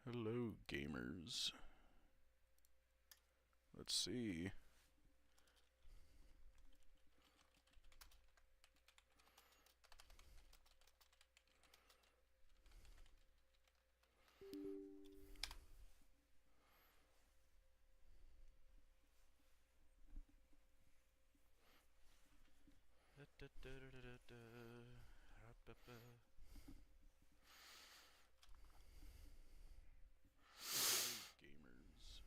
Hello, gamers. Let's see. Gamers.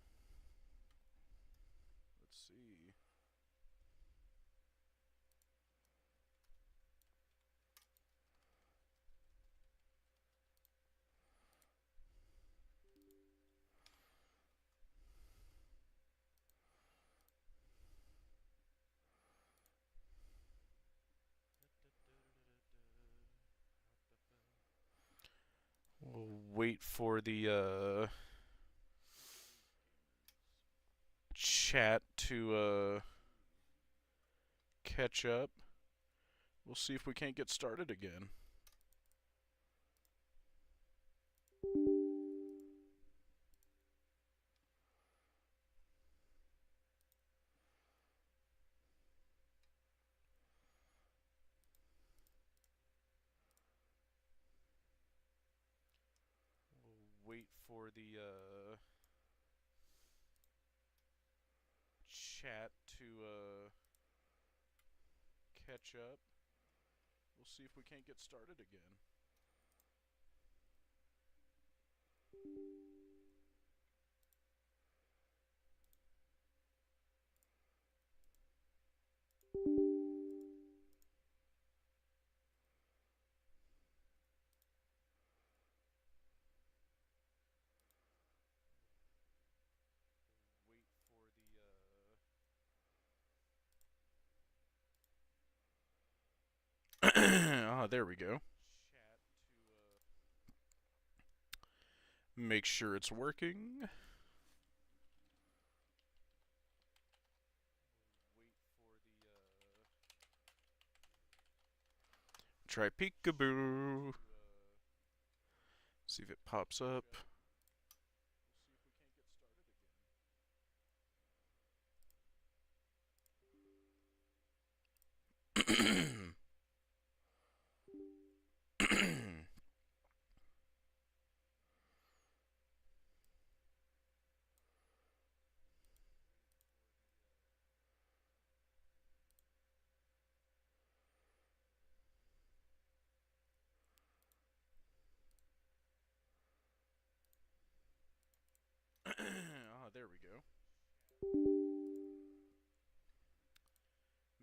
Let's see. We'll wait for the chat to catch up. We'll see if we can't get started again. We'll wait for the chat to catch up. We'll see if we can't get started again. Wait for the there we go. Make sure it's working. Try Peekaboo. See if it pops up. There we go.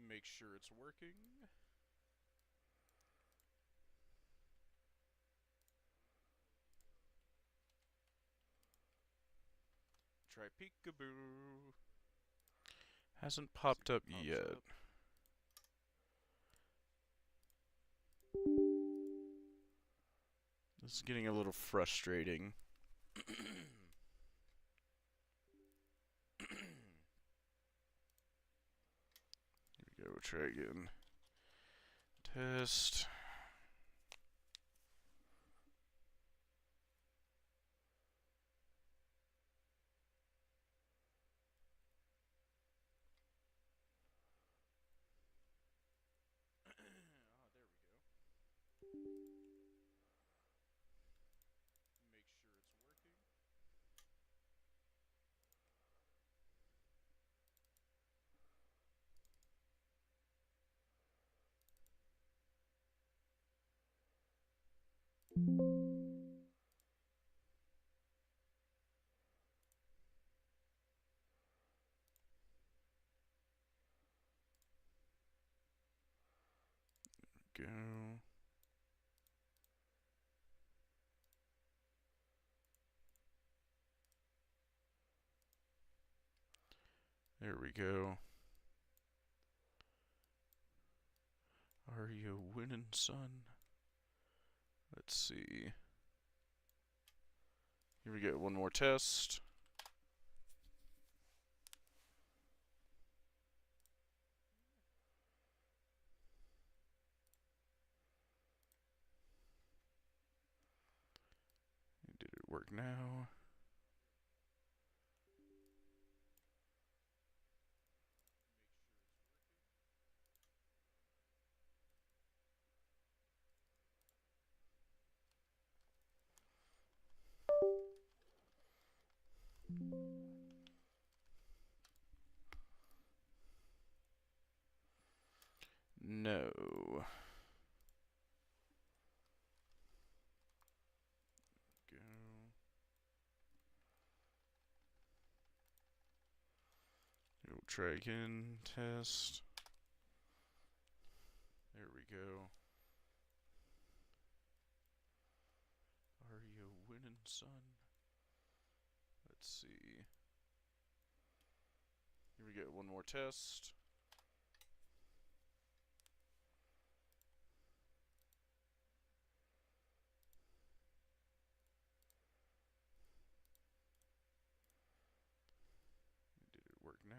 Make sure it's working. Try Peekaboo. Hasn't popped up yet. This is getting a little frustrating. Here we go, we'll try again. Test. Go. There we go. Are you winning, son? Let's see. Here we go, one more test. now? No. Go. We'll try again. Test. There we go. Are you winning, son? Let's see. Here we go. One more test. Did it work now?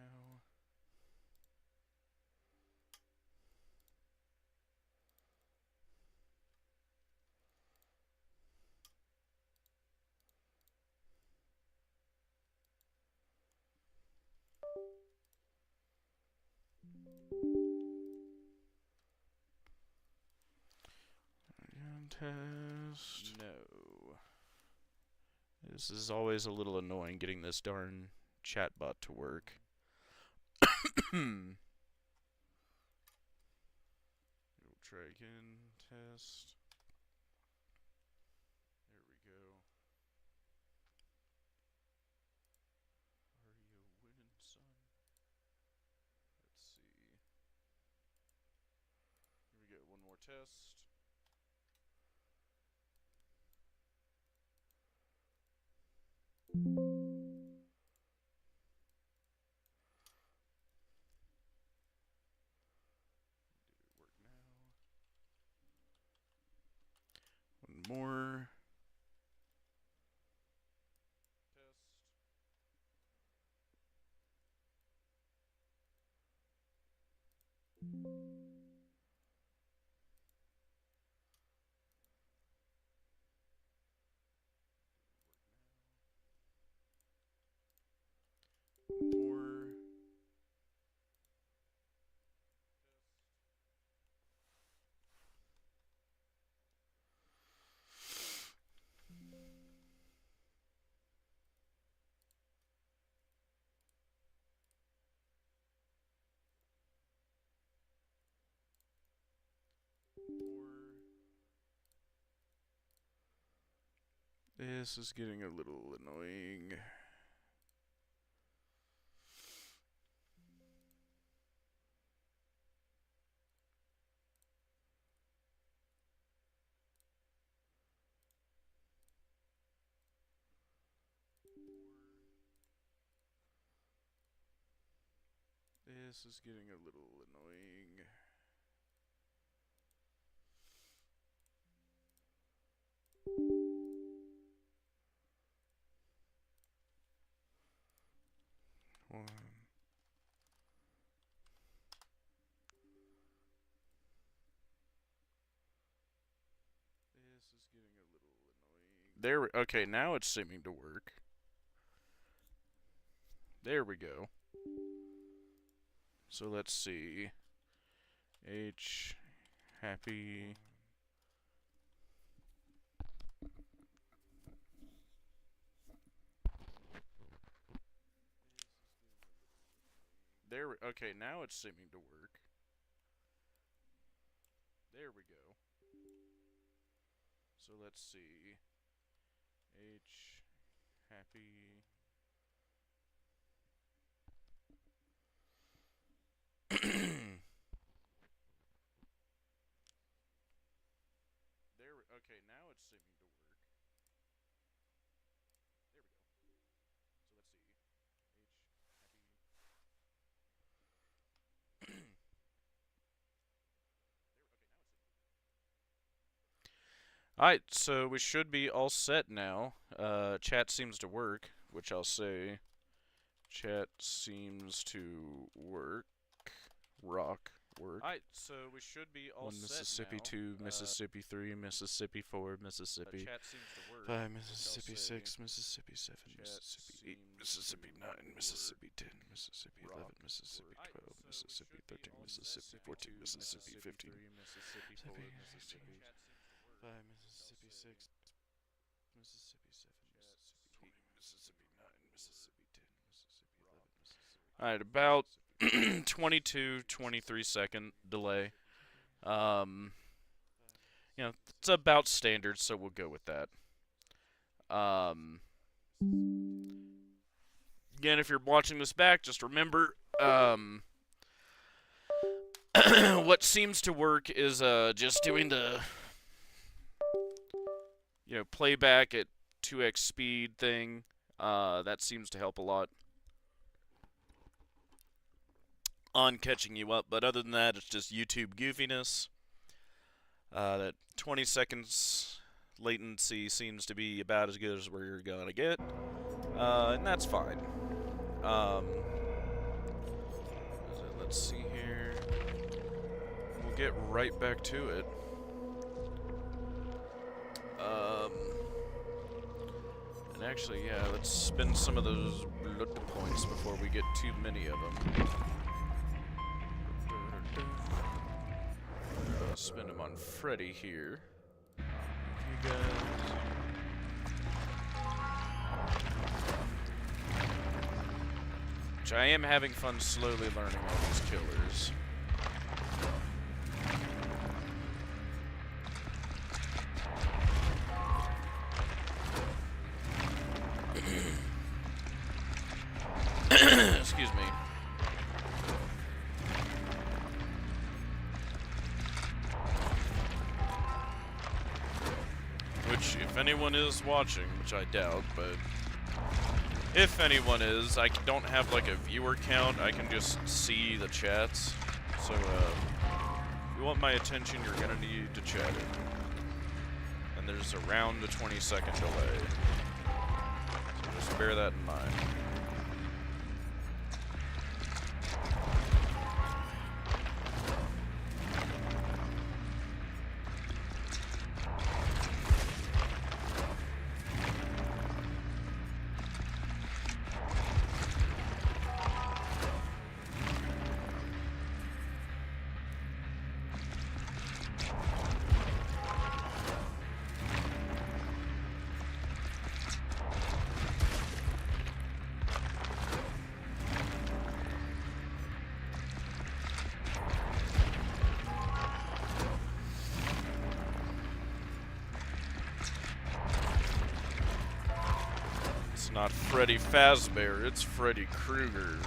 Again, test. No. This is always a little annoying getting this darn chatbot to work. We'll try again. Test. There we go. Are you winning, son? Let's see. Here we go. One more test. One more. Test. More. This is getting a little annoying. This is getting a little annoying. One. This is getting a little annoying. There. Okay, now it's seeming to work. There we go. So let's see. H. Happy. There. Okay, now it's seeming to work. There we go. So let's see. H. Happy. There. Okay, now it's seeming to work. There we go. So let's see. H. Happy. Alright, so we should be all set now. Chat seems to work, which I'll say. Chat seems to work. Rock. work. Alright, so we should be all set Mississippi, now. 2, Mississippi 3, Mississippi 4, Mississippi Chat seems to work. 5, Mississippi 6, Mississippi 7, Mississippi 8, Mississippi 9, Mississippi 10, Mississippi 11, Mississippi 12, Mississippi 13, Mississippi 14, Mississippi 15, Mississippi 4, Mississippi 5, Mississippi 6, Mississippi 7, Mississippi 8, Mississippi 9, Mississippi 10, Mississippi 11, Mississippi. Alright, about 23 second delay. You know, it's about standard, so we'll go with that. Again, if you're watching this back, just remember, what seems to work is just doing the, playback at 2x speed thing. That seems to help a lot on catching you up, but other than that, it's just YouTube goofiness. That 20 seconds latency seems to be about as good as we're gonna get, and that's fine. Let's see here. We'll get right back to it. And actually, yeah, let's spend some of those blood points before we get too many of them. Spend them on Freddy here. You guys. Which I am having fun slowly learning all these killers. Excuse me. Which, if anyone is watching, which I doubt, but if anyone is, I don't have like a viewer count, I can just see the chats. So, if you want my attention, you're gonna need to chat it. And there's around a 20-second delay. So just bear that in mind. It's not Freddy Fazbear, it's Freddy Krueger.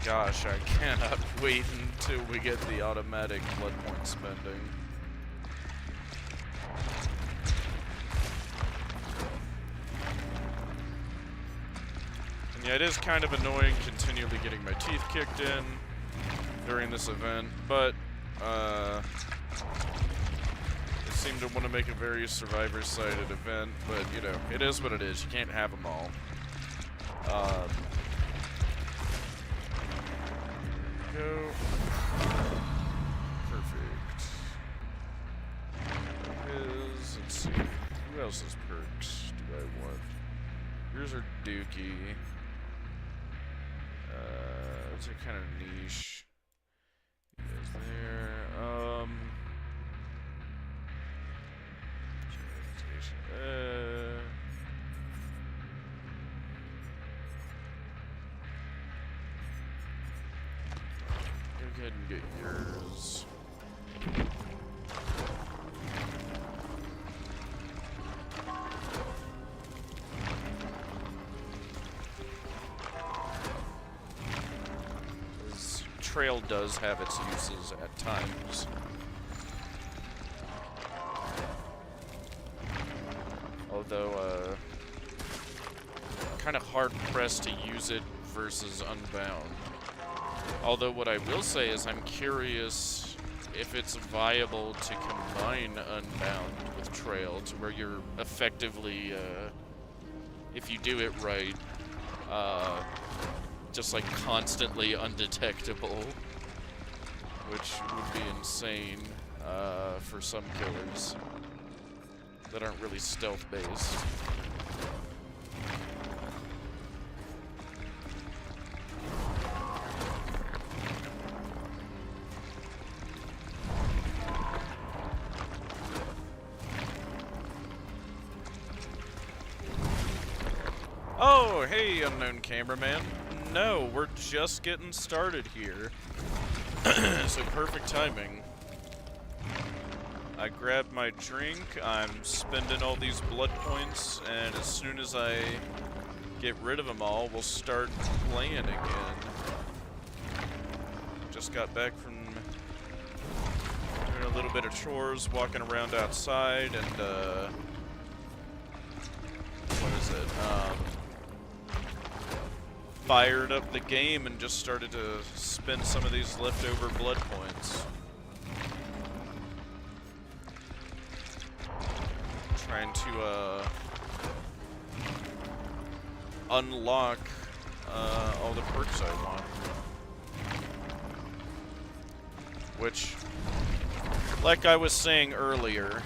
Gosh, I cannot wait until we get the automatic blood point spending. And yeah, it is kind of annoying continually getting my teeth kicked in during this event, but they seem to want to make a very survivor-sided event, but you know, it is what it is. You can't have them all. Go. Perfect. Let's see. Who else's perks do I want? Yours are Dookie. Those are kind of niche. You guys there. Go ahead and get yours. trail does have its uses at times. Although, kind of hard-pressed to use it versus Unbound. Although what I will say is I'm curious if it's viable to combine Unbound with Trail to where you're effectively, if you do it right, just like constantly undetectable, which would be insane for some killers that aren't really stealth-based. Oh, hey, unknown cameraman. No, we're just getting started here. So perfect timing. I grabbed my drink, I'm spending all these blood points, and as soon as I get rid of them all, we'll start playing again. Just got back from doing a little bit of chores, walking around outside, and, what is it? Fired up the game and just started to spend some of these leftover blood points. Trying to unlock all the perks I want. Which, like I was saying earlier,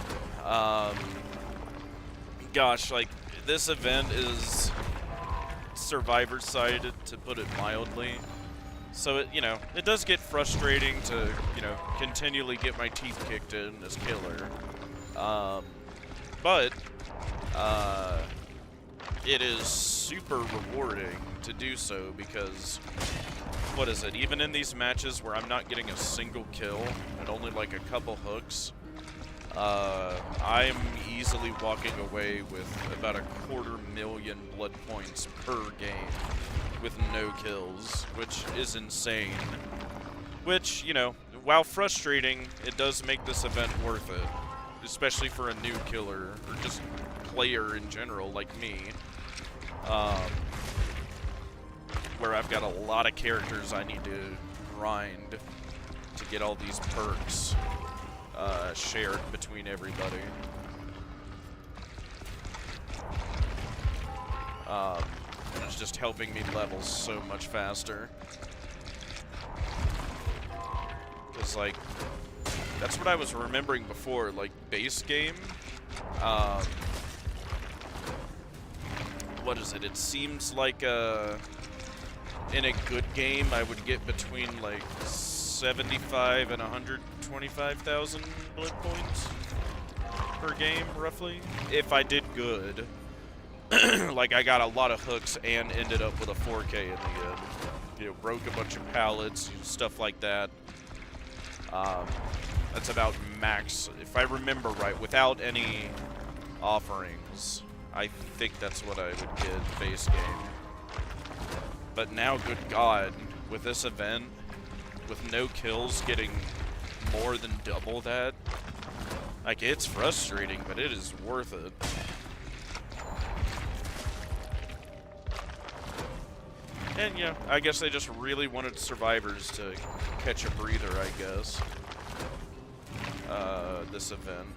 gosh, like, this event is survivor-sided, to put it mildly. So, it, you know, it does get frustrating to, you know, continually get my teeth kicked in as killer. But it is super rewarding to do so because, what is it, even in these matches where I'm not getting a single kill and only like a couple hooks, I'm easily walking away with about 250,000 blood points per game with no kills, which is insane. Which, you know, while frustrating, it does make this event worth it. Especially for a new killer, or just player in general, like me. Where I've got a lot of characters I need to grind to get all these perks shared between everybody. And it's just helping me level so much faster. Because, like, that's what I was remembering before, like, base game. What is it? It seems like, in a good game, I would get between, like, 75 and 125,000 blood points per game, roughly. If I did good. Like, I got a lot of hooks and ended up with a 4K in the end. You know, broke a bunch of pallets, stuff like that. That's about max, if I remember right, without any offerings. I think that's what I would get base game. But now, good God, with this event, with no kills, getting more than double that, like, it's frustrating, but it is worth it. And, yeah, I guess they just really wanted survivors to catch a breather, I guess. This event.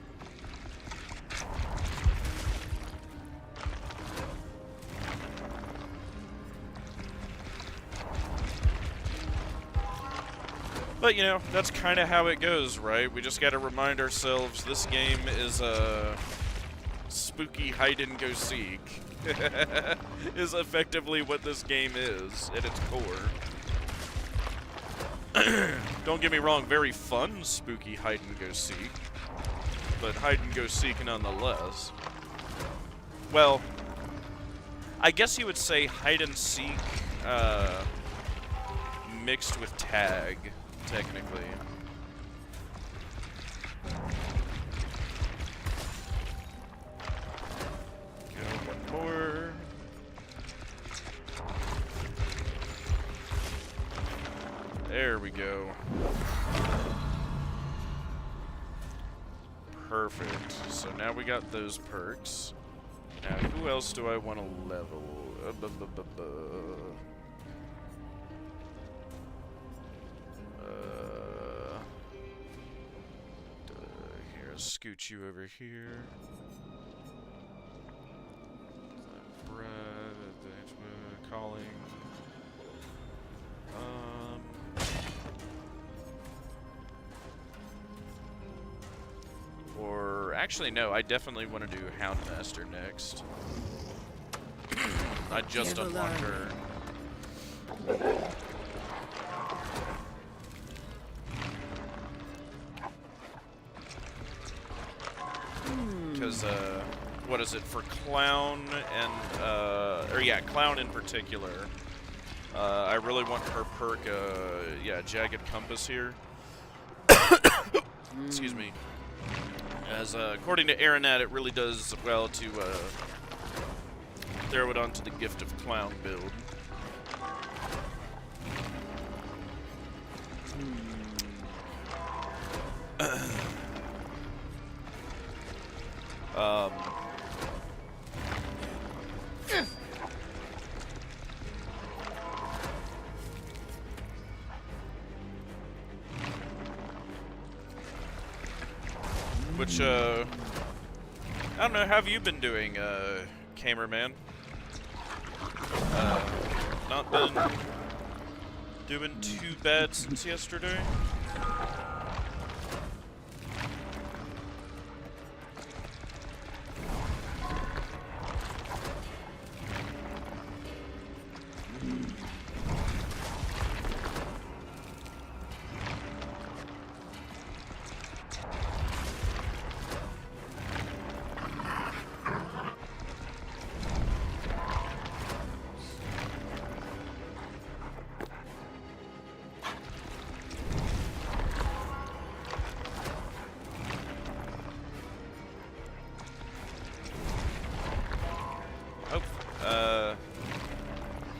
But, you know, that's kind of how it goes, right? We just got to remind ourselves this game is a spooky hide-and-go-seek. Is effectively what this game is at its core. Don't get me wrong, very fun spooky hide-and-go-seek, but hide-and-go-seek nonetheless. Well, I guess you would say hide-and-seek mixed with tag, technically. Go one more. There we go. Perfect. So now we got those perks. Now, who else do I want to level? Here, scoot you over here. Calling. Or actually, no. I definitely want to do Houndmaster next. I just unlocked her. Because, what is it, for Clown and, or yeah, Clown in particular, I really want her perk, yeah, Jagged Compass here. Excuse me. As, according to Aeronat, it really does well to, throw it onto the Gift of Clown build. Which, I don't know, how have you been doing, Cameraman? Not been doing too bad since yesterday?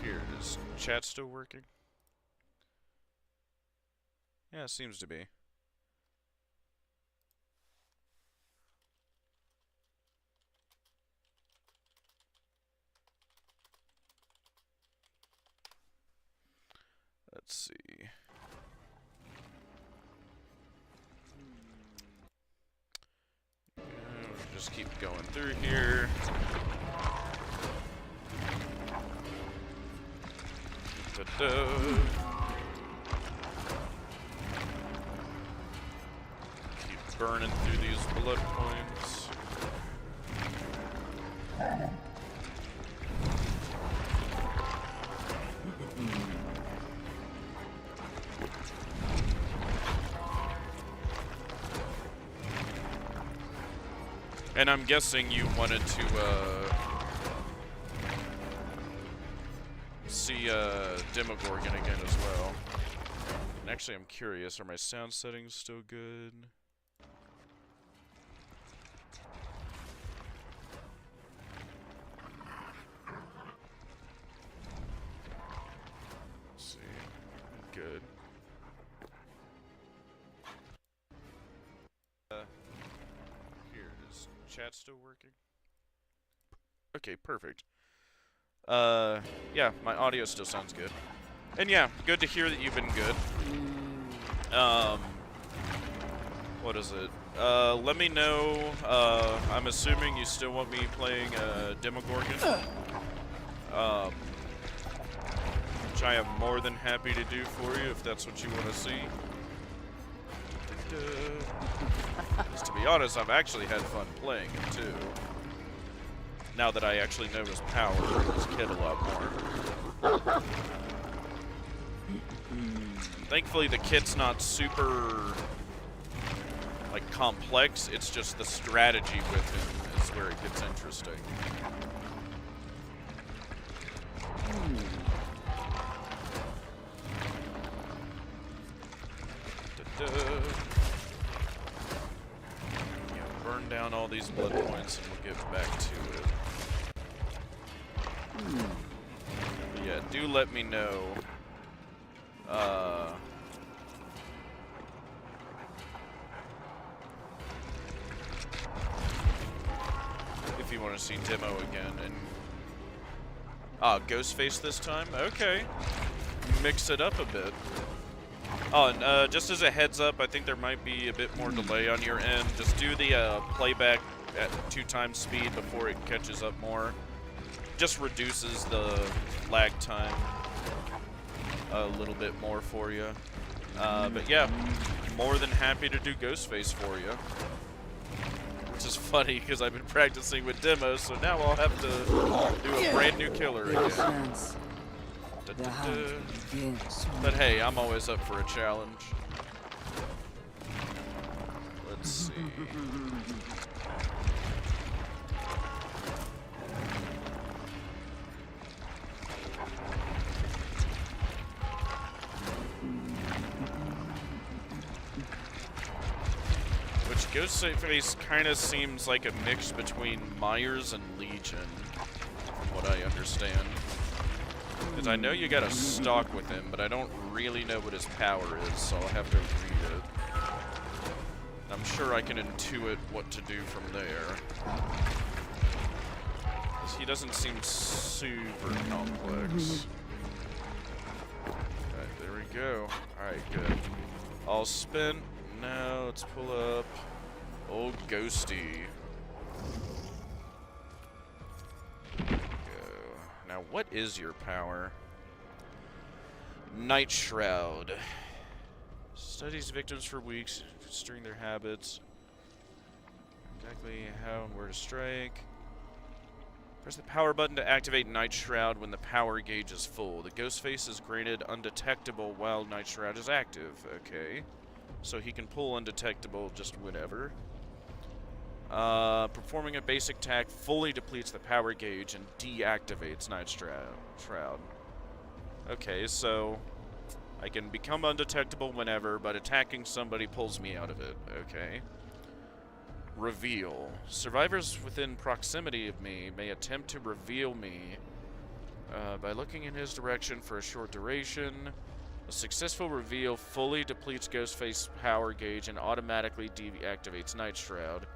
Here, is chat still working? Yeah, it seems to be. Let's see. Just keep going through here. Keep burning through these blood points. And I'm guessing you wanted to see Demogorgon again as well. And actually, I'm curious, are my sound settings still good? Let's see. Good. Here, is chat still working? Okay, perfect. Yeah, my audio still sounds good. And yeah, good to hear that you've been good. What is it? Let me know, I'm assuming you still want me playing, Demogorgon. Which I am more than happy to do for you, if that's what you want to see. 'Cause to be honest, I've actually had fun playing it, too. Now that I actually know his power and his kit a lot more. Thankfully, the kit's not super, like, complex. It's just the strategy with him is where it gets interesting. Yeah, burn down all these blood points and we'll get back to it. But yeah, do let me know you want to see demo again. And Ghostface this time? Okay. Mix it up a bit. Oh, and just as a heads up, I think there might be a bit more delay on your end. Just do the playback at 2x speed before it catches up more. Just reduces the lag time a little bit more for you. But yeah, more than happy to do Ghostface for you. Which is funny because I've been practicing with demos, so now I'll have to do a brand new killer again. But hey, I'm always up for a challenge. Let's see. Which Ghostface kind of seems like a mix between Myers and Legion, from what I understand. Because I know you got a stock with him, but I don't really know what his power is, so I'll have to read it. I'm sure I can intuit what to do from there. Because he doesn't seem super complex. Alright, there we go. Alright, good. All spent. Now let's pull up old Ghosty. Now, what is your power? Night Shroud. Studies victims for weeks, stirring their habits. Exactly how and where to strike. Press the power button to activate Night Shroud when the power gauge is full. The Ghostface is granted undetectable while Night Shroud is active. Okay. So he can pull undetectable just whenever. Performing a basic attack fully depletes the power gauge and deactivates Night Shroud. Okay, so I can become undetectable whenever, but attacking somebody pulls me out of it. Okay. Reveal. Survivors within proximity of me may attempt to reveal me by looking in his direction for a short duration. A successful reveal fully depletes Ghostface's power gauge and automatically deactivates Night Shroud.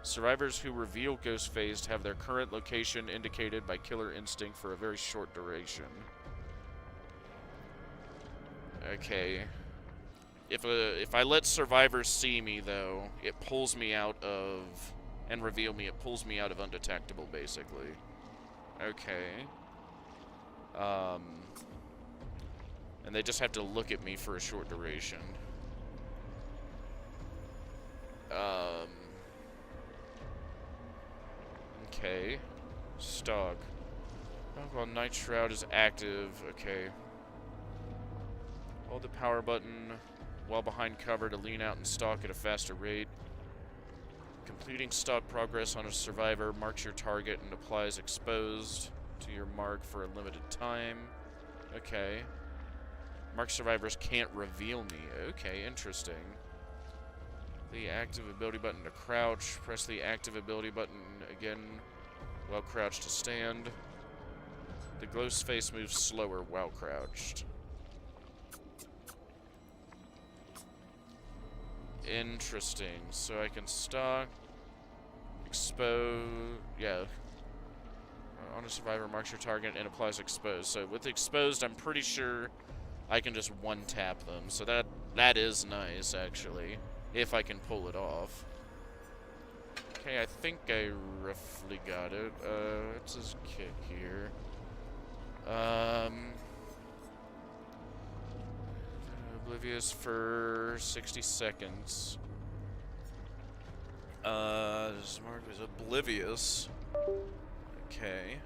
Survivors who reveal Ghostface have their current location indicated by Killer Instinct for a very short duration. Okay. If I let survivors see me, though, it pulls me out of... and reveal me, it pulls me out of undetectable, basically. Okay. And they just have to look at me for a short duration. Okay. Stock. While Night Shroud is active, okay. Hold the power button while behind cover to lean out and stalk at a faster rate. Completing stalk progress on a survivor marks your target and applies exposed to your mark for a limited time. Okay. Marked survivors can't reveal me. Okay, interesting. The active ability button to crouch. Press the active ability button again while crouched to stand. The Ghostface moves slower while crouched. Interesting. So I can stalk, expose, yeah. On a survivor, marks your target and applies exposed. So with exposed, I'm pretty sure I can just one-tap them. So that is nice, actually, if I can pull it off. Okay, I think I roughly got it. What's his kick here? Oblivious for 60 seconds. This mark is oblivious. Okay.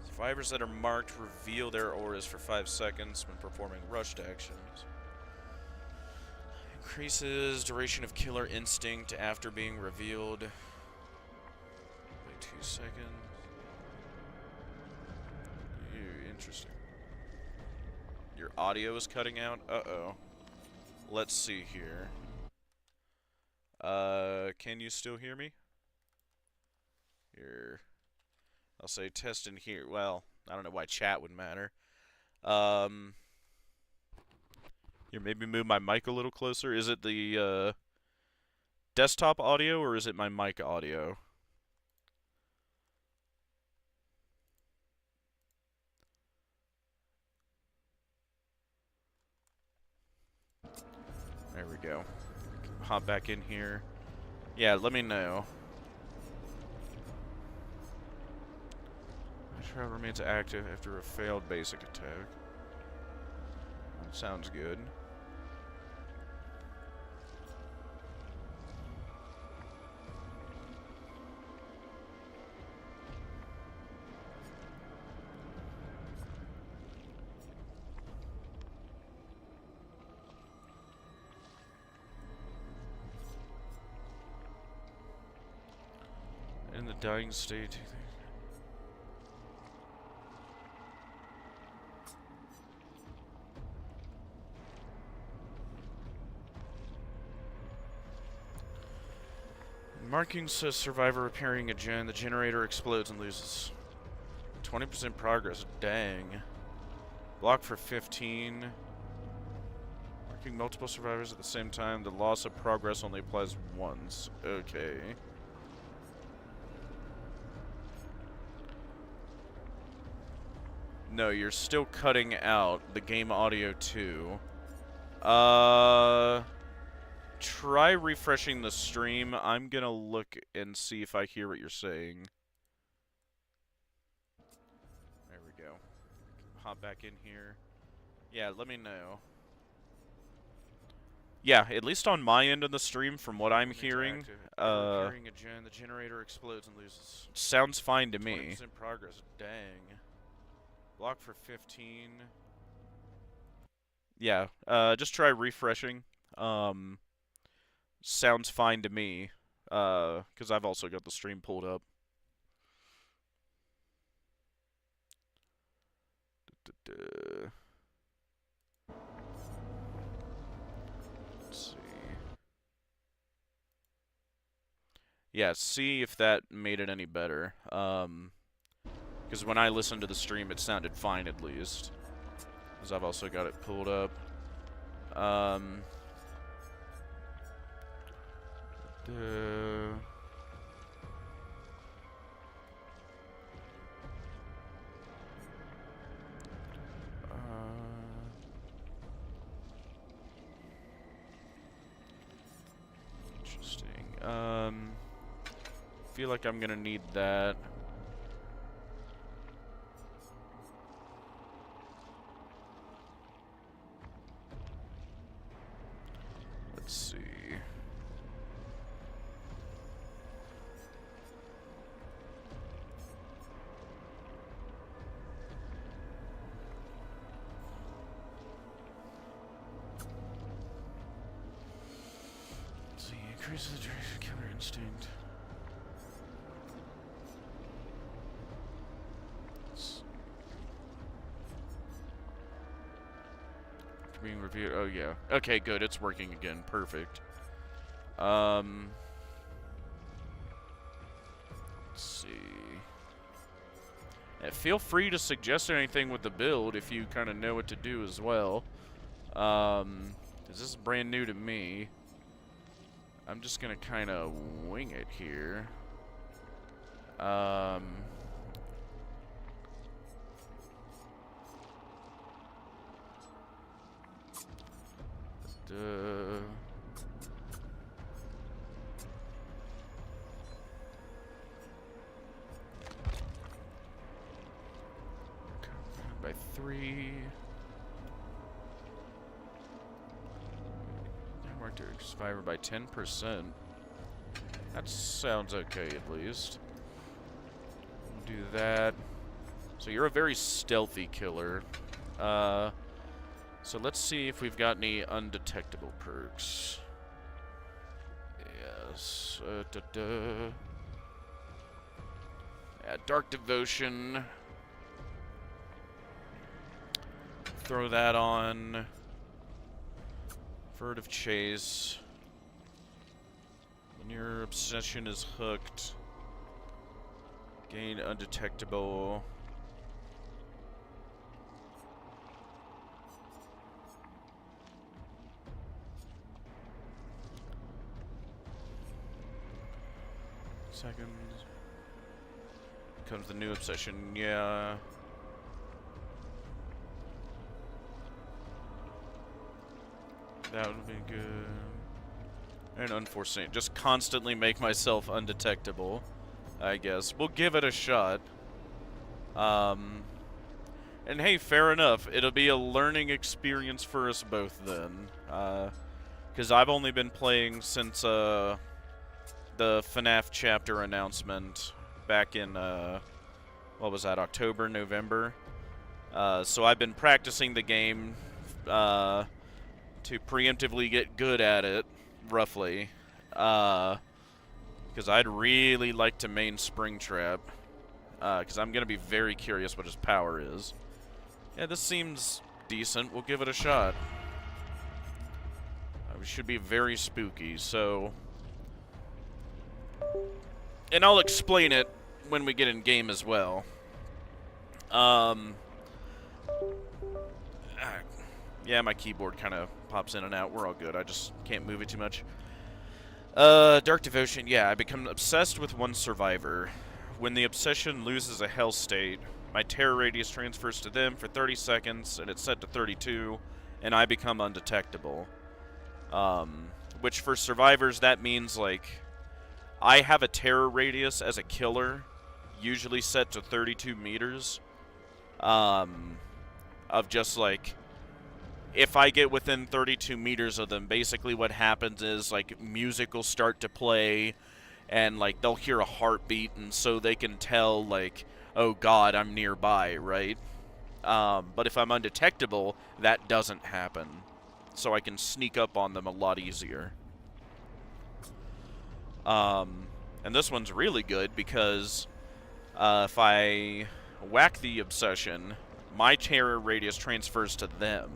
Survivors that are marked reveal their auras for 5 seconds when performing rushed actions. Increases duration of Killer Instinct after being revealed. Wait 2 seconds. Ew, interesting. Your audio is cutting out? Uh-oh. Let's see here. Can you still hear me? Here. I'll say test in here. Well, I don't know why chat would matter. Here, maybe move my mic a little closer. Is it the, desktop audio, or is it my mic audio? we go. Hop back in here. Yeah, let me know. The shroud remains active after a failed basic attack. That sounds good. In the dying state. Marking says survivor repairing a gen. The generator explodes and loses 20% progress. Dang. Block for 15. Marking multiple survivors at the same time. The loss of progress only applies once. Okay. No, you're still cutting out the game audio too. Try refreshing the stream. I'm gonna look and see if I hear what you're saying. There we go. Hop back in here. Yeah, let me know. Yeah, at least on my end of the stream, from what I'm hearing, the generator explodes and loses. Sounds fine to me. 20% progress. Dang. Block for 15. Yeah, just try refreshing. Sounds fine to me. Because I've also got the stream pulled up. Let's see. Yeah, see if that made it any better. Because when I listened to the stream, it sounded fine at least. Because I've also got it pulled up. Interesting. Feel like I'm gonna need that. Let's see. Increases the duration of killer instinct. Being reviewed. Oh yeah. Okay, good. It's working again. Perfect. Let's see. Yeah, feel free to suggest anything with the build if you kind of know what to do as well. 'Cause this is brand new to me. I'm just gonna kind of wing it here. By 3. Marked survivor by 10%. That sounds okay, at least. We'll do that. So you're a very stealthy killer. So let's see if we've got any undetectable perks. Yes. Yeah, Dark Devotion. Throw that on. Furtive Chase. When your obsession is hooked, gain undetectable. Seconds. Comes the new obsession, yeah. That would be good. And unforeseen. Just constantly make myself undetectable, I guess. We'll give it a shot. And hey, fair enough. It'll be a learning experience for us both then. Because I've only been playing since the FNAF chapter announcement back in, what was that, October, November? So I've been practicing the game to preemptively get good at it, roughly. Because I'd really like to main Springtrap. Because I'm going to be very curious what his power is. Yeah, this seems decent. We'll give it a shot. We should be very spooky, so... And I'll explain it when we get in game as well. Yeah, my keyboard kind of pops in and out. We're all good. I just can't move it too much. Dark Devotion. Yeah, I become obsessed with one survivor. When the obsession loses a hell state, my terror radius transfers to them for 30 seconds, and it's set to 32, and I become undetectable. Which for survivors, that means, like, I have a terror radius as a killer, usually set to 32 meters, of just, like, if I get within 32 meters of them, basically what happens is, like, music will start to play, and, like, they'll hear a heartbeat, and so they can tell, like, oh god, I'm nearby, right? But if I'm undetectable, that doesn't happen. So I can sneak up on them a lot easier. And this one's really good because if I whack the obsession, my terror radius transfers to them.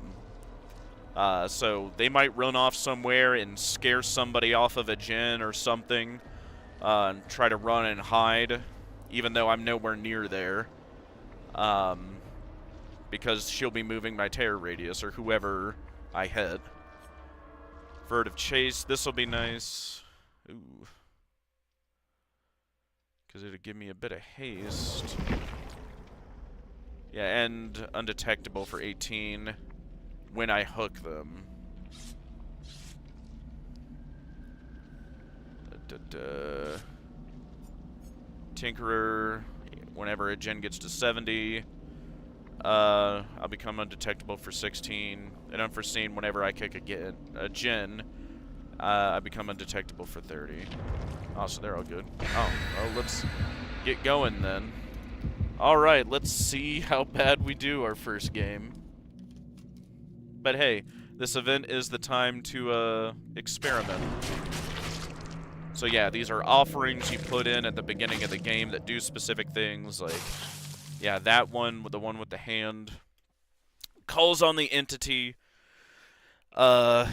So they might run off somewhere and scare somebody off of a gen or something, and try to run and hide, even though I'm nowhere near there, because she'll be moving my terror radius, or whoever I hit. Furtive Chase, this'll be nice. Ooh. Because it'll give me a bit of haste. Yeah, and undetectable for 18 when I hook them. Tinkerer, whenever a gen gets to 70, I'll become undetectable for 16. And unforeseen, whenever I kick a gen, I become undetectable for 30. Oh, so they're all good. Oh, well, let's get going then. Alright, let's see how bad we do our first game. But hey, this event is the time to, experiment. So yeah, these are offerings you put in at the beginning of the game that do specific things, like, yeah, that one, the one with the hand, calls on the entity,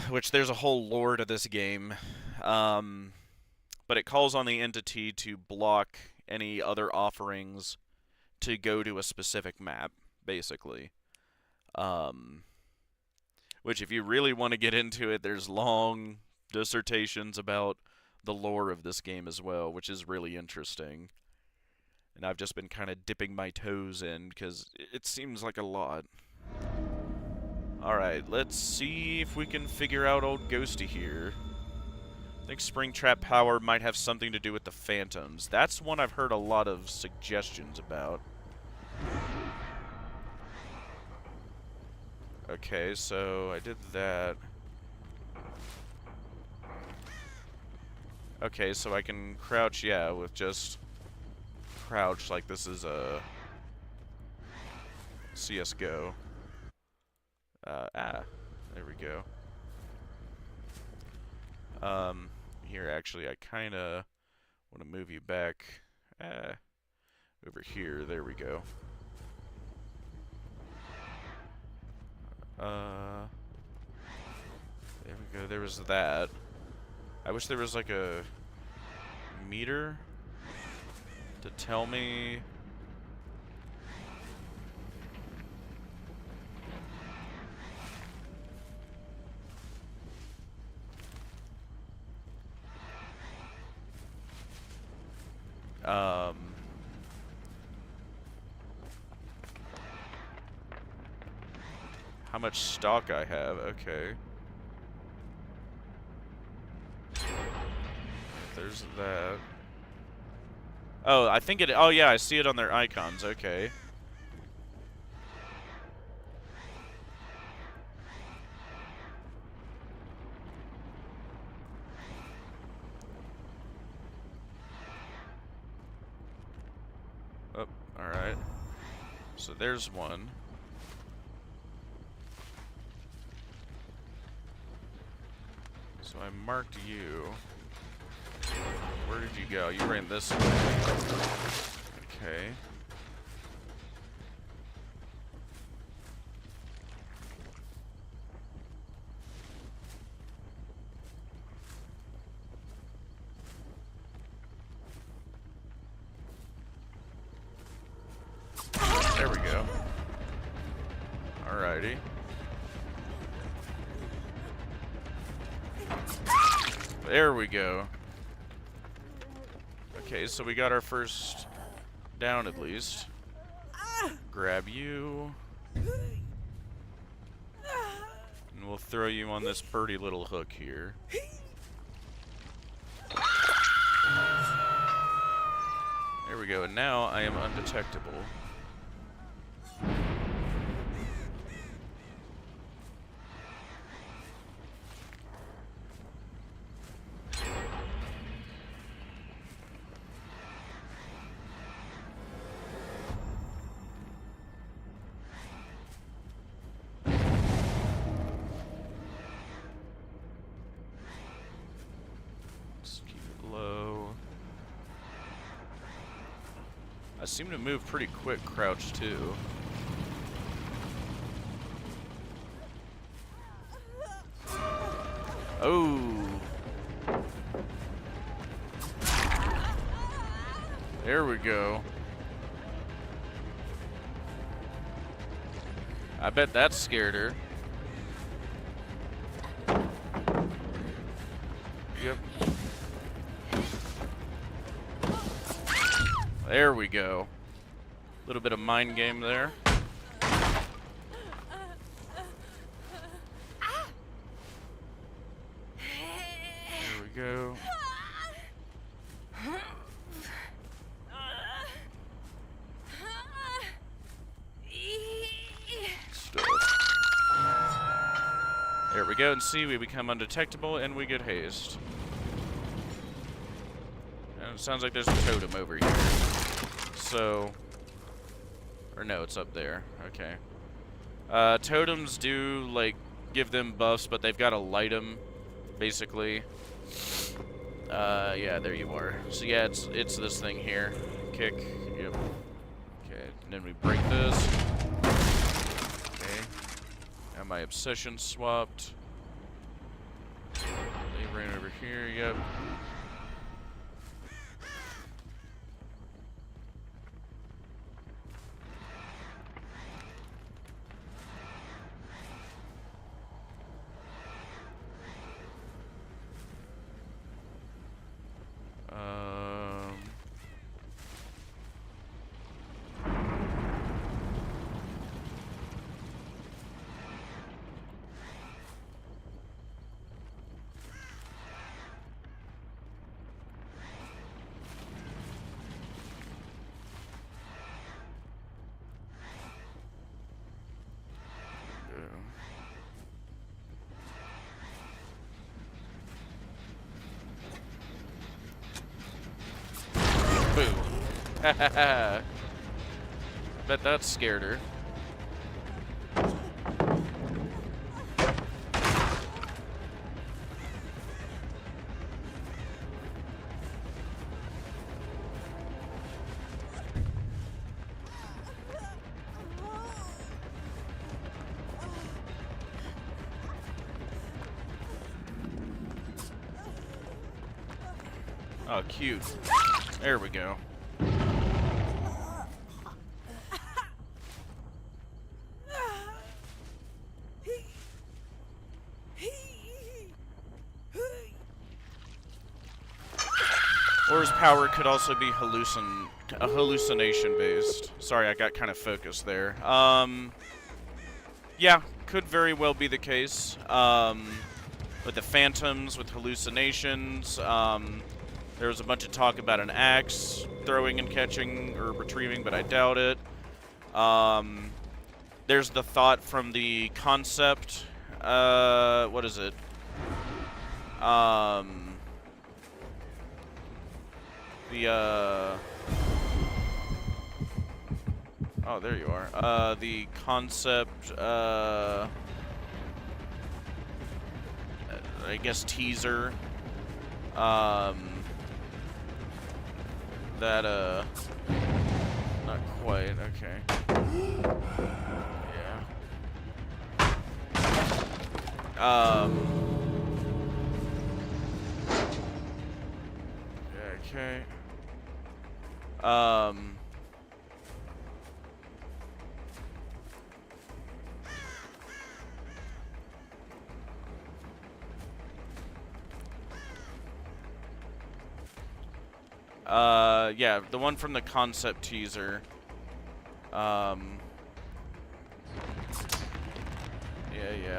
which there's a whole lore to this game, but it calls on the entity to block any other offerings to go to a specific map, basically. Which, if you really want to get into it, there's long dissertations about the lore of this game as well, which is really interesting. And I've just been kind of dipping my toes in, because it seems like a lot. Alright, let's see if we can figure out old Ghosty here. I think Springtrap power might have something to do with the Phantoms. That's one I've heard a lot of suggestions about. Okay, so I did that. Okay, so I can crouch, yeah, with just crouch like this is a CSGO. There we go. Here, actually, I kind of want to move you back over here. There we go. There we go. There was that. I wish there was like a meter to tell me. How much stock I have, okay. there's that. Oh, I think it. Oh, yeah, I see it on their icons. Okay. Oh, alright. So there's one. So I marked you. Where did you go? You ran this way. Okay. There we go. Alrighty. There we go. Okay, so we got our first down at least. Grab you. And we'll throw you on this pretty little hook here. There we go, and now I am undetectable. I seem to move pretty quick crouch too. Oh. There we go. I bet that scared her. Yep. There we go. A little bit of mind game there. There we go. Stuff. There we go, and see, we become undetectable and we get hazed. And it sounds like there's a totem over here. So, or no, it's up there. Okay. Totems do, like, give them buffs, but they've got to light them, basically. Yeah, there you are. So yeah, it's this thing here. Kick. Yep. Okay, and then we break this. Okay. Now my obsession swapped. They ran over here. Yep. Boo. I bet that scared her. Oh, cute. There we go. Or his power could also be hallucination based. Sorry, I got kind of focused there. Yeah, could very well be the case. With the phantoms, with hallucinations, There was a bunch of talk about an axe throwing and catching or retrieving, but I doubt it. There's the thought from the concept. What is it? Oh, there you are. The concept, I guess teaser. That, not quite, okay. Yeah. Okay. Yeah, the one from the concept teaser. Yeah,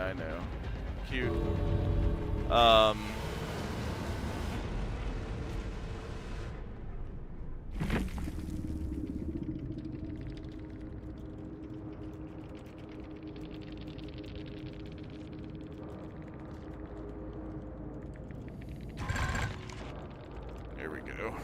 I know. Cute. There we go.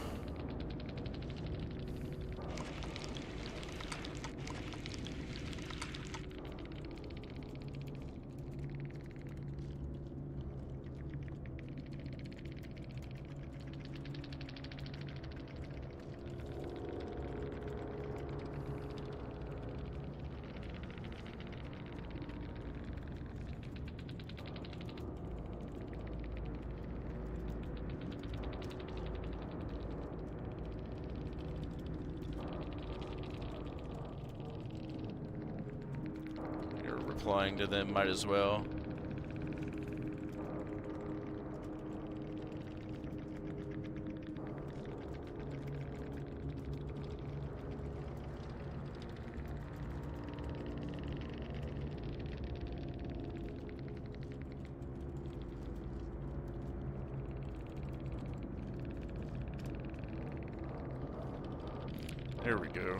Replying to them, might as well. There we go.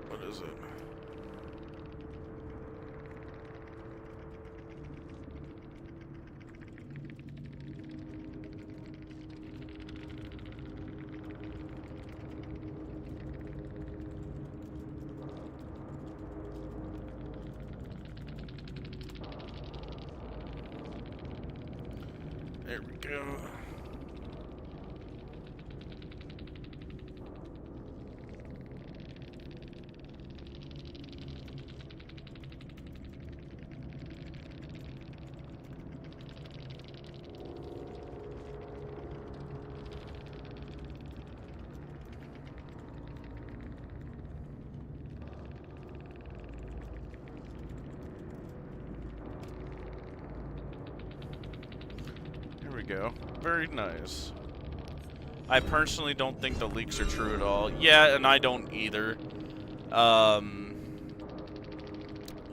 What is it? There we go. There we go. Very nice. I personally don't think the leaks are true at all. Yeah, and I don't either.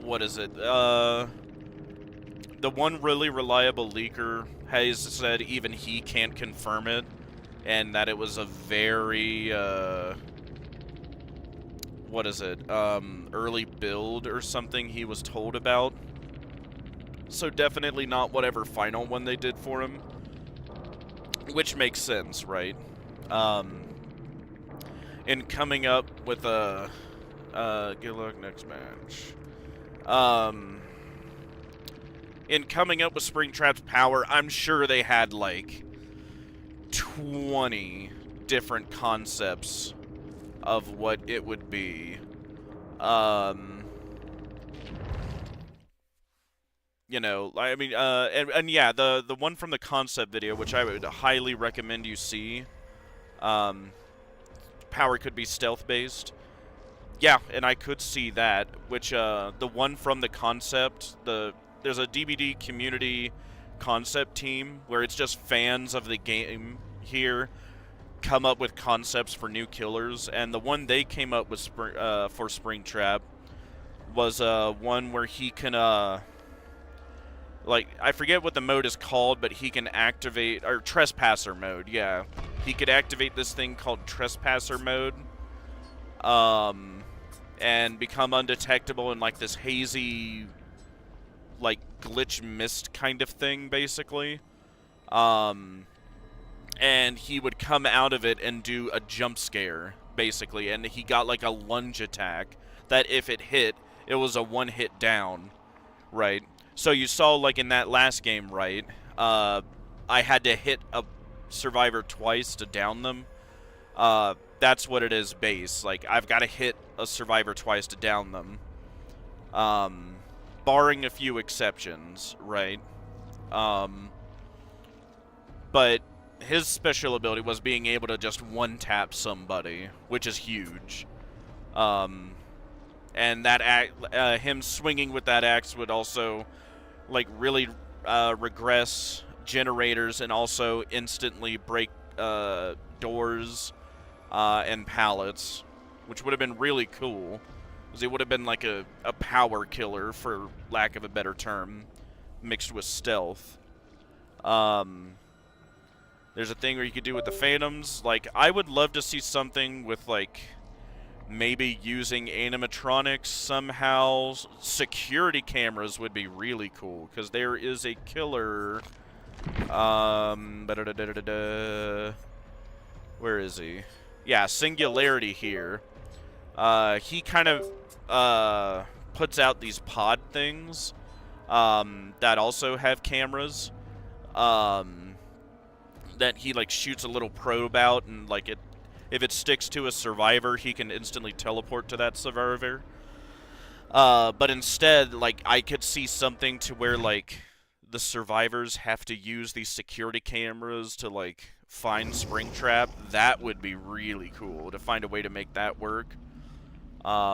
What is it? The one really reliable leaker has said even he can't confirm it, and that it was a very, what is it? Early build or something he was told about. So definitely not whatever final one they did for him. Which makes sense, right? In coming up with a... good luck next match. In coming up with Springtrap's power, I'm sure they had, like, 20 different concepts of what it would be. You know, I mean, and yeah, the one from the concept video, which I would highly recommend you see, power could be stealth-based. Yeah, and I could see that, which, the one from the concept, there's a DBD community concept team where it's just fans of the game here come up with concepts for new killers, and the one they came up with for Springtrap was, one where he can, like, I forget what the mode is called, but he can activate, or Trespasser mode, yeah. He could activate this thing called Trespasser mode, and become undetectable in, like, this hazy, like, glitch mist kind of thing, basically. And he would come out of it and do a jump scare, basically, and he got, like, a lunge attack that if it hit, it was a one-hit down, right? So you saw, like, in that last game, right, I had to hit a survivor twice to down them. That's what it is base. Like, I've got to hit a survivor twice to down them. Barring a few exceptions, right? But his special ability was being able to just one-tap somebody, which is huge. And that him swinging with that axe would also, like, really regress generators and also instantly break doors and pallets, which would have been really cool, because it would have been like a power killer, for lack of a better term, mixed with stealth. There's a thing where you could do with the Phantoms. Like, I would love to see something with, like, maybe using animatronics somehow. Security cameras would be really cool, because there is a killer. Where is he? Yeah, Singularity here. He kind of puts out these pod things that also have cameras. That he, like, shoots a little probe out, and, like, if it sticks to a survivor, he can instantly teleport to that survivor. But instead, like, I could see something to where, like, the survivors have to use these security cameras to, like, find Springtrap. That would be really cool, to find a way to make that work.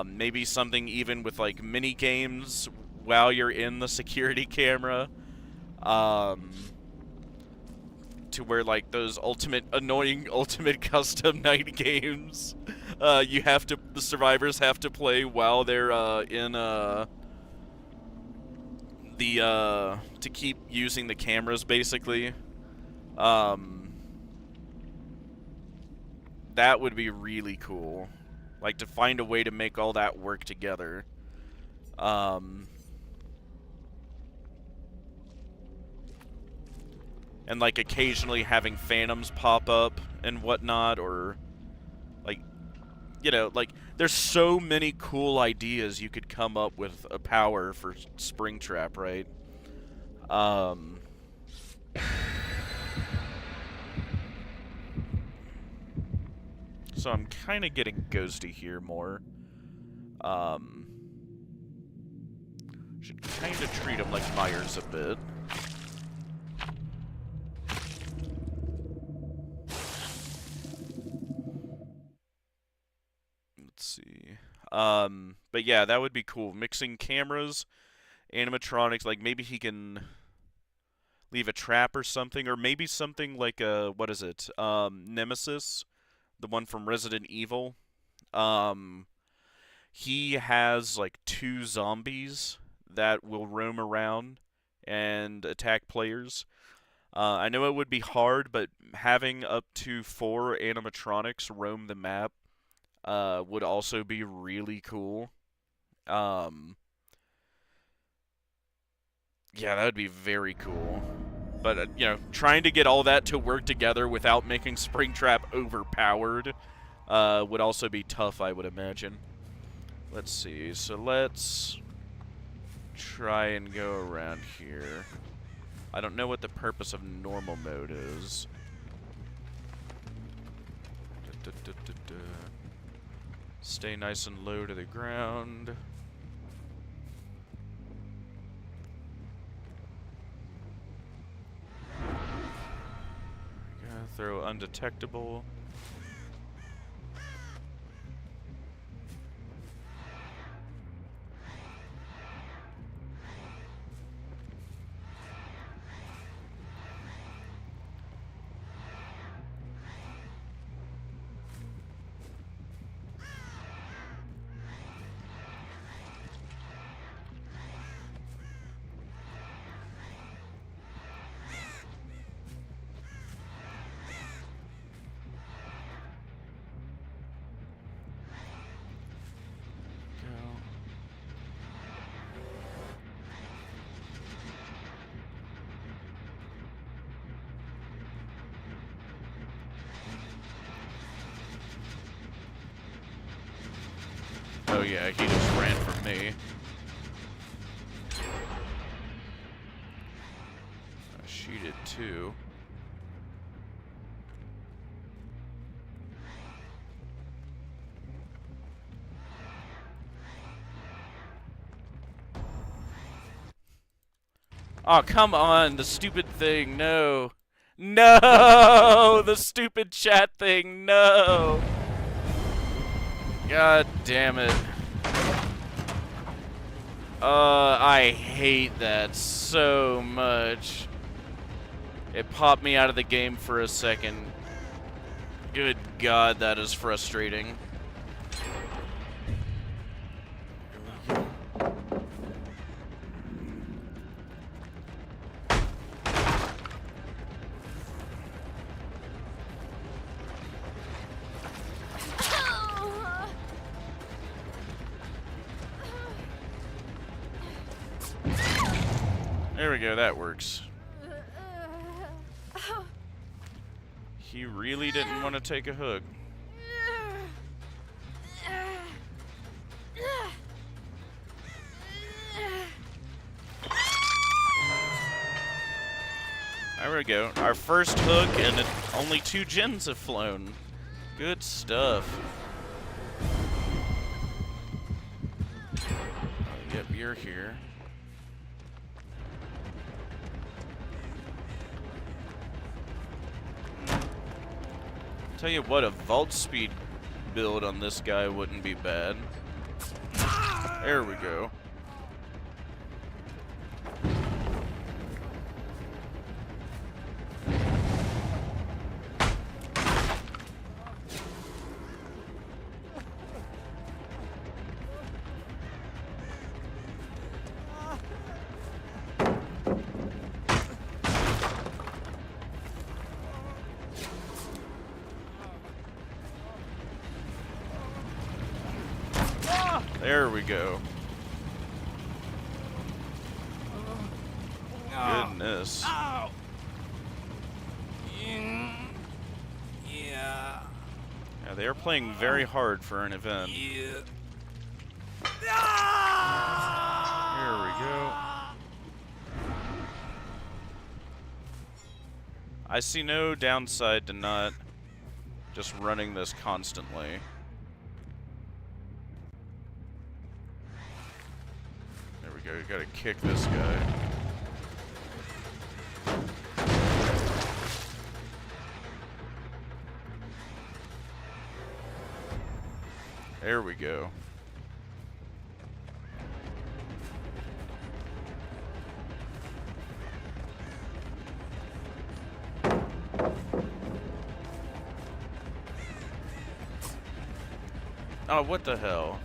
Maybe something even with, like, mini games while you're in the security camera. To where, like, those annoying ultimate custom night games, the survivors have to play while they're in to keep using the cameras, basically. That would be really cool, like, to find a way to make all that work together. And, like, occasionally having Phantoms pop up and whatnot, or, like, you know, like, there's so many cool ideas you could come up with a power for Springtrap, right? So I'm kind of getting ghosty here more. Should kind of treat him like Myers a bit. See. But yeah, that would be cool. Mixing cameras, animatronics, like, maybe he can leave a trap or something, or maybe something like what is it? Nemesis, the one from Resident Evil. He has, like, 2 zombies that will roam around and attack players. I know it would be hard, but having up to 4 animatronics roam the map would also be really cool. Yeah, that would be very cool. But, you know, trying to get all that to work together without making Springtrap overpowered would also be tough, I would imagine. Let's see. So let's try and go around here. I don't know what the purpose of normal mode is. Stay nice and low to the ground. Gotta throw undetectable. yeah, he just ran from me. I cheated too. Oh, come on, the stupid thing, no. No! The stupid chat thing, no! God damn it. I hate that so much. It popped me out of the game for a second. Good God, that is frustrating. There we go, that works. He really didn't want to take a hook. There we go. Our first hook, and only 2 gens have flown. Good stuff. Yep, you're here. Tell you what, a vault speed build on this guy wouldn't be bad. There we go. There we go. Goodness. Ow. Yeah. Yeah, they are playing very hard for an event. Yeah. Here we go. I see no downside to not just running this constantly. There we go, you gotta kick this guy. There we go. Oh, what the hell?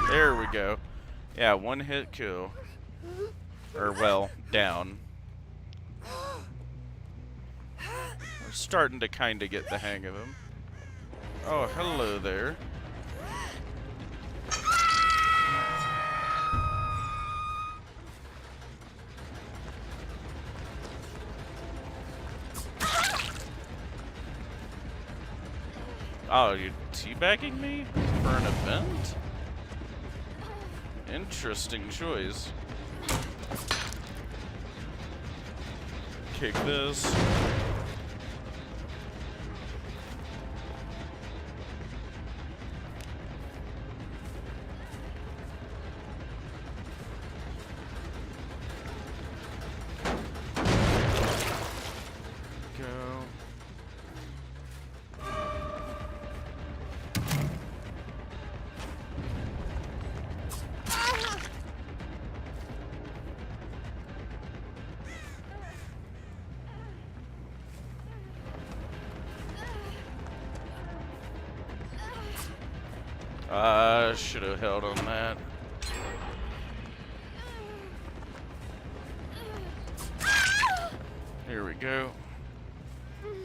There we go. Yeah, 1-hit kill. Or, well, down. I'm starting to kind of get the hang of him. Oh, hello there. Oh, you're teabagging me for an event? Interesting choice. Kick this. Should have held on that. Here we go. Put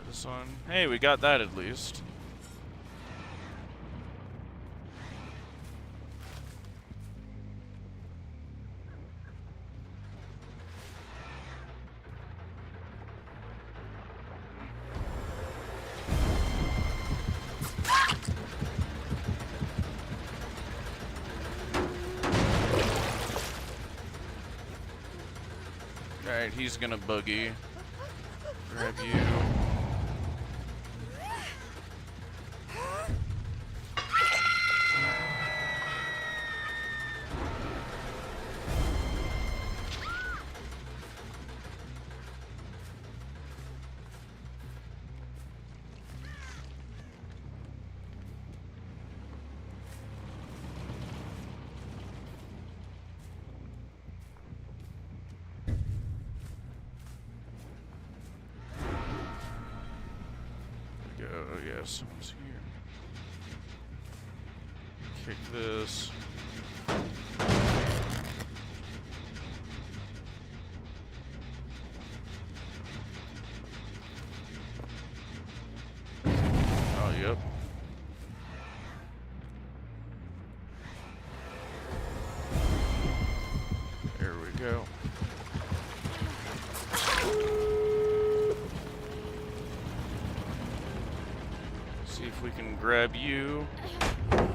this on. Hey, we got that at least. Alright, he's gonna boogie. Grab you. Oh yeah, someone's here. Kick this. Oh, yep. There we go. See if we can grab you. Yep.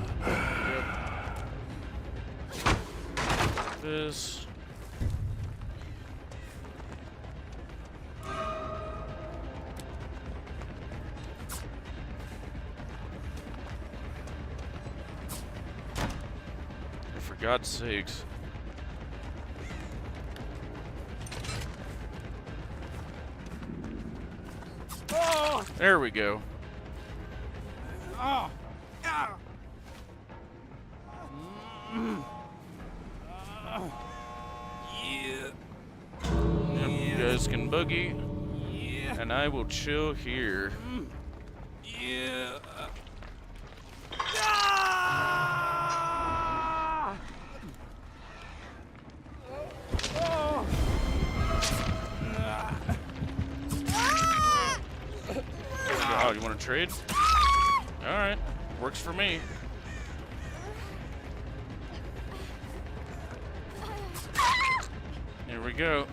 This. For God's sakes. Oh! There we go. Oh! Ah! Yeah. Yep, you guys can boogie, Yeah. and I will chill here. Yeah. Oh, you want to trade? Alright, works for me. Here we go.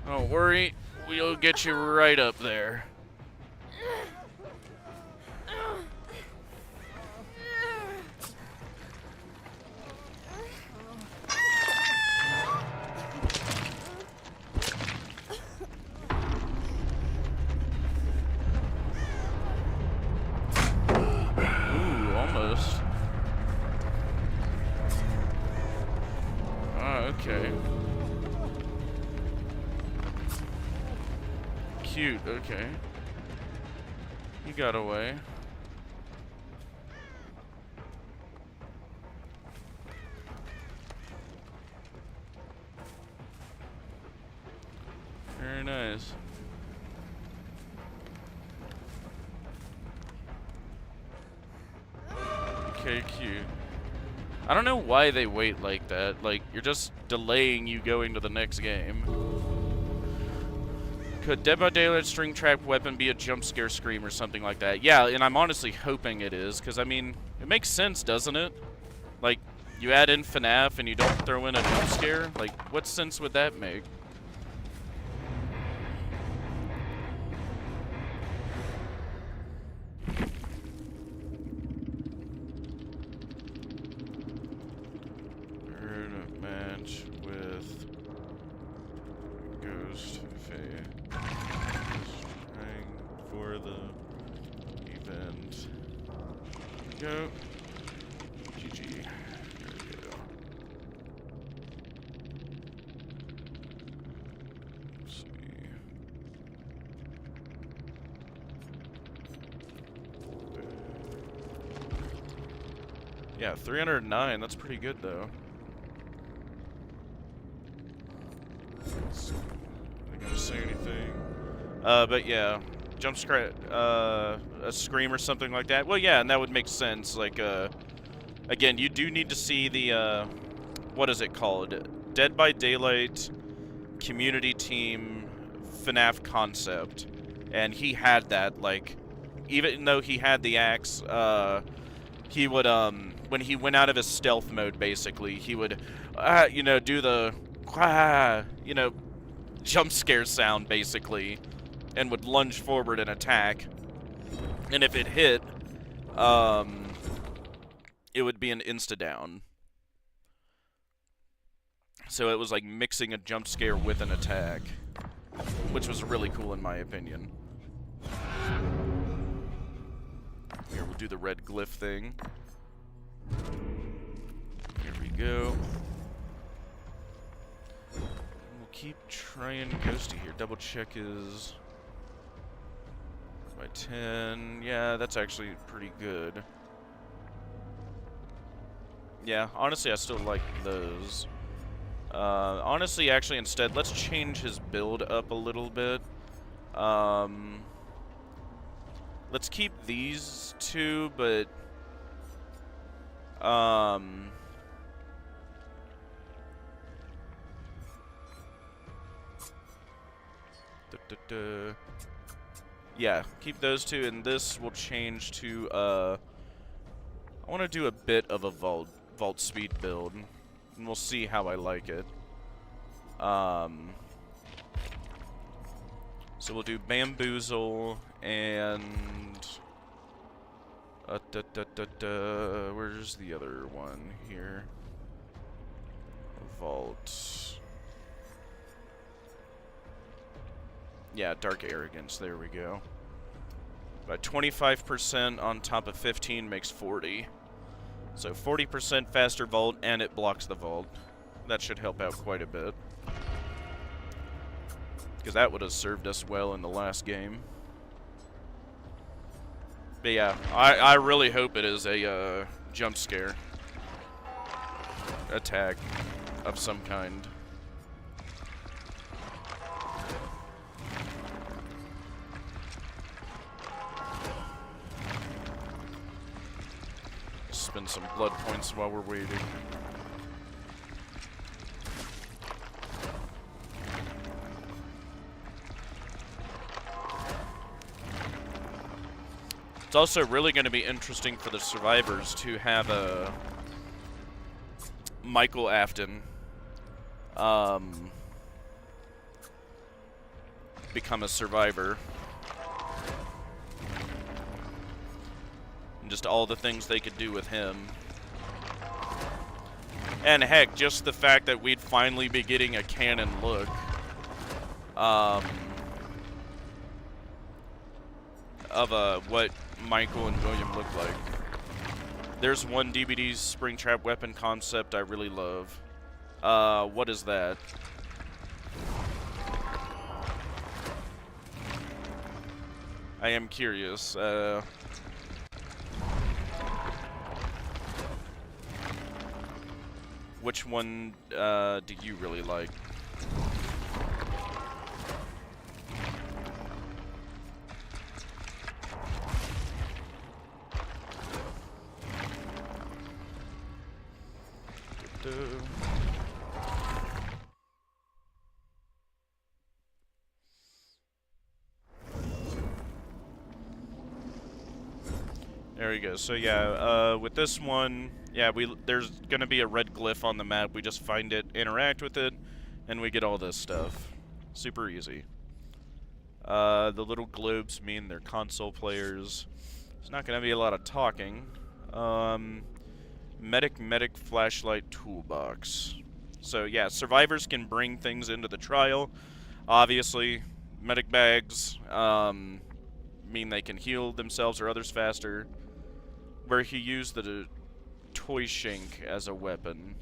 Don't worry, we'll get you right up there. Ooh, almost. Oh, okay. Cute, okay. He got away. Very nice. Okay, cute. I don't know why they wait like that. Like, you're just delaying you going to the next game. Could Dead by Daylight string trap weapon be a jump scare scream or something like that? Yeah, and I'm honestly hoping it is, because, I mean, it makes sense, doesn't it? Like, you add in FNAF and you don't throw in a jump scare? Like, what sense would that make? Earn a match with Ghost Faye. Trying for the event. Go. GG. There we go. Let's see. Yeah, 309. That's pretty good, though. Are they gonna say anything? But yeah, jump scare, a scream or something like that. Well, yeah, and that would make sense. Like, again, you do need to see the, what is it called? Dead by Daylight community team FNAF concept. And he had that, like, even though he had the axe, he would, when he went out of his stealth mode, basically, he would, you know, do the, you know, jump scare sound, basically, and would lunge forward and attack. And if it hit, it would be an insta-down. So it was like mixing a jump scare with an attack, which was really cool in my opinion. Here, we'll do the red glyph thing. Here we go. We'll keep trying Ghosty here. Double check is by 10. Yeah, that's actually pretty good. Yeah, honestly, I still like those. Honestly, actually, instead, let's change his build up a little bit. Let's keep these two, but yeah, keep those two, and this will change to I want to do a bit of a vault speed build, and we'll see how I like it. So we'll do bamboozle and where's the other one here? Vault. Yeah, dark arrogance. There we go. But 25% on top of 15 makes 40. So 40% faster vault, and it blocks the vault. That should help out quite a bit. Because that would have served us well in the last game. But yeah, I really hope it is a jump scare attack of some kind. Spend some blood points while we're waiting. It's also really going to be interesting for the survivors to have a Michael Afton become a survivor. And just all the things they could do with him. And heck, just the fact that we'd finally be getting a canon look. Of what Michael and William look like. There's one DBD Springtrap weapon concept I really love. What is that? I am curious. Which one do you really like? There we go. So yeah, with this one, yeah, there's gonna be a red glyph on the map. We just find it, interact with it, and we get all this stuff. Super easy. The little globes mean they're console players. There's not gonna be a lot of talking. Medic flashlight toolbox. So yeah, survivors can bring things into the trial. Obviously, medic bags mean they can heal themselves or others faster. Where he used the toy shank as a weapon.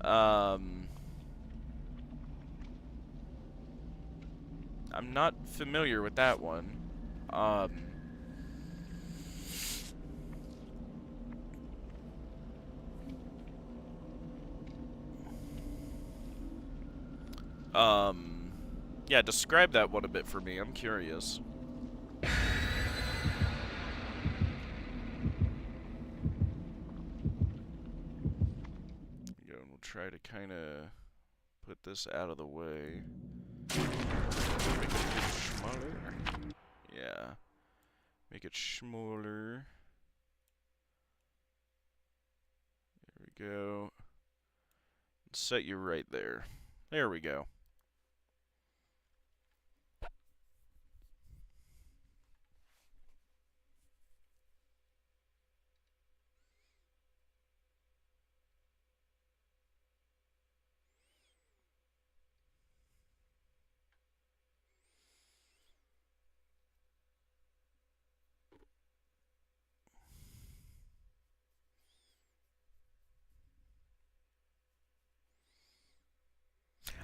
I'm not familiar with that one. Yeah, describe that one a bit for me. I'm curious. Go, and we'll try to kind of put this out of the way. Make it a bit smaller. Yeah. Make it smaller. There we go. Set you right there. There we go.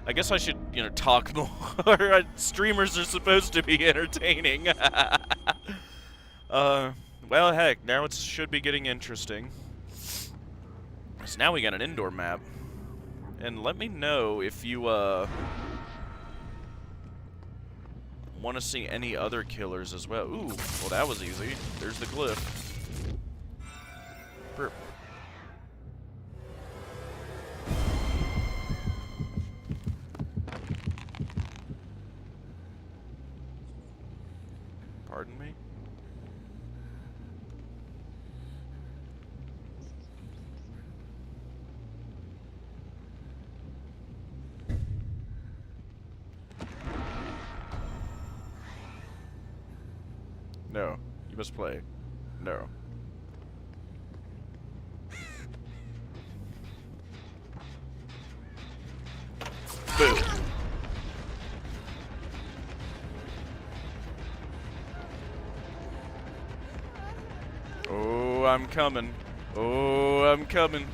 I guess I should, you know, talk more. Streamers are supposed to be entertaining. Well, heck, now it should be getting interesting. So now we got an indoor map. And let me know if you, want to see any other killers as well. Ooh, well that was easy. There's the glyph. Burp. Pardon me? No. You must play. No. Boom. Oh, I'm coming. Oh, I'm coming.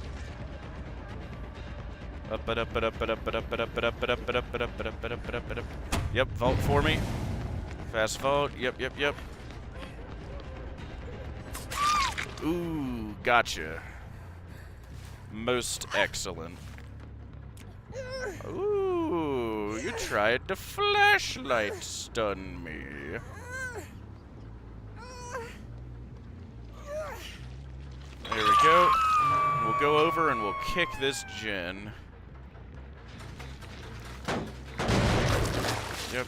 Up, up, up, up, up, up, up, up, up, up, up, up, up, up, up, up, up. Yep, vault for me. Fast vault. Yep, yep, yep. Ooh, gotcha. Most excellent. Ooh, you tried to flashlight stun me. There we go. We'll go over and we'll kick this gen. Yep.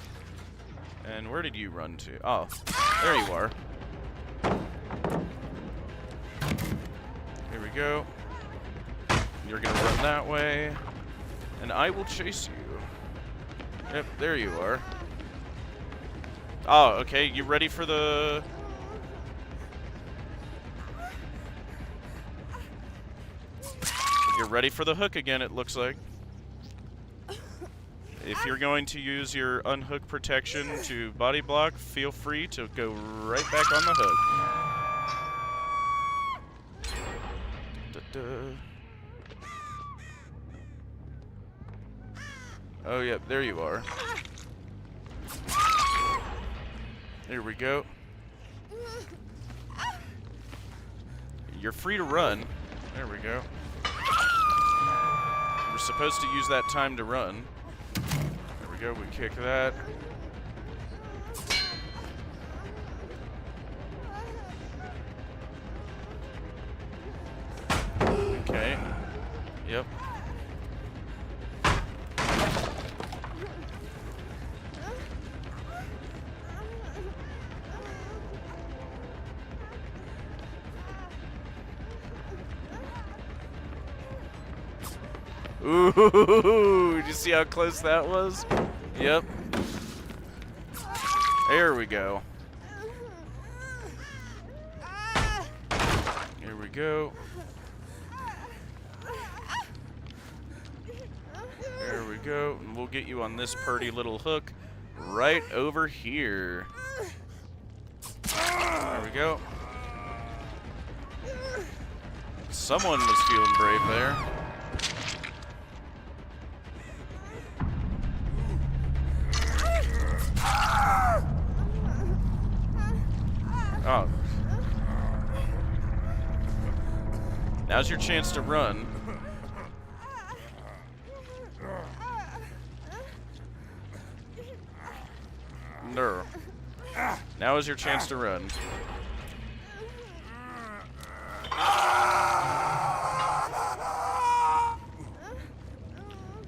And where did you run to? Oh, there you are. Here we go. You're gonna run that way. And I will chase you. Yep, there you are. Oh, okay, you ready for the... You're ready for the hook again, it looks like. If you're going to use your unhook protection to body block, feel free to go right back on the hook. Da-da. Oh, yep, there you are. There we go. You're free to run. There we go. We're supposed to use that time to run. There we go, we kick that. Okay. Yep. Ooh, did you see how close that was? Yep. There we go. Here we go. There we go. And we'll get you on this purty little hook right over here. There we go. Someone was feeling brave there. Oh. Now's your chance to run. No. Now is your chance to run.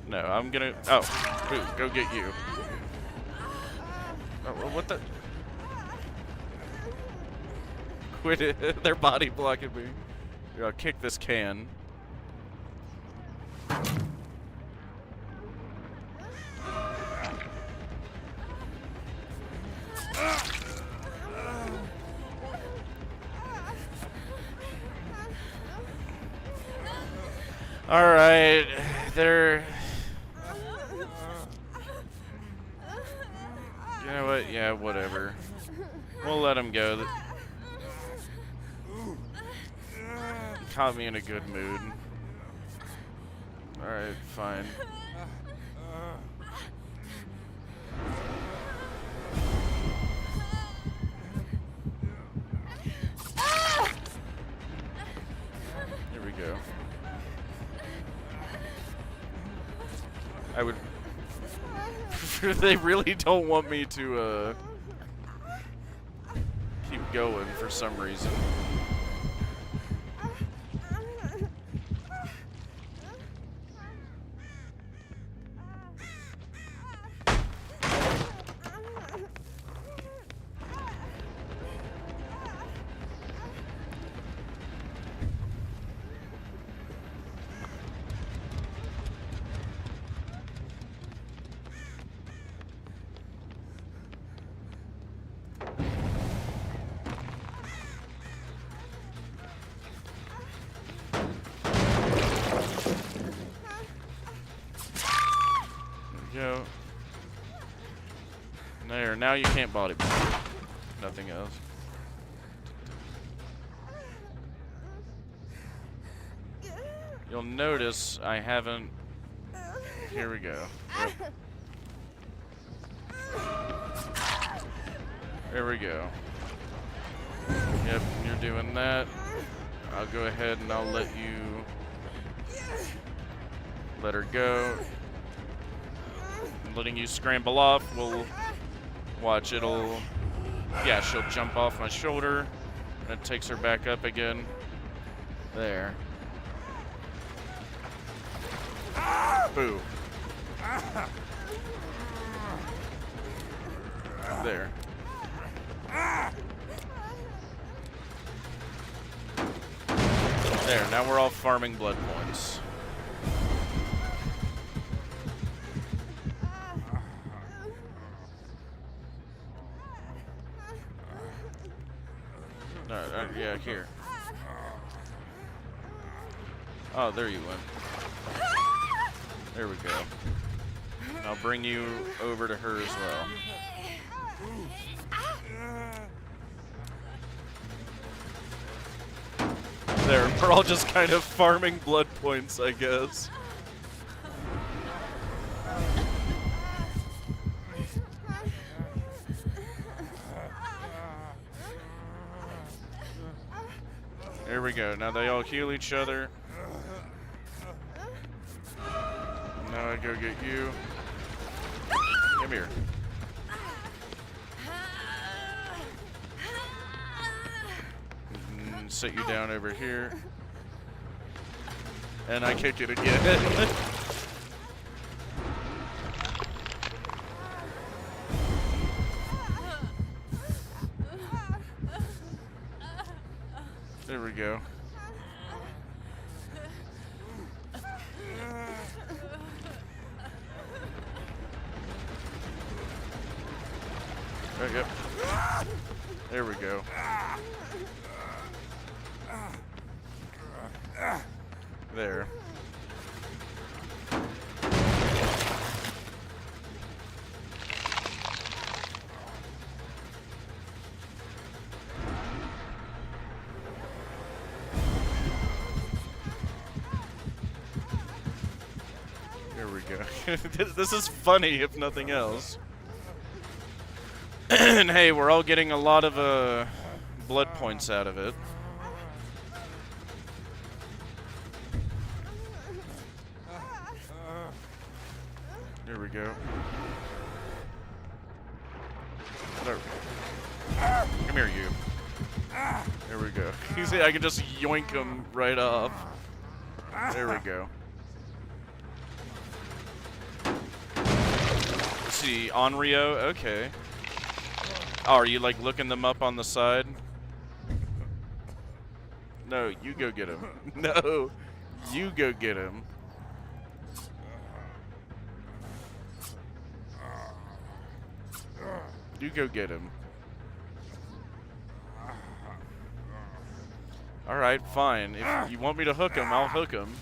No, I'm gonna... Oh, boo, go get you. Oh, what the... Quit it. They're body blocking me. Here, I'll kick this can. Alright, they're... You know what? Yeah, whatever. We'll let them go. Caught me in a good mood. Alright, fine. go. I would... They really don't want me to, keep going for some reason. Go. There, now you can't body block. Nothing else. You'll notice I haven't... Here we go. Yep. There we go. Yep, you're doing that. I'll go ahead and I'll let you... Let her go. Letting you scramble off, we'll watch. It'll, yeah, she'll jump off my shoulder, and it takes her back up again. There. Boo. There. There, now we're all farming blood points. Yeah, here. Oh, there you went. There we go. I'll bring you over to her as well. There, we're all just kind of farming blood points, I guess. There we go. Now they all heal each other. Now I go get you. Come here. Sit you down over here. And I kick it again. There we go. Okay. There we go. There. There we go. This is funny, if nothing else. And hey, we're all getting a lot of blood points out of it. There we go. There. Come here, you. There we go. You see, I can just yoink him right off. There we go. Let's see, Onryo, okay. Oh, are you like looking them up on the side? No, you go get him. No, you go get him. You go get him. Alright, fine. If you want me to hook him, I'll hook him.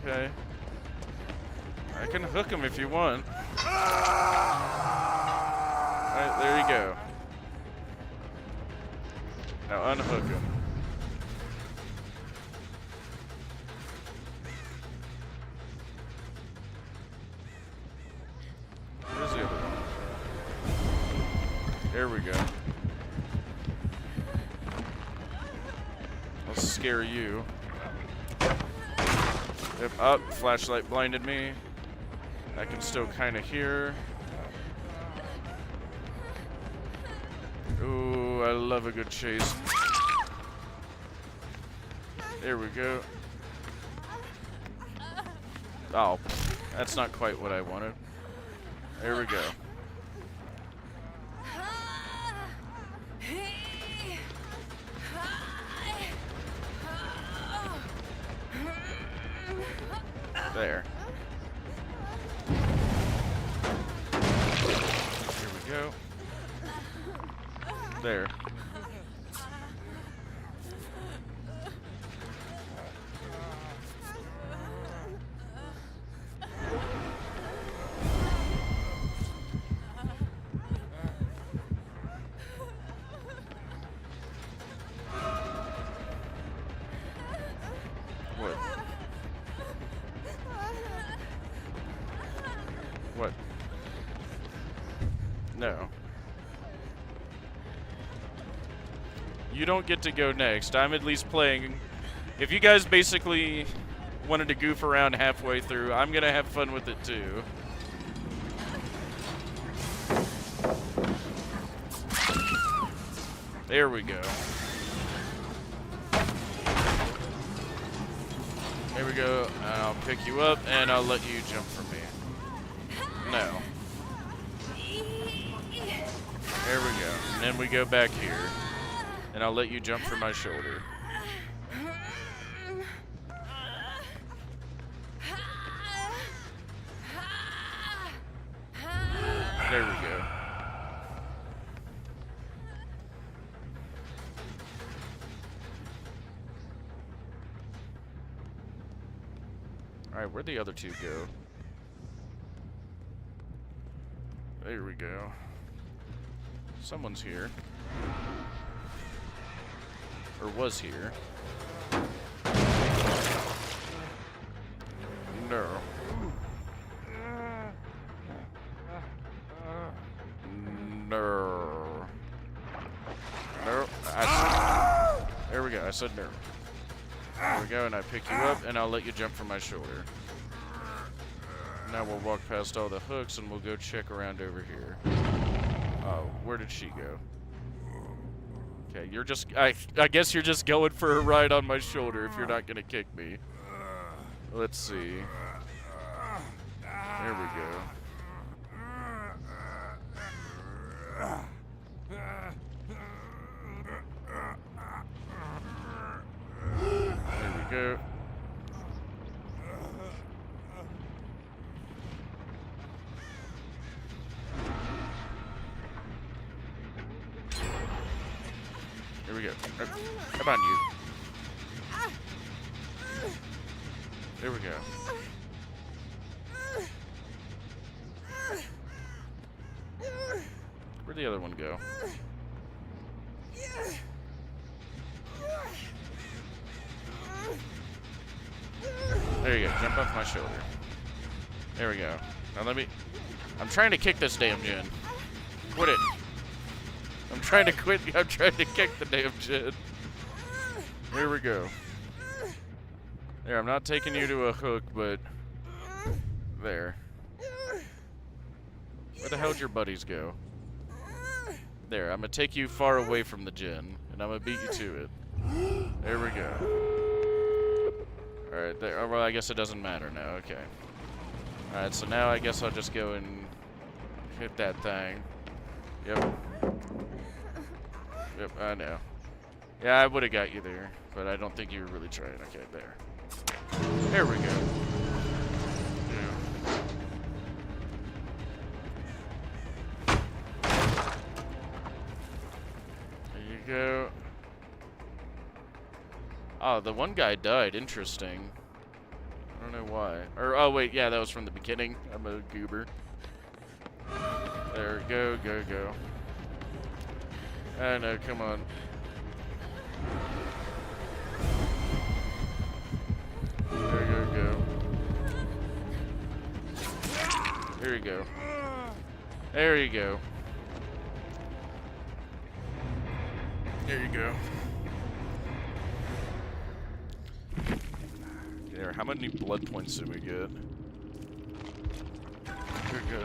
Okay. I can hook him if you want. Alright, there you go. Now unhook him. Where's the other one? There we go. I'll scare you. Yep, up. Flashlight blinded me. I can still kind of hear. Ooh, I love a good chase. There we go. Oh, that's not quite what I wanted. There we go. There. Here we go. There. What? What? No. You don't get to go next. I'm at least playing. If you guys basically wanted to goof around halfway through, I'm gonna have fun with it too. There we go. There we go. I'll pick you up and I'll let you jump from me. No. There we go. And then we go back here. And I'll let you jump from my shoulder. There we go. Alright, where'd the other two go? There we go. Someone's here. Or was here. No. No. No. There we go. I said no. There we go, and I pick you up, and I'll let you jump from my shoulder. Now we'll walk past all the hooks, and we'll go check around over here. Oh, where did she go? Okay, you're just... I guess you're just going for a ride on my shoulder if you're not gonna kick me. Let's see. There we go. There we go. Here we go. Come on, you. There we go. Where'd the other one go? There you go. Jump off my shoulder. There we go. Now let me... I'm trying to kick this damn gen. Quit it. I'm trying to quit. I'm trying to kick the damn gen. Here we go. There, I'm not taking you to a hook, but... There. Where the hell'd your buddies go? There, I'm gonna take you far away from the gen, and I'm gonna beat you to it. There we go. Alright, there. Oh, well, I guess it doesn't matter now. Okay. Alright, so now I guess I'll just go and hit that thing. Yep. Yep, I know. Yeah, I would have got you there, but I don't think you were really trying. Okay, there. There we go. Yeah. There you go. Oh, the one guy died. Interesting. I don't know why. Or, oh, wait, yeah, that was from the beginning. I'm a goober. There, go, go, go. I know, come on. There you go. There you go. There you go. There you go. There, how many blood points did we get? Here we go.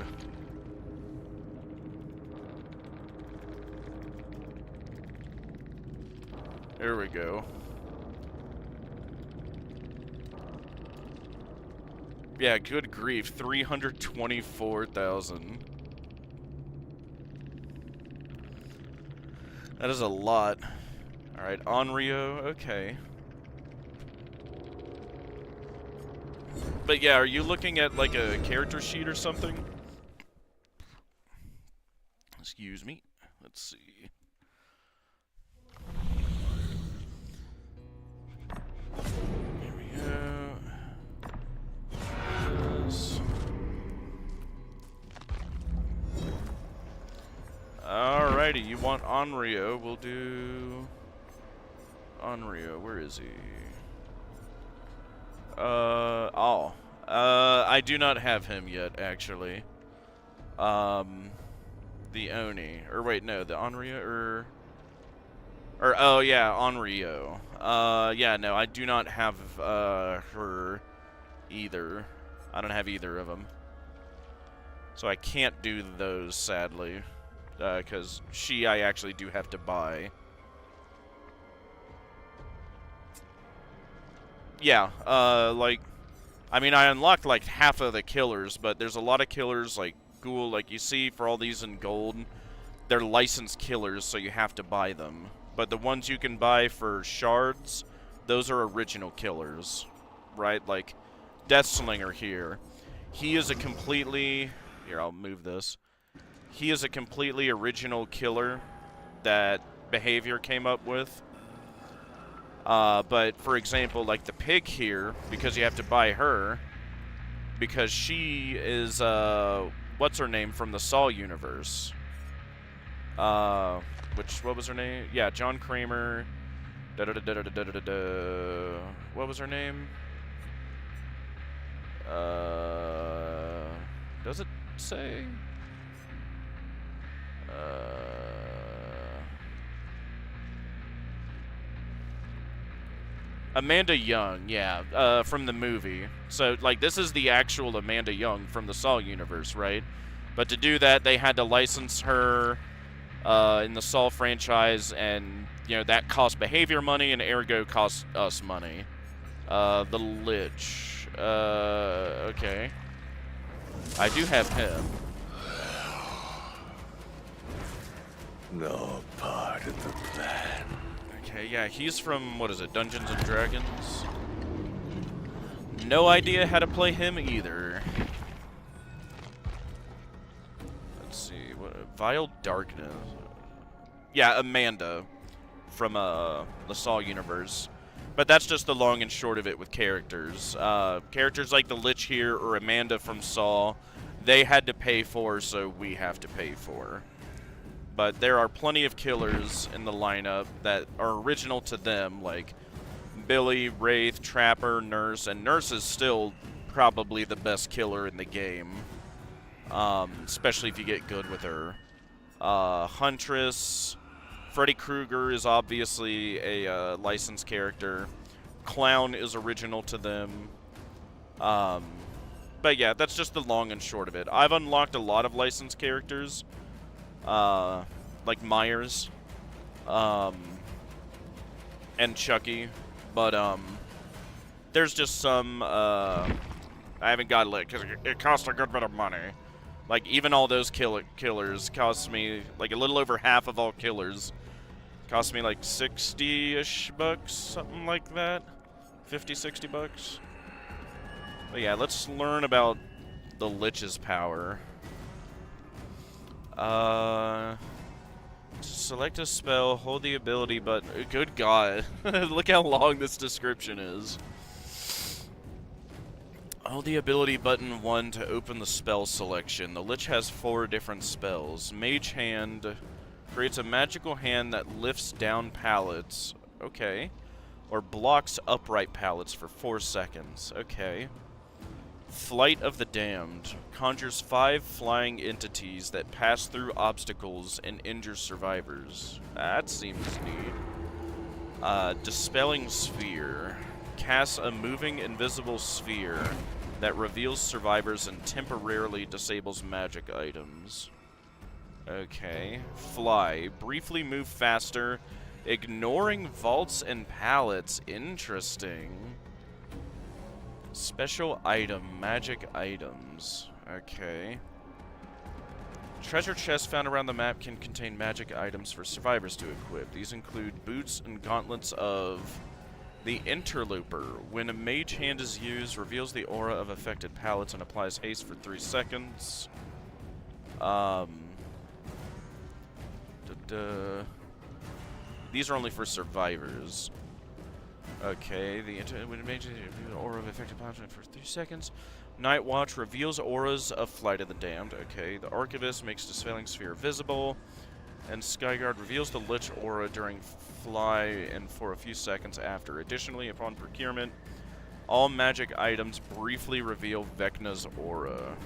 There we go. Yeah, good grief, 324,000. That is a lot. Alright, Onryo, okay. But yeah, are you looking at like a character sheet or something? Excuse me. Let's see. Here we go. Yes. Alrighty, you want Onryo, we'll do... Onryo, where is he? I do not have him yet, actually. The Oni. Or wait, no, the Onryo, oh yeah, Onryo. Yeah, no, I do not have, her either. I don't have either of them. So I can't do those, sadly. Because I actually do have to buy. Yeah, like, I mean, I unlocked like half of the killers, but there's a lot of killers like Ghoul, like you see for all these in gold, they're licensed killers, so you have to buy them. But the ones you can buy for shards, those are original killers, right? Like, Deathslinger here. He is a completely... Here, I'll move this. He is a completely original killer that Behavior came up with. But, for example, like the pig here, because you have to buy her, because she is, what's her name from the Saw universe? What was her name? Yeah, John Kramer. What was her name? Does it say? Amanda Young, yeah, from the movie. So, like, this is the actual Amanda Young from the Saw universe, right? But to do that, they had to license her in the Saw franchise, and, you know, that cost Behavior money, and ergo cost us money. The Lich. Okay. I do have him. No part of the plan. Okay, yeah, he's from, what is it, Dungeons & Dragons? No idea how to play him either. Let's see, what, Vile Darkness. Yeah, Amanda from the Saw universe. But that's just the long and short of it with characters. Characters like the Lich here or Amanda from Saw, they had to pay for, so we have to pay for. But there are plenty of killers in the lineup that are original to them, like Billy, Wraith, Trapper, Nurse, and Nurse is still probably the best killer in the game, especially if you get good with her. Huntress, Freddy Krueger is obviously a licensed character. Clown is original to them. But yeah, that's just the long and short of it. I've unlocked a lot of licensed characters. Like Myers, and Chucky, but, there's just some, I haven't got lit, because it costs a good bit of money. Like, even all those killers cost me, like, a little over half of all killers cost me, like, 60-ish bucks, something like that. 50, 60 bucks. But yeah, let's learn about the Lich's power. Select a spell, hold the ability button. Good God. Look how long this description is. Hold the ability button 1 to open the spell selection. The Lich has 4 different spells. Mage Hand creates a magical hand that lifts down pallets. Okay. Or blocks upright pallets for 4 seconds. Okay. Flight of the Damned conjures 5 flying entities that pass through obstacles and injure survivors. That seems neat. Dispelling Sphere casts a moving invisible sphere that reveals survivors and temporarily disables magic items. Okay. Fly. Briefly move faster, ignoring vaults and pallets. Interesting. Special item. Magic items. Okay. Treasure chests found around the map can contain magic items for survivors to equip. These include boots and gauntlets of the Interloper. When a mage hand is used, reveals the aura of affected pallets and applies haste for 3 seconds. These are only for survivors. Okay, when a mage reveals the aura of affected pallets for 3 seconds. Night Watch reveals auras of Flight of the Damned. Okay, the Archivist makes Dispelling Sphere visible. And Skyguard reveals the Lich aura during fly and for a few seconds after. Additionally, upon procurement, all magic items briefly reveal Vecna's aura.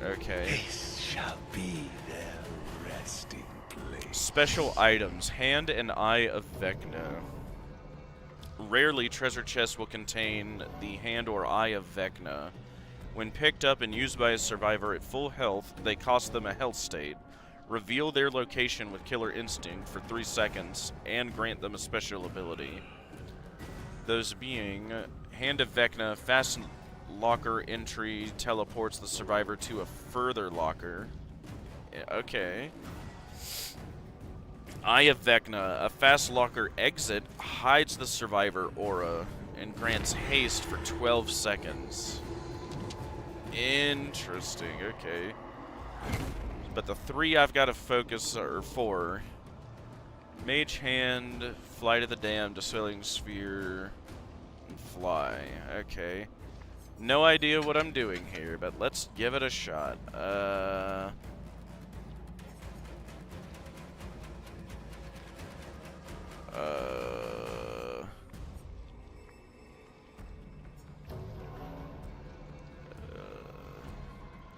Okay. This shall be their resting place. Special items. Hand and Eye of Vecna. Rarely, treasure chests will contain the hand or eye of Vecna. When picked up and used by a survivor at full health, they cost them a health state. Reveal their location with Killer Instinct for 3 seconds, and grant them a special ability. Those being, Hand of Vecna, fast locker entry teleports the survivor to a further locker. Okay. Eye of Vecna, a fast locker exit hides the survivor aura and grants haste for 12 seconds. Interesting, okay. But the 3 I've got to focus are 4. Mage Hand, Flight of the Damned, Dispelling Sphere, and Fly. Okay. No idea what I'm doing here, but let's give it a shot.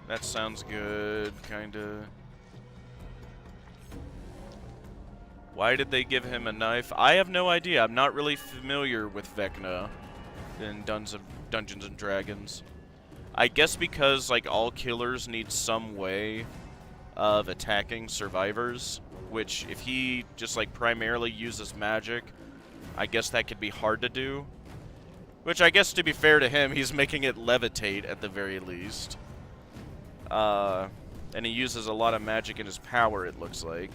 That sounds good, kinda. Why did they give him a knife? I have no idea. I'm not really familiar with Vecna in Dungeons and Dragons. I guess because, like, all killers need some way of attacking survivors, which if he just, like, primarily uses magic, I guess that could be hard to do. Which I guess, to be fair to him, he's making it levitate at the very least. And he uses a lot of magic in his power, it looks like.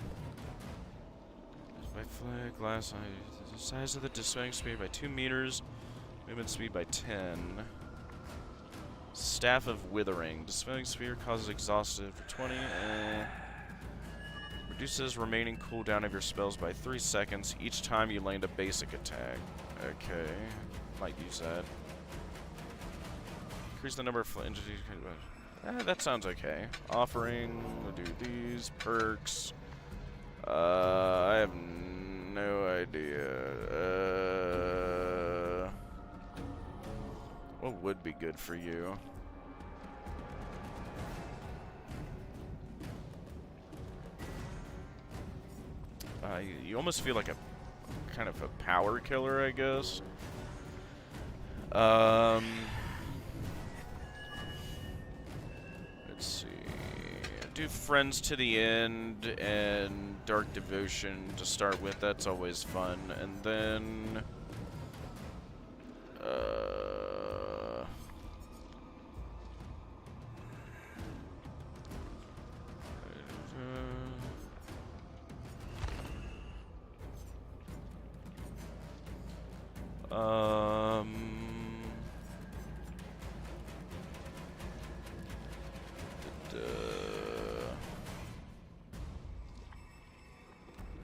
By flag, glass, the size of the dispelling speed by 2 meters, movement speed by 10. Staff of Withering. Dispelling Sphere causes exhausted for 20. Reduces remaining cooldown of your spells by 3 seconds each time you land a basic attack. Okay, might use that. Increase the number of entities. That sounds okay. Offering, we'll do these. Perks. I have no idea. What would be good for you? You almost feel like a kind of a power killer, I guess. Let's see. Do Friends to the End and Dark Devotion to start with. That's always fun. And then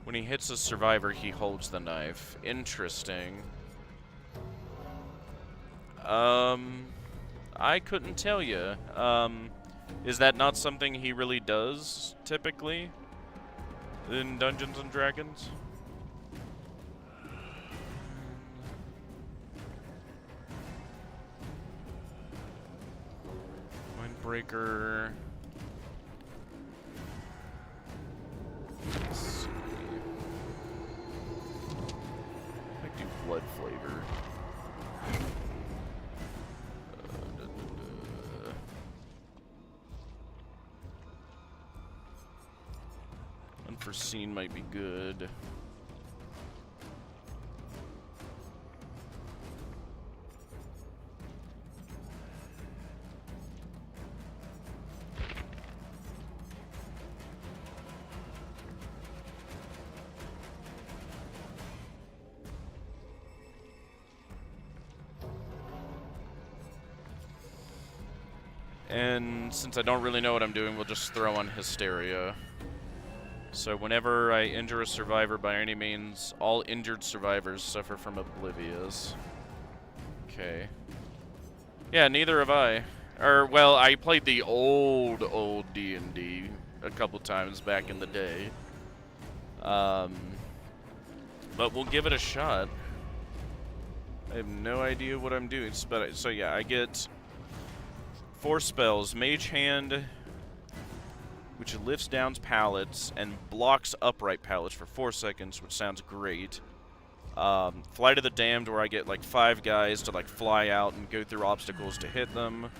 when he hits a survivor, he holds the knife. Interesting. I couldn't tell you. Is that not something he really does, typically, in Dungeons and Dragons? Mindbreaker. Let's see. I do blood flavor. Unforeseen might be good. And since I don't really know what I'm doing, we'll just throw on Hysteria. So whenever I injure a survivor by any means, all injured survivors suffer from Oblivious. Okay. Yeah, neither have I. Or, well, I played the old D&D a couple times back in the day. But we'll give it a shot. I have no idea what I'm doing. But so yeah, I get 4 spells. Mage Hand, which lifts down pallets and blocks upright pallets for 4 seconds, which sounds great. Flight of the Damned, where I get like 5 guys to like fly out and go through obstacles to hit them.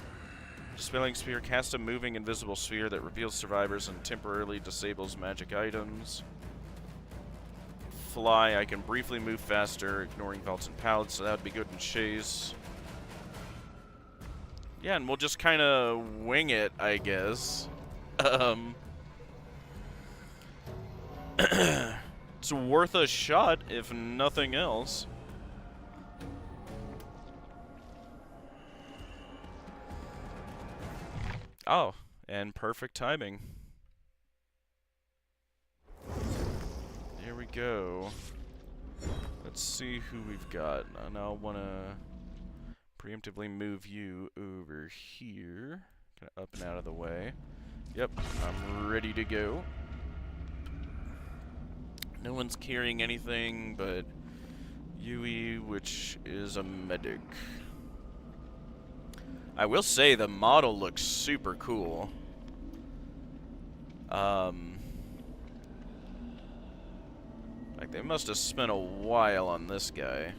Dispelling Sphere, cast a moving invisible sphere that reveals survivors and temporarily disables magic items. Fly, I can briefly move faster, ignoring vaults and pallets, so that would be good in chase. Yeah, and we'll just kind of wing it, I guess. It's worth a shot, if nothing else. Oh, and perfect timing. Here we go. Let's see who we've got. And I'll want to preemptively move you over here. Kind of up and out of the way. Yep, I'm ready to go. No one's carrying anything but Yui, which is a medic. I will say the model looks super cool. Like they must have spent a while on this guy.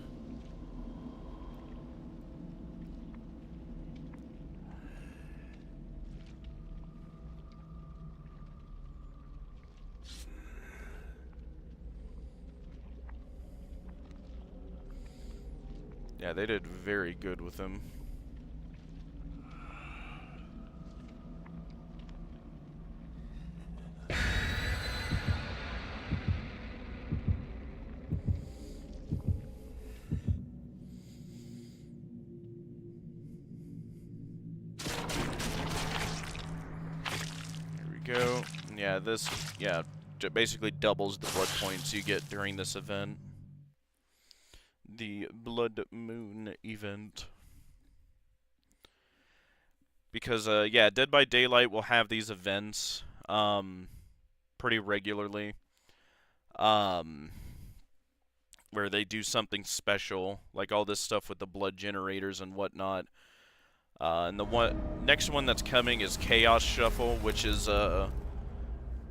Yeah, they did very good with him. Go. Yeah, this, yeah, basically doubles the blood points you get during this event. The Blood Moon event. Because, yeah, Dead by Daylight will have these events, pretty regularly. Where they do something special, like all this stuff with the blood generators and whatnot. And the next one that's coming is Chaos Shuffle, which is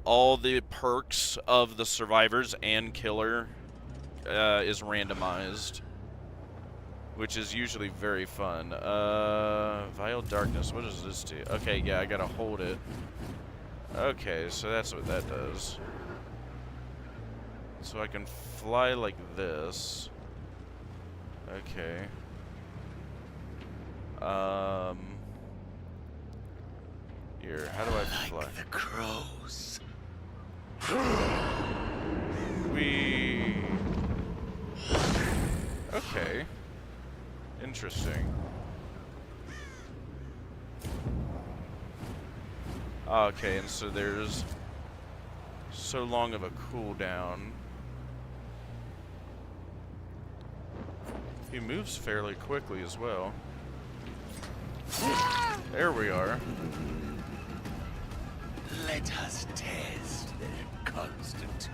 all the perks of the survivors and killer is randomized, which is usually very fun. Vile Darkness, what does this do? Okay, yeah, I gotta hold it. Okay, so that's what that does. So I can fly like this. Okay. Here, how do I fly? Like the crows. Okay. Interesting. Okay, and so there's so long of a cooldown. He moves fairly quickly as well. There we are. Let us test their constant.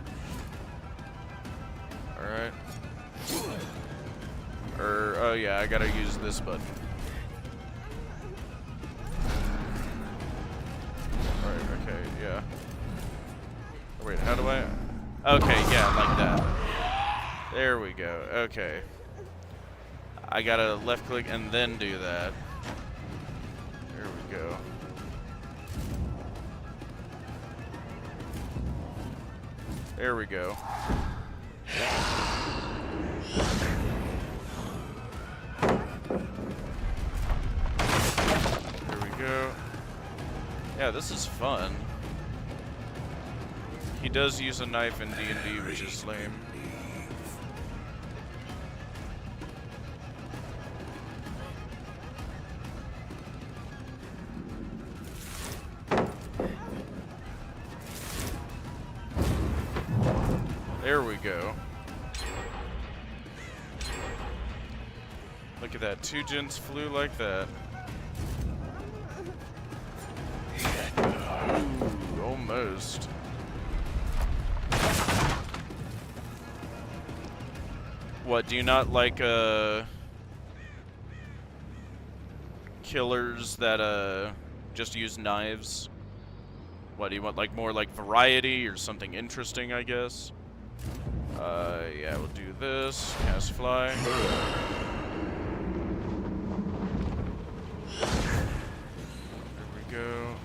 Alright. Oh yeah, I gotta use this button. Alright, okay, yeah. Wait, how do I... Okay, yeah, like that. There we go, okay. I gotta left click and then do that. There we go. There we go. There we go. Yeah, this is fun. He does use a knife in D&D, which is lame. There we go. Look at that. 2 gens flew like that. Ooh, almost. What, do you not like killers that just use knives? What, do you want like more like variety or something interesting, I guess? Yeah, we'll do this. Cast fly. There we go.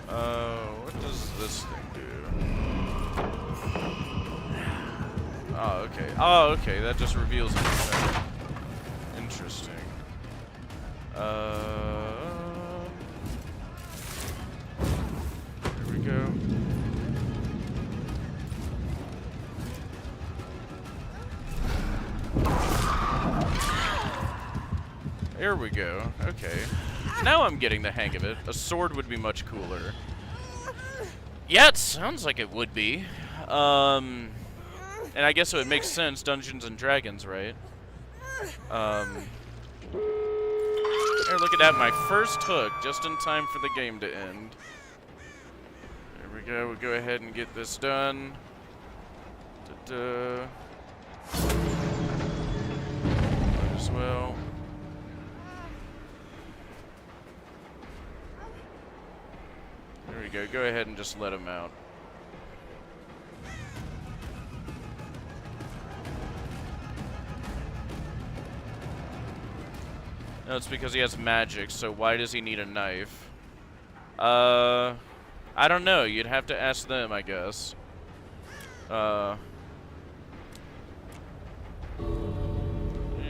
What does this thing do? Oh, okay. Oh, okay. That just reveals everything. Interesting. There we go. There we go. Okay. Now I'm getting the hang of it. A sword would be much cooler. Yeah, it sounds like it would be. And I guess it would make sense. Dungeons and Dragons, right? Here, look at that. My first hook, just in time for the game to end. There we go. We'll go ahead and get this done. Might as well. There we go. Go ahead and just let him out. No, it's because he has magic, so why does he need a knife? I don't know. You'd have to ask them, I guess. You're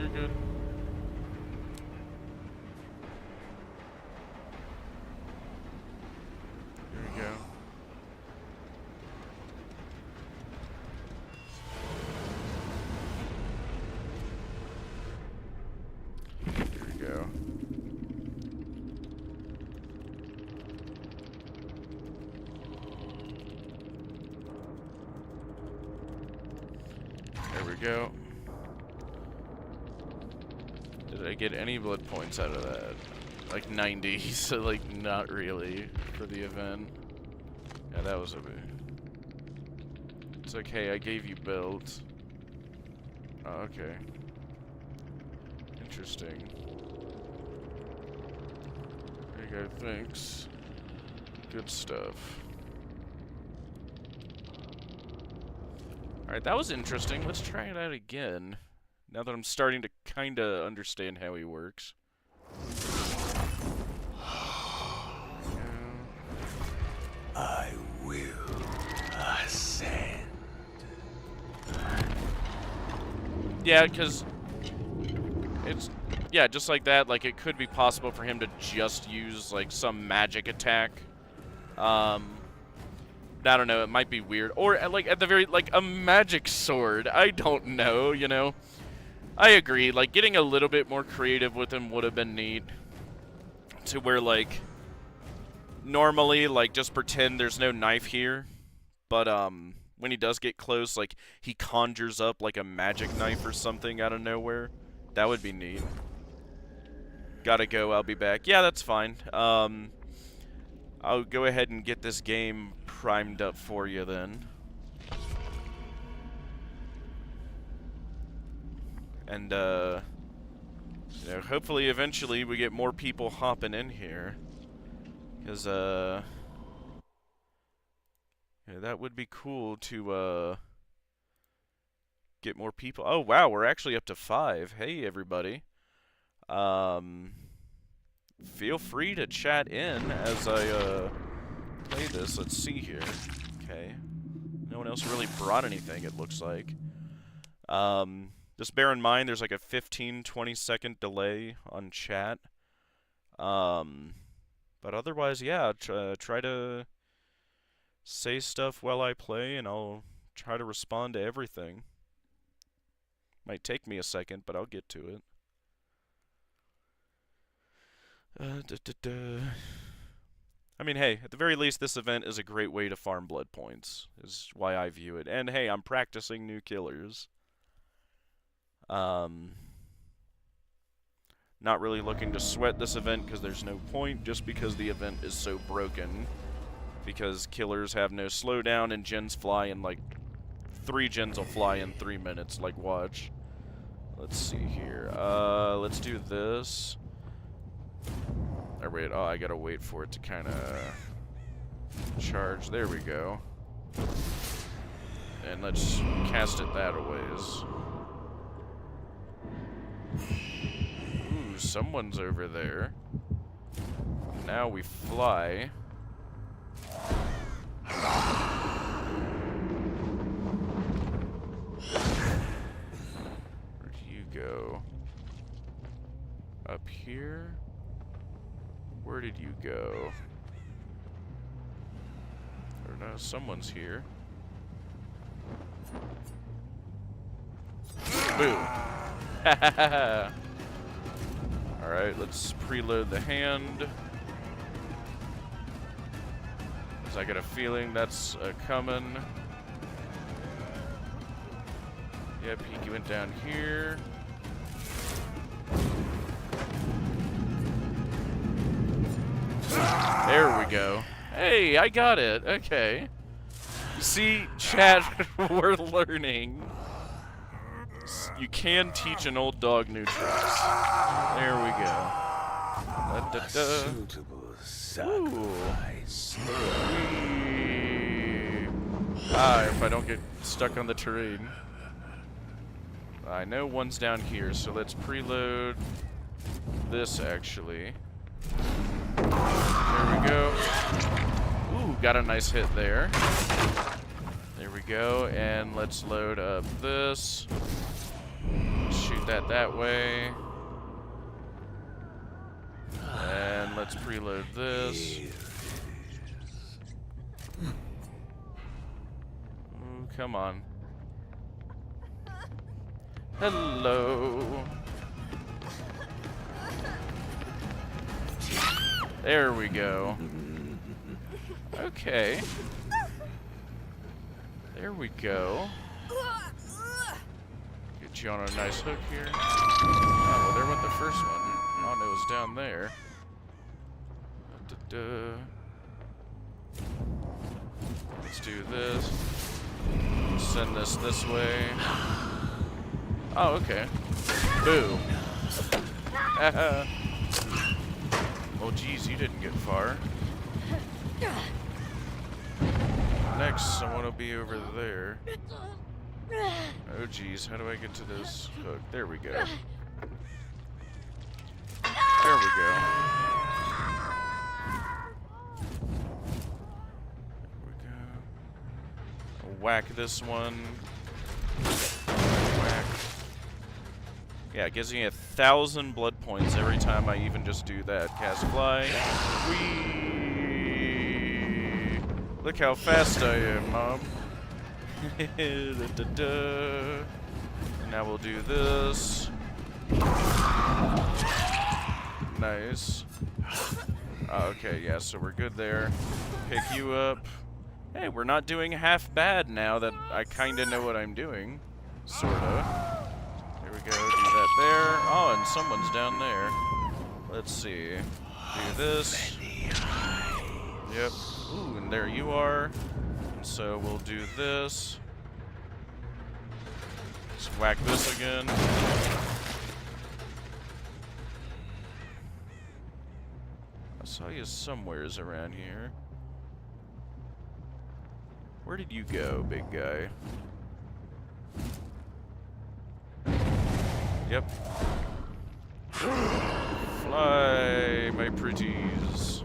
good. There we go. Go. There we go. Did I get any blood points out of that? Like 90, so like not really for the event. Yeah, that was a bit. It's like, hey, I gave you build. Oh, okay. Interesting. There you go, thanks. Good stuff. Alright, that was interesting. Let's try it out again. Now that I'm starting to kinda understand how he works. I will ascend. Yeah, because it's, yeah, just like that, like, it could be possible for him to just use, like, some magic attack. I don't know, it might be weird. Or, like, at the very, like, a magic sword. I don't know, you know? I agree, like, getting a little bit more creative with him would have been neat. To where, like, normally, like, just pretend there's no knife here. But, when he does get close, like, he conjures up, like, a magic knife or something out of nowhere. That would be neat. Gotta go, I'll be back. Yeah, that's fine. I'll go ahead and get this game primed up for you then. And, you know, hopefully eventually we get more people hopping in here. Because, yeah, that would be cool to, get more people. Oh, wow, we're actually up to 5. Hey, everybody. Feel free to chat in as I, play this. Let's see here. Okay. No one else really brought anything, it looks like. Just bear in mind there's like a 15-20 second delay on chat. But otherwise, yeah, try to say stuff while I play, and I'll try to respond to everything. Might take me a second, but I'll get to it. I mean, hey, at the very least, this event is a great way to farm blood points, is why I view it. And hey, I'm practicing new killers. Not really looking to sweat this event because there's no point, just because the event is so broken. Because killers have no slowdown and gens fly in like 3 gens will fly in 3 minutes, like watch. Let's see here. Let's do this. Or wait, oh, I gotta wait for it to kind of charge. There we go. And let's cast it that a ways. Ooh, someone's over there. Now we fly. Where do you go? Up here? Where did you go? I don't know, someone's here. Boom. Alright, let's preload the hand. Cause I got a feeling that's coming. Yep, he went down here. There we go. Hey, I got it. Okay. See, chat, we're learning. You can teach an old dog new tricks. There we go. Suitable sacrifice. If I don't get stuck on the terrain. I know one's down here, so let's preload this actually. There we go. Ooh, got a nice hit there. There we go, and let's load up this. Shoot that way. And let's preload this. Ooh, come on. Hello. There we go. Okay. There we go. Get you on a nice hook here. Oh, well, there went the first one. Oh, no, it was down there. Let's do this. Send this way. Oh, okay. Boo. Oh, geez, you didn't get far. Next, someone will be over there. Oh, geez, how do I get to this hook? There we go. There we go. There we go. I'll whack this one. Whack. Yeah, it gives me 1,000 blood points every time I even just do that. Cast fly. Whee! Look how fast I am, Mom. Da-da-da. Now we'll do this. Nice. Okay, yeah, so we're good there. Pick you up. Hey, we're not doing half bad now that I kind of know what I'm doing. Sorta. Here we go, do that there. Oh, and someone's down there. Let's see. Do this. Yep. Ooh, and there you are. And so we'll do this. Just whack this again. I saw you somewheres around here. Where did you go, big guy? Yep. Fly, my pretties.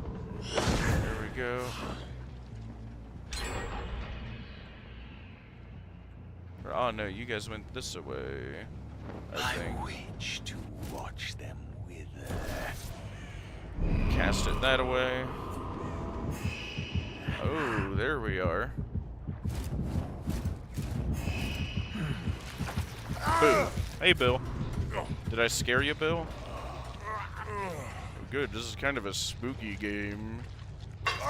There we go. Oh no, you guys went this way, I think. wish to watch them wither. Cast it that away. Oh, there we are. Boom. Hey, Bill. Did I scare you, Bill? Good, this is kind of a spooky game. There we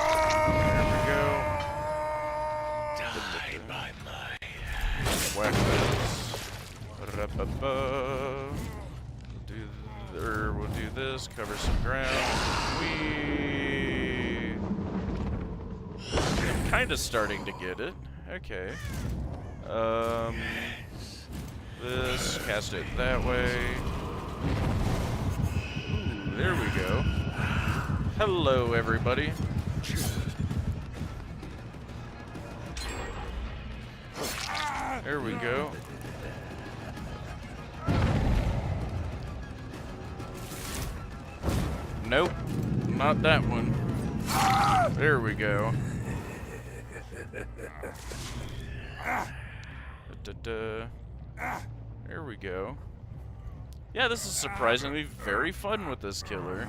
go. Die by my Whack this. Ra-ba-ba. We'll do this, cover some ground. I'm kind of starting to get it. Okay. This, cast it that way. Ooh, there we go. Hello, everybody. There we go. Nope, not that one. There we go. Da-da. There we go. Yeah, this is surprisingly very fun with this killer.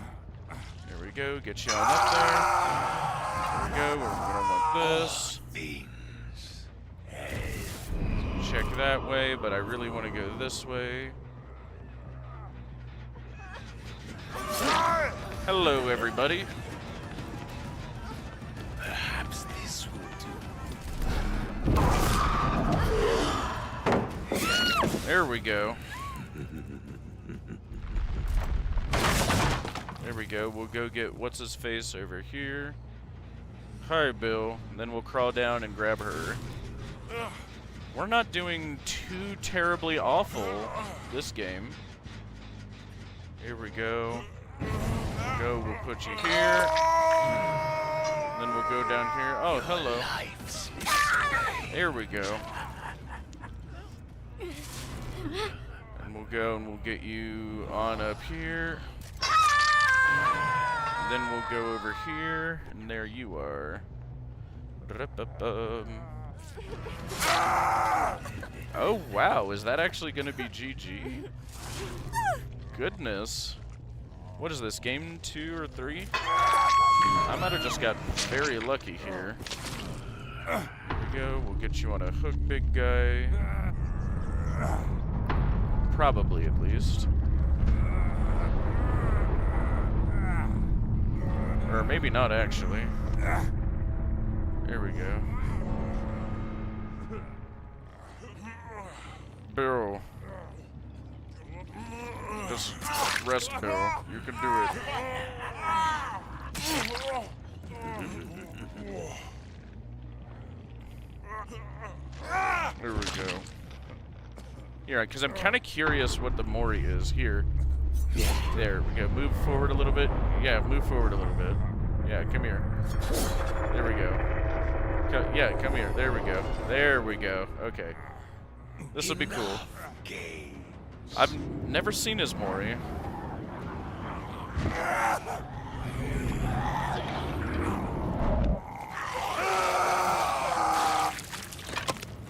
Here we go, get you on up there. There we go, we're gonna want this. Check that way, but I really want to go this way. Hello, everybody. Perhaps this will do. There we go. There we go. We'll go get what's-his-face over here. Hi, Bill. And then we'll crawl down and grab her. We're not doing too terribly awful this game. Here we go. We'll put you here. Then we'll go down here. Oh, hello. There we go. And we'll go and we'll get you on up here. And then we'll go over here, and there you are. Oh wow, is that actually gonna be GG? Goodness. What is this, game 2 or 3? I might have just got very lucky here. Here we go, we'll get you on a hook, big guy. Probably, at least. Or maybe not, actually. There we go. Bill. Just rest, Bill. You can do it. There we go. Here, because I'm kind of curious what the Mori is. Here. There we go. Move forward a little bit. Yeah, move forward a little bit. Yeah, come here. There we go. Yeah, come here. There we go. There we go. Okay. This will be cool. I've never seen his Mori.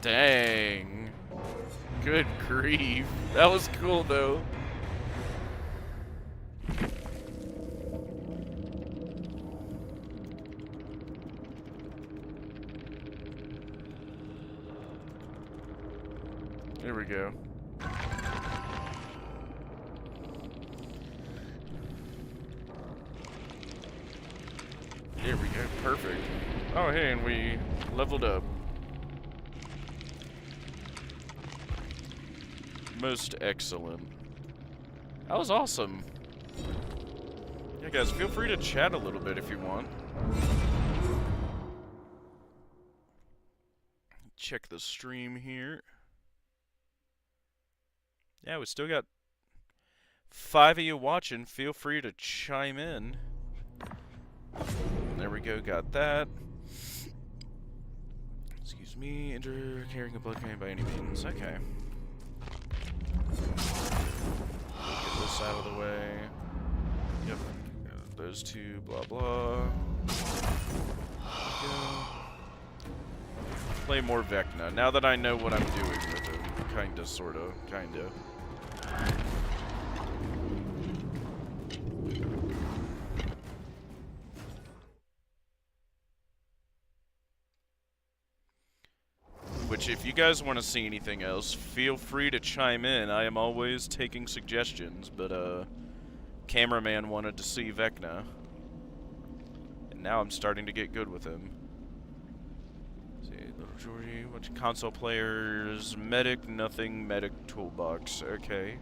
Dang. Good grief. That was cool, though. Here we go. There we go. Perfect. Oh, hey, and we leveled up. Most excellent. That was awesome. Yeah, guys, feel free to chat a little bit if you want. Check the stream here. Yeah, we still got 5 of you watching. Feel free to chime in. There we go, got that. Excuse me, enter carrying a blood campaign by any means. Okay. Get this out of the way. Yep. Those two, blah blah. Play more Vecna. Now that I know what I'm doing with him. Kinda, sorta, kinda. Which, if you guys want to see anything else, feel free to chime in. I am always taking suggestions, but, cameraman wanted to see Vecna. And now I'm starting to get good with him. Let's see, little Georgie, what console players, medic, nothing, medic, toolbox, okay.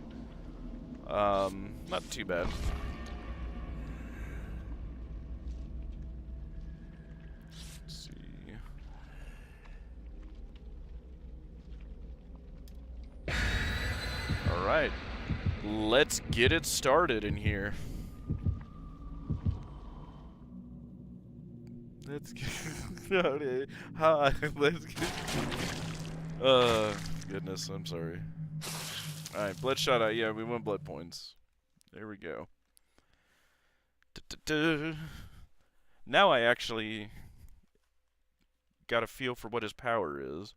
Not too bad. Alright, let's get it started in here. Let's get started. Hi, let's get... goodness, I'm sorry. Alright, Bloodshot, yeah, we won blood points. There we go. Now I actually got a feel for what his power is.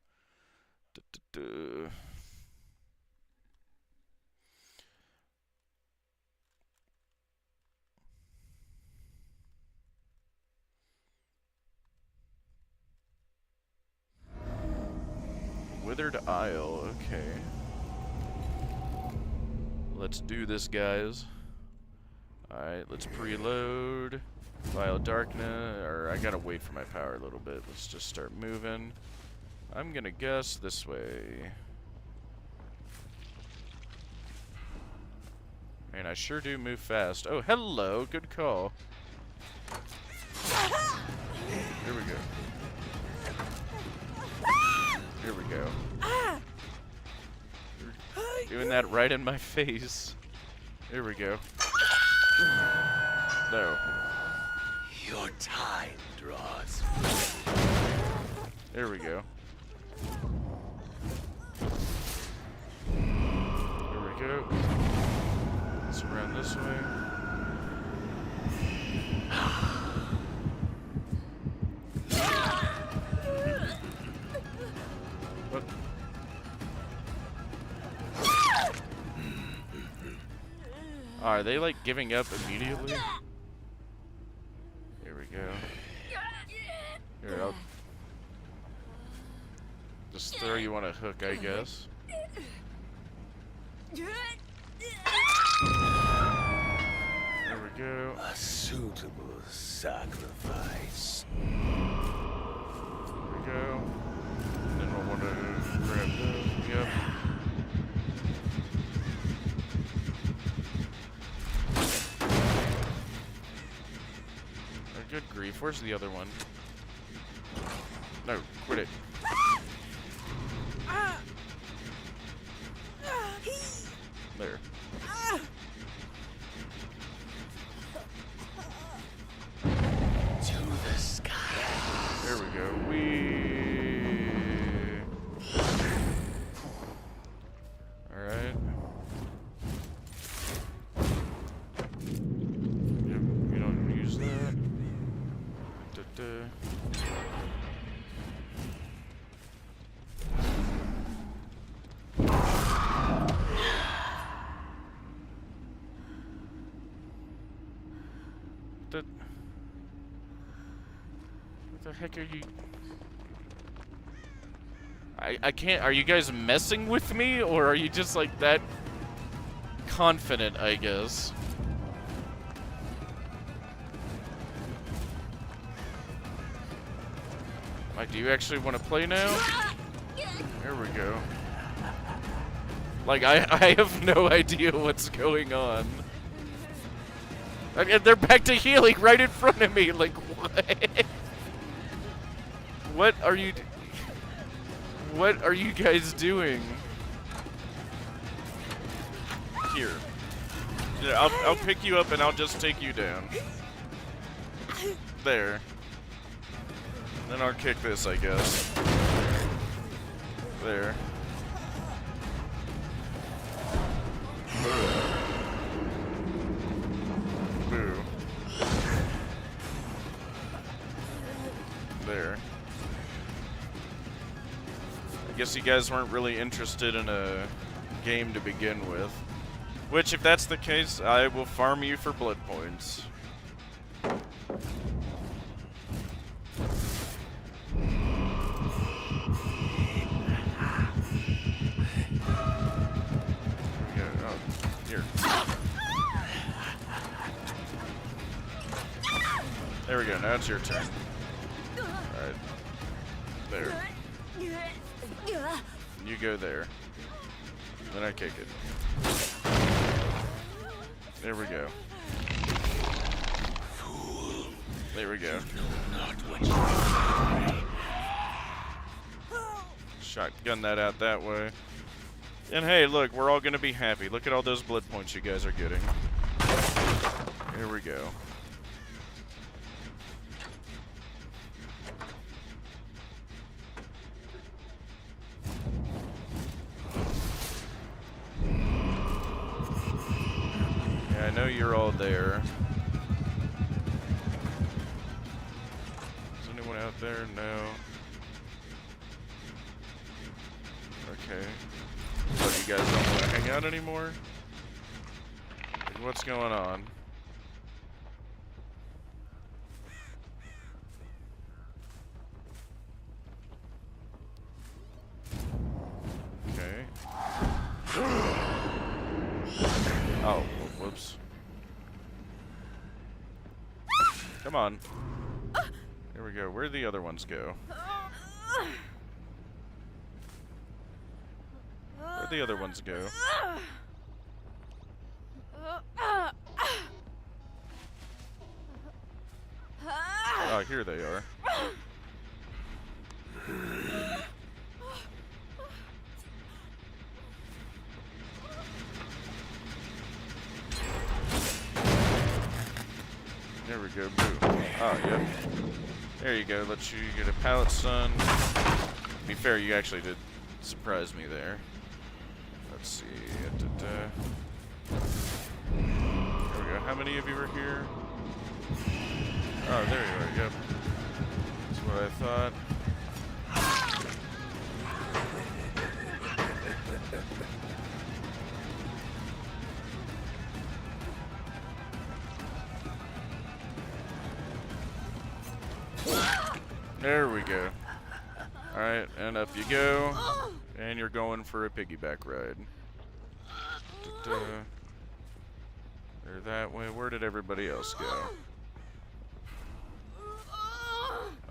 Withered Isle, okay. Let's do this, guys. Alright, let's preload. Vile Darkness, or I gotta wait for my power a little bit. Let's just start moving. I'm gonna guess this way. Man, I sure do move fast. Oh, hello, good call. Here we go. Here we go. Doing that right in my face. Here we go. No. Your time draws. There we go. There we go. Let's run this way. What? Are they like giving up immediately? Here we go. Here, I'll just throw you on a hook, I guess. There we go. A suitable sacrifice. There we go. And then we'll want to grab those. Yep. Oh, good grief. Where's the other one? No, quit it. There. To the sky. There we go. Alright. Yep, we don't use that. What the heck are you? I can't. Are you guys messing with me, or are you just like that confident? I guess. Like, do you actually want to play now? There we go. Like, I have no idea what's going on. I mean, they're back to healing right in front of me. Like, what? What are you? What are you guys doing? Here. Yeah, I'll pick you up and I'll just take you down. There. Then I'll kick this, I guess. There. Boo. There. I guess you guys weren't really interested in a game to begin with. Which, if that's the case, I will farm you for blood points. There we go, now it's your turn. Alright. There. You go there. Then I kick it. There we go. There we go. Shotgun that out that way. And hey, look, we're all gonna be happy. Look at all those blood points you guys are getting. Here we go. Yeah, I know you're all there. Is anyone out there? No. Okay. What, you guys don't want to hang out anymore? Like, what's going on? Okay. Oh, whoops. Come on. There we go. Where'd the other ones go? Where'd the other ones go? Oh, here they are. There we go, boo. Oh, yep. There you go, let you get a pallet stun. To be fair, you actually did surprise me there. Let's see. There we go. How many of you are here? Oh, there you are, yep. That's what I thought. There we go. Alright, and up you go. And you're going for a piggyback ride. They're that way. Where did everybody else go?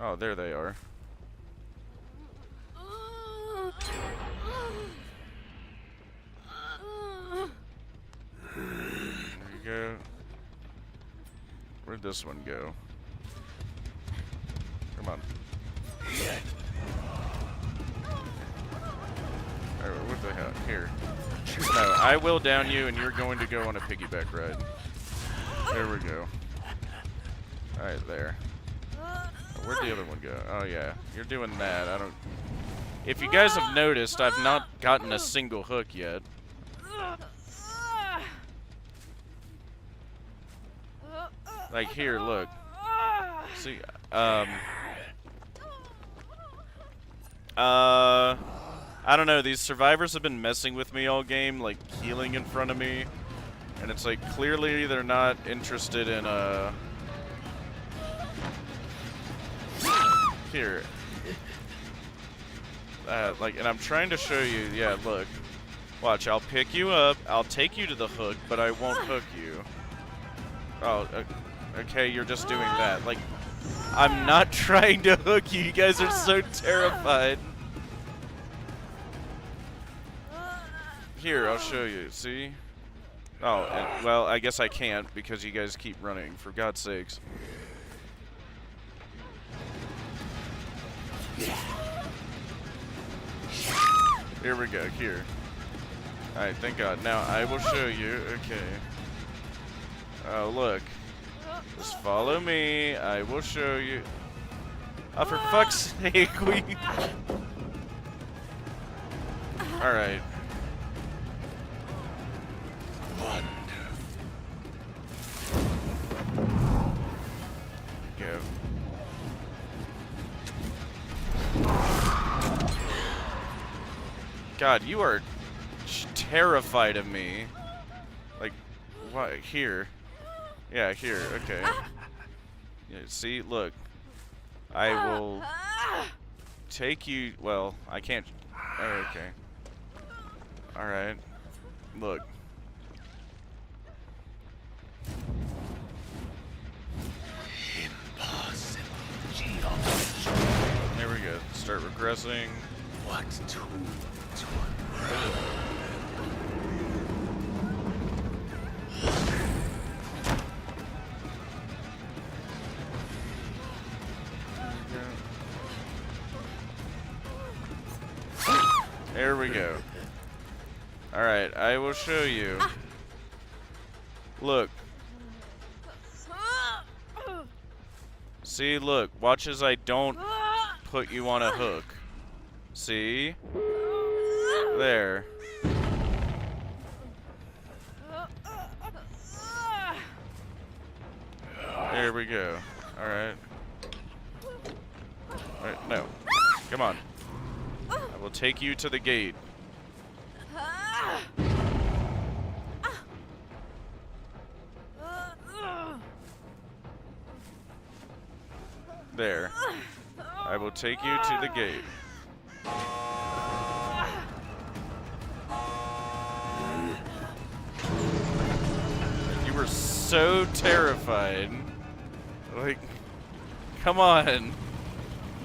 Oh, there they are. There you go. Where'd this one go? Come on. Alright, what the hell? Here. No, I will down you and you're going to go on a piggyback ride. There we go. Alright, there. Where'd the other one go? Oh yeah, you're doing that. I don't... If you guys have noticed, I've not gotten a single hook yet. Like here, look. See, I don't know, these survivors have been messing with me all game, like healing in front of me. And it's like, clearly they're not interested in, here. Like, and I'm trying to show you, yeah, look. Watch, I'll pick you up, I'll take you to the hook, but I won't hook you. Oh, okay, you're just doing that. Like, I'm not trying to hook you, you guys are so terrified. Here, I'll show you, see? Oh, and, well, I guess I can't because you guys keep running, for God's sakes. Here we go, here. Alright, thank God. Now, I will show you. Okay. Oh, look. Just follow me. I will show you. Oh, for fuck's sake, we... Alright. Go. God, you are terrified of me. Like, what? Here. Yeah, here. Okay. Yeah, see, look. I will take you. Well, I can't. Oh, okay. Alright. Look. Impossible geometry. There we go. Start regressing. What tool to unravel? There we go. Alright, I will show you. Look. See, look. Watch as I don't put you on a hook. See? There. There we go. Alright. Alright, no. Come on. I will take you to the gate. There. I will take you to the gate. You were so terrified. Like, come on.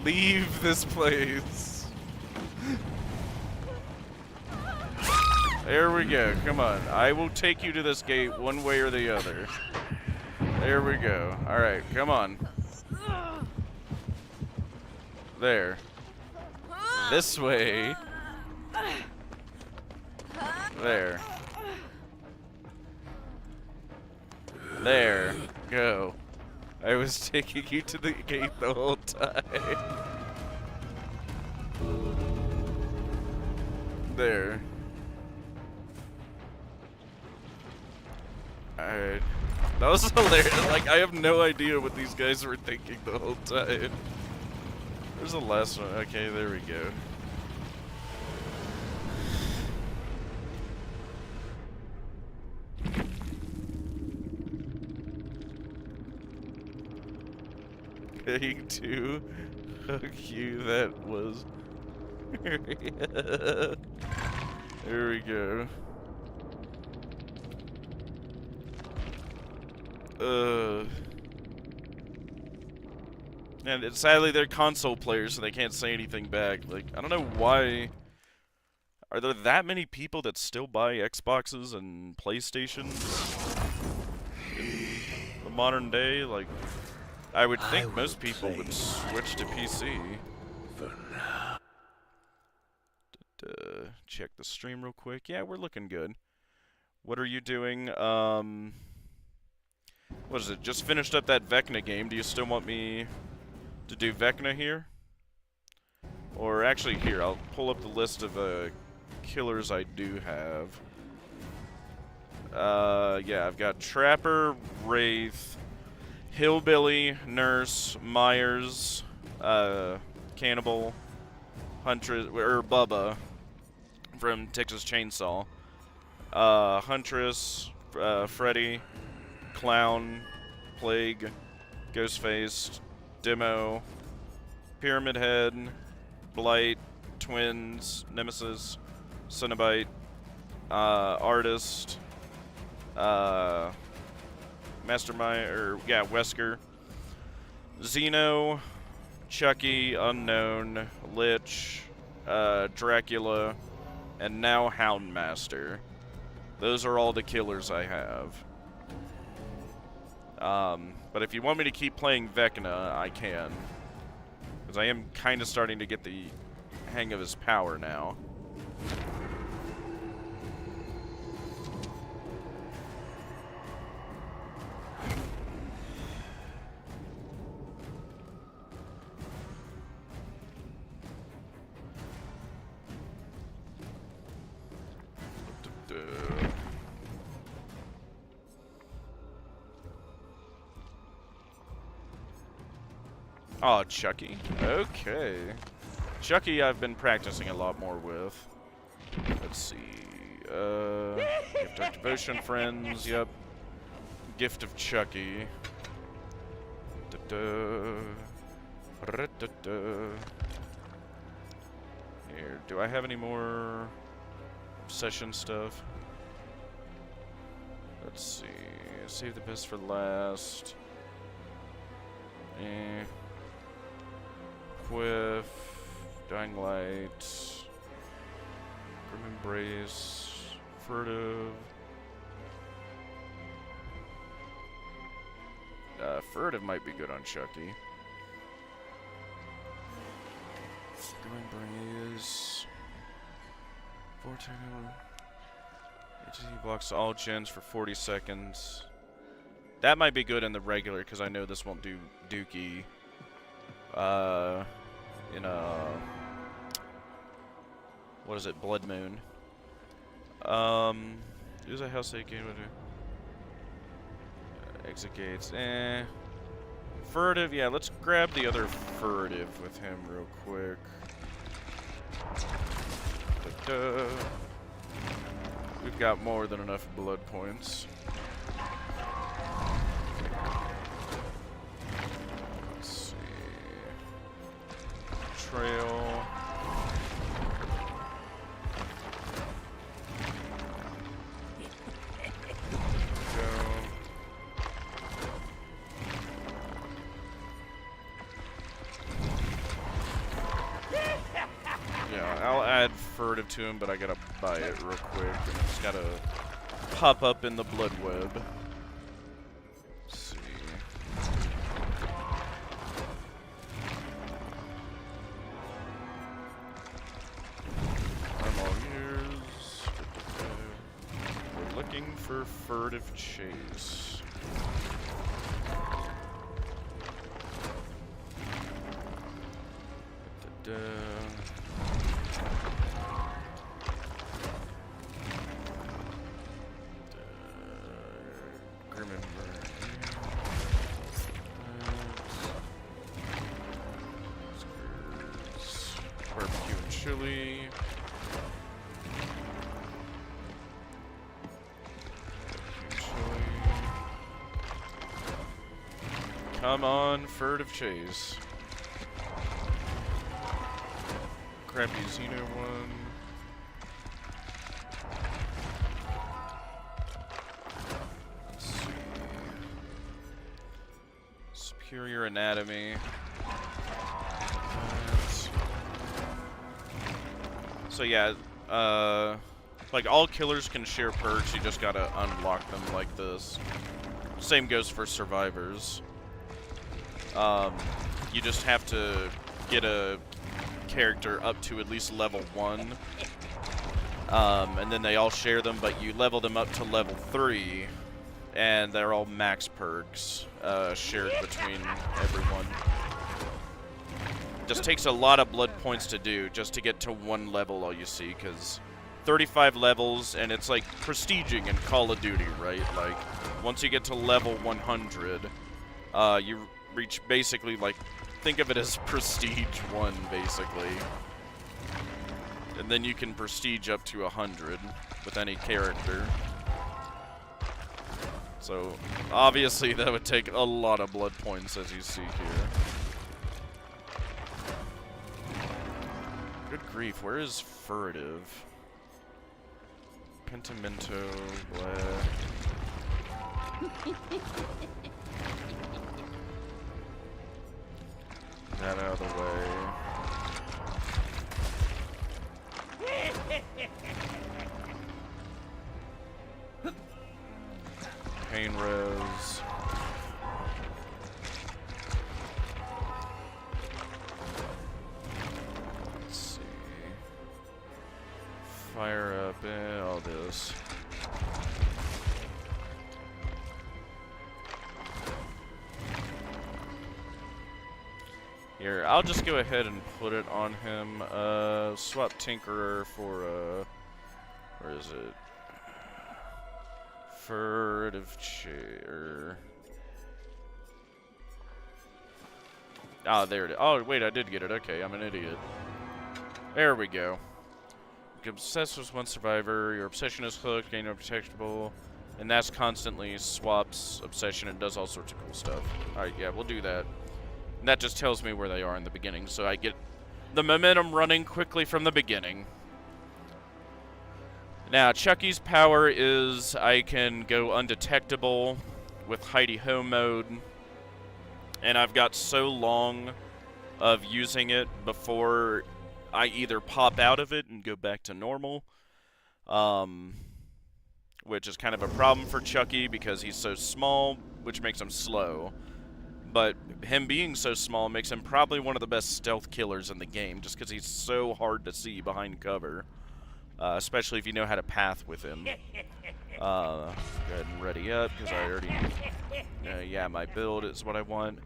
Leave this place. There we go. Come on. I will take you to this gate one way or the other. There we go. Alright, come on. There. This way. There. There. Go. I was taking you to the gate the whole time. There. Alright. That was hilarious. Like, I have no idea what these guys were thinking the whole time. There's the last one. Okay, there we go. Getting to hook you, that was... There we go. And sadly, they're console players, so they can't say anything back. Like, I don't know why. Are there that many people that still buy Xboxes and PlayStations in the modern day? Like, I would think most people would switch to PC. For now. Check the stream real quick. Yeah, we're looking good. What are you doing? What is it? Just finished up that Vecna game. Do you still want me to do Vecna here? Or actually, here, I'll pull up the list of killers I do have. Yeah, I've got Trapper, Wraith, Hillbilly, Nurse, Myers, Cannibal, Huntress, or Bubba from Texas Chainsaw, Huntress, Freddy, Clown, Plague, Ghostface, Demo, Pyramid Head, Blight, Twins, Nemesis, Cenobite, Artist, Mastermind, or yeah, Wesker, Xeno, Chucky, Unknown, Lich, Dracula, and now Houndmaster. Those are all the killers I have. But if you want me to keep playing Vecna, I can. Because I am kind of starting to get the hang of his power now. Oh, Chucky. Okay. Chucky I've been practicing a lot more with. Let's see. Gift of Devotion Friends, yep. Gift of Chucky. Here, do I have any more obsession stuff? Let's see. Save the best for last. Quiff, Dying Light, Grim Embrace, Furtive. Furtive might be good on Chucky. Grim Embrace. 14. HT blocks all gens for 40 seconds. That might be good in the regular, because I know this won't do Dookie. In what is it, Blood Moon. Use a house save game with exit gates. Furtive, yeah, let's grab the other Furtive with him real quick. We've got more than enough blood points. Trail. Go. Yeah, I'll add Furtive to him, but I gotta buy it real quick. And it's gotta pop up in the blood web. Let's see. Looking for Furtive Chase. Grim Embrace. Barbecue and chili. Come on, Furtive Chase. Crappy Xeno one. Let's see. Superior Anatomy. So yeah, like all killers can share perks, you just gotta unlock them like this. Same goes for survivors. You just have to get a character up to at least level 1. And then they all share them, but you level them up to level 3, and they're all max perks, shared between everyone. Just takes a lot of blood points to do, just to get to 1 level, all you see, because 35 levels, and it's like prestiging in Call of Duty, right? Like, once you get to level 100, you reach basically, like, think of it as Prestige 1, basically. And then you can Prestige up to 100 with any character. So, obviously, that would take a lot of blood points, as you see here. Good grief, where is furtive? Pentimento, blah. That out of the way. Pain res. Let's see. Fire up all this. Here, I'll just go ahead and put it on him. Swap Tinkerer for, where is it? Furtive chair. Ah, there it is. Oh, wait, I did get it. Okay, I'm an idiot. There we go. You obsess with one survivor. Your obsession is hooked, gain unprotectable. And that's constantly swaps obsession and does all sorts of cool stuff. Alright, yeah, we'll do that. And that just tells me where they are in the beginning, so I get the momentum running quickly from the beginning. Now, Chucky's power is I can go undetectable with hidey-ho mode. And I've got so long of using it before I either pop out of it and go back to normal. Which is kind of a problem for Chucky because he's so small, which makes him slow. But him being so small makes him probably one of the best stealth killers in the game, just because he's so hard to see behind cover. Especially if you know how to path with him. Go ahead and ready up, because I already... yeah, my build is what I want.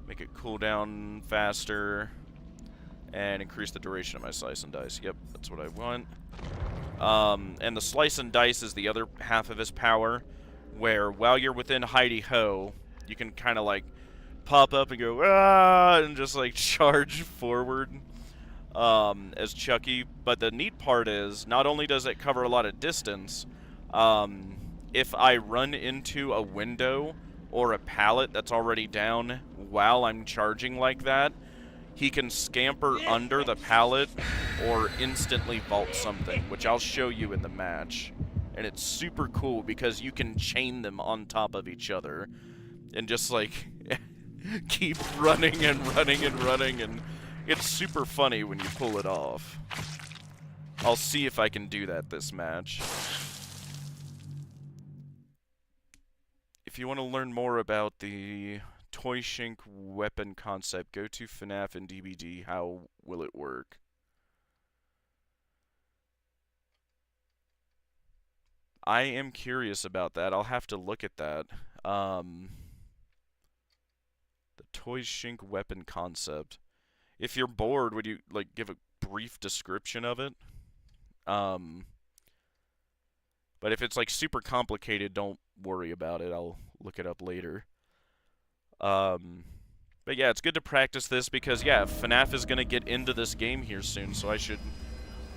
Make it cool down faster. And increase the duration of my slice and dice. Yep, that's what I want. And the slice and dice is the other half of his power, where while you're within hidey-ho, you can kind of like pop up and go, ah, and just like charge forward as Chucky. But the neat part is, not only does it cover a lot of distance, if I run into a window or a pallet that's already down while I'm charging like that, he can scamper under the pallet or instantly vault something, which I'll show you in the match. And it's super cool because you can chain them on top of each other and just like keep running and running and running, and it's super funny when you pull it off. I'll see if I can do that this match. If you want to learn more about the Toy Shink weapon concept, go to FNAF and DBD. How will it work? I am curious about that. I'll have to look at that. The Toy Shink weapon concept. If you're bored, would you like give a brief description of it? But if it's like super complicated, don't worry about it. I'll look it up later. But yeah, it's good to practice this because, yeah, FNAF is going to get into this game here soon, so I should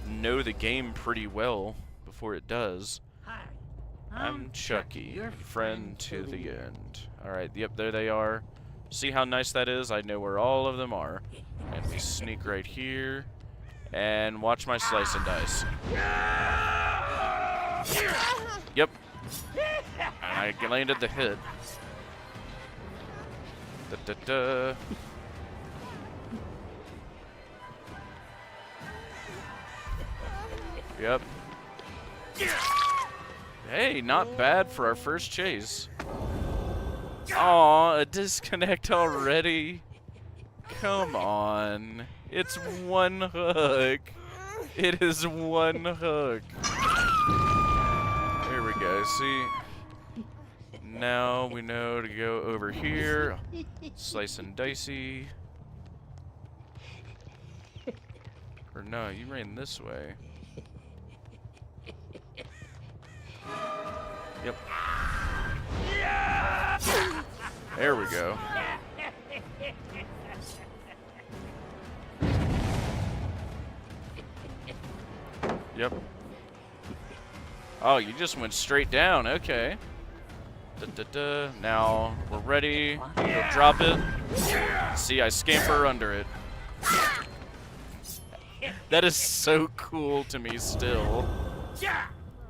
know the game pretty well before it does. Hi, I'm Chucky, your friend to the end. Alright, yep, there they are. See how nice that is? I know where all of them are. And we sneak right here. And watch my slice and dice. Yep. And I landed the hit. Da-da-da. Yep. Hey, not bad for our first chase. Aw, a disconnect already? Come on. It's one hook. It is one hook. There we go, see? Now we know to go over here. Slice and dicey. Or no, you ran this way. Yep. There we go. Yep. Oh, you just went straight down. Okay. Now we're ready. Go drop it. See, I scamper under it. That is so cool to me still.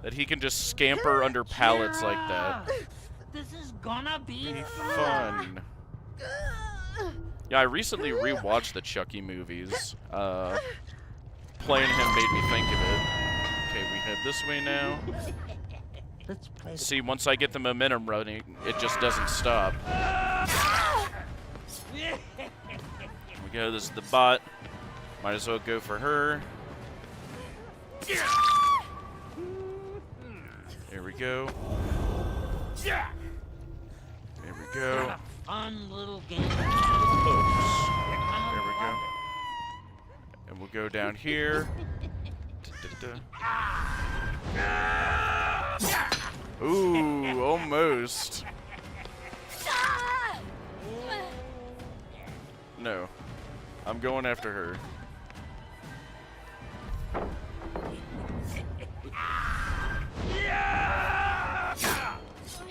That he can just scamper under pallets like that. This is gonna be Fun. Yeah, I recently rewatched the Chucky movies. Playing him made me think of it. Okay, we head this way now. Let's play. See, once I get the momentum running, it just doesn't stop. Here we go, this is the bot. Might as well go for her. There we go. There we go. Fun little game. Oops. There we go. And we'll go down here. Ooh, almost. No. I'm going after her.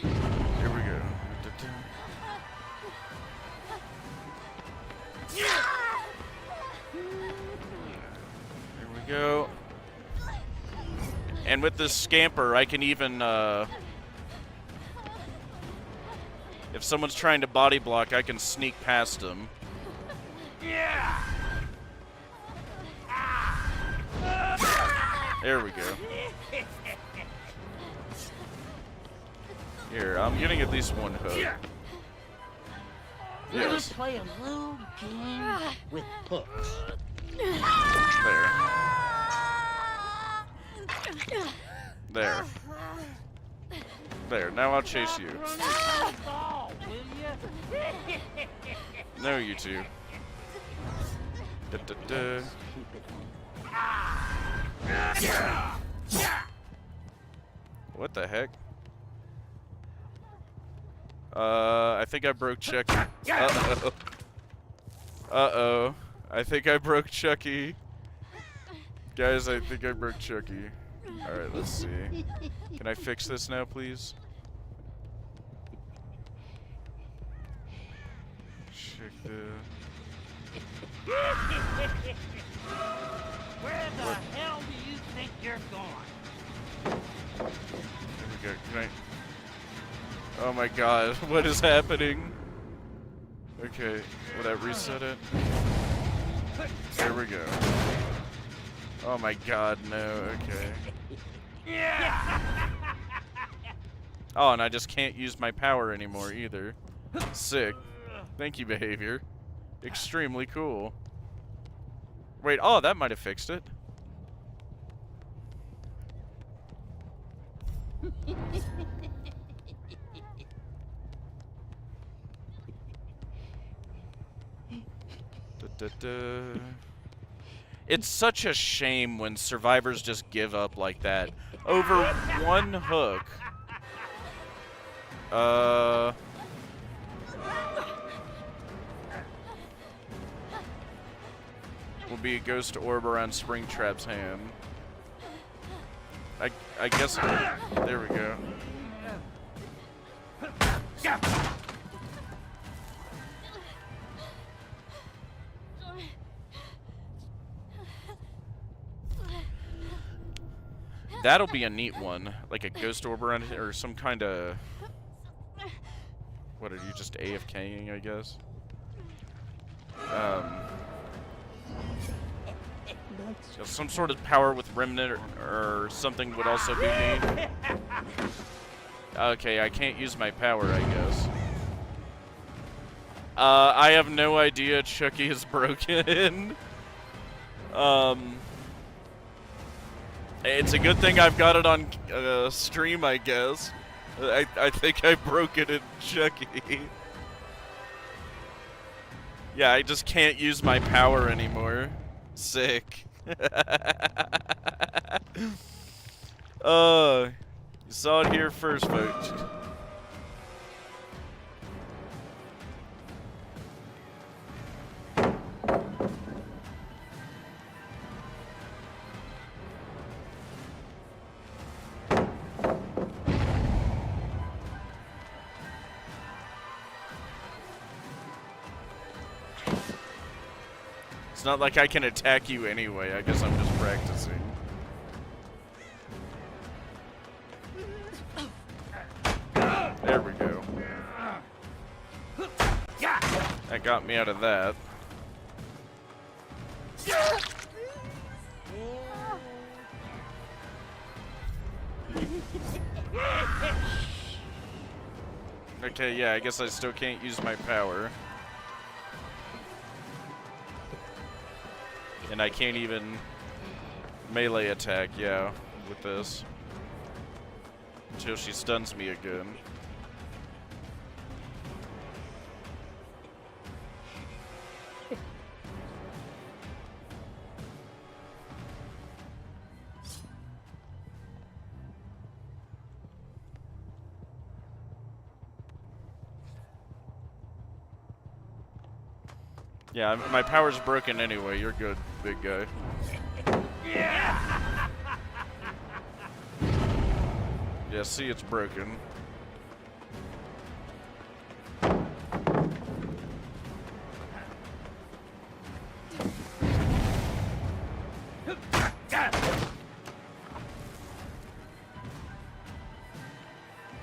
Here we go. Here we go. And with this scamper, I can even, if someone's trying to body block, I can sneak past them. There we go. Here, I'm getting at least one hook. We're gonna Yes. play a little game with hooks. There. There. There, now I'll chase you. Ball, will you? No, you two. Da, da, da. What the heck? I think I broke Chucky. Uh-oh. Uh-oh. I think I broke Chucky. Guys, I think I broke Chucky. Alright, let's see. Can I fix this now, please? Check the... Where the hell do you think you're going? There we go. Can I... Oh my god, what is happening? Okay, will that reset it? There we go. Oh my god, no, okay. Oh, and I just can't use my power anymore either. Sick. Thank you, behavior. Extremely cool. Wait, oh, that might have fixed it. Da, da, da. It's such a shame when survivors just give up like that over one hook. Will be a ghost orb around Springtrap's hand. I guess. There we go. That'll be a neat one, like a ghost orb around it, or some kind of. What are you just AFKing? I guess. Some sort of power with remnant or something would also be neat. Okay, I can't use my power, I guess. I have no idea Chucky is broken. It's a good thing I've got it on stream, I guess. I think I broke it in Chucky. Yeah, I just can't use my power anymore. Sick. You saw it here first, folks. It's not like I can attack you anyway. I guess I'm just practicing. There we go. That got me out of that. Okay, yeah, I guess I still can't use my power. And I can't even melee attack, yeah, with this. Until she stuns me again. Yeah, my power's broken anyway. You're good, big guy. Yeah, see, it's broken.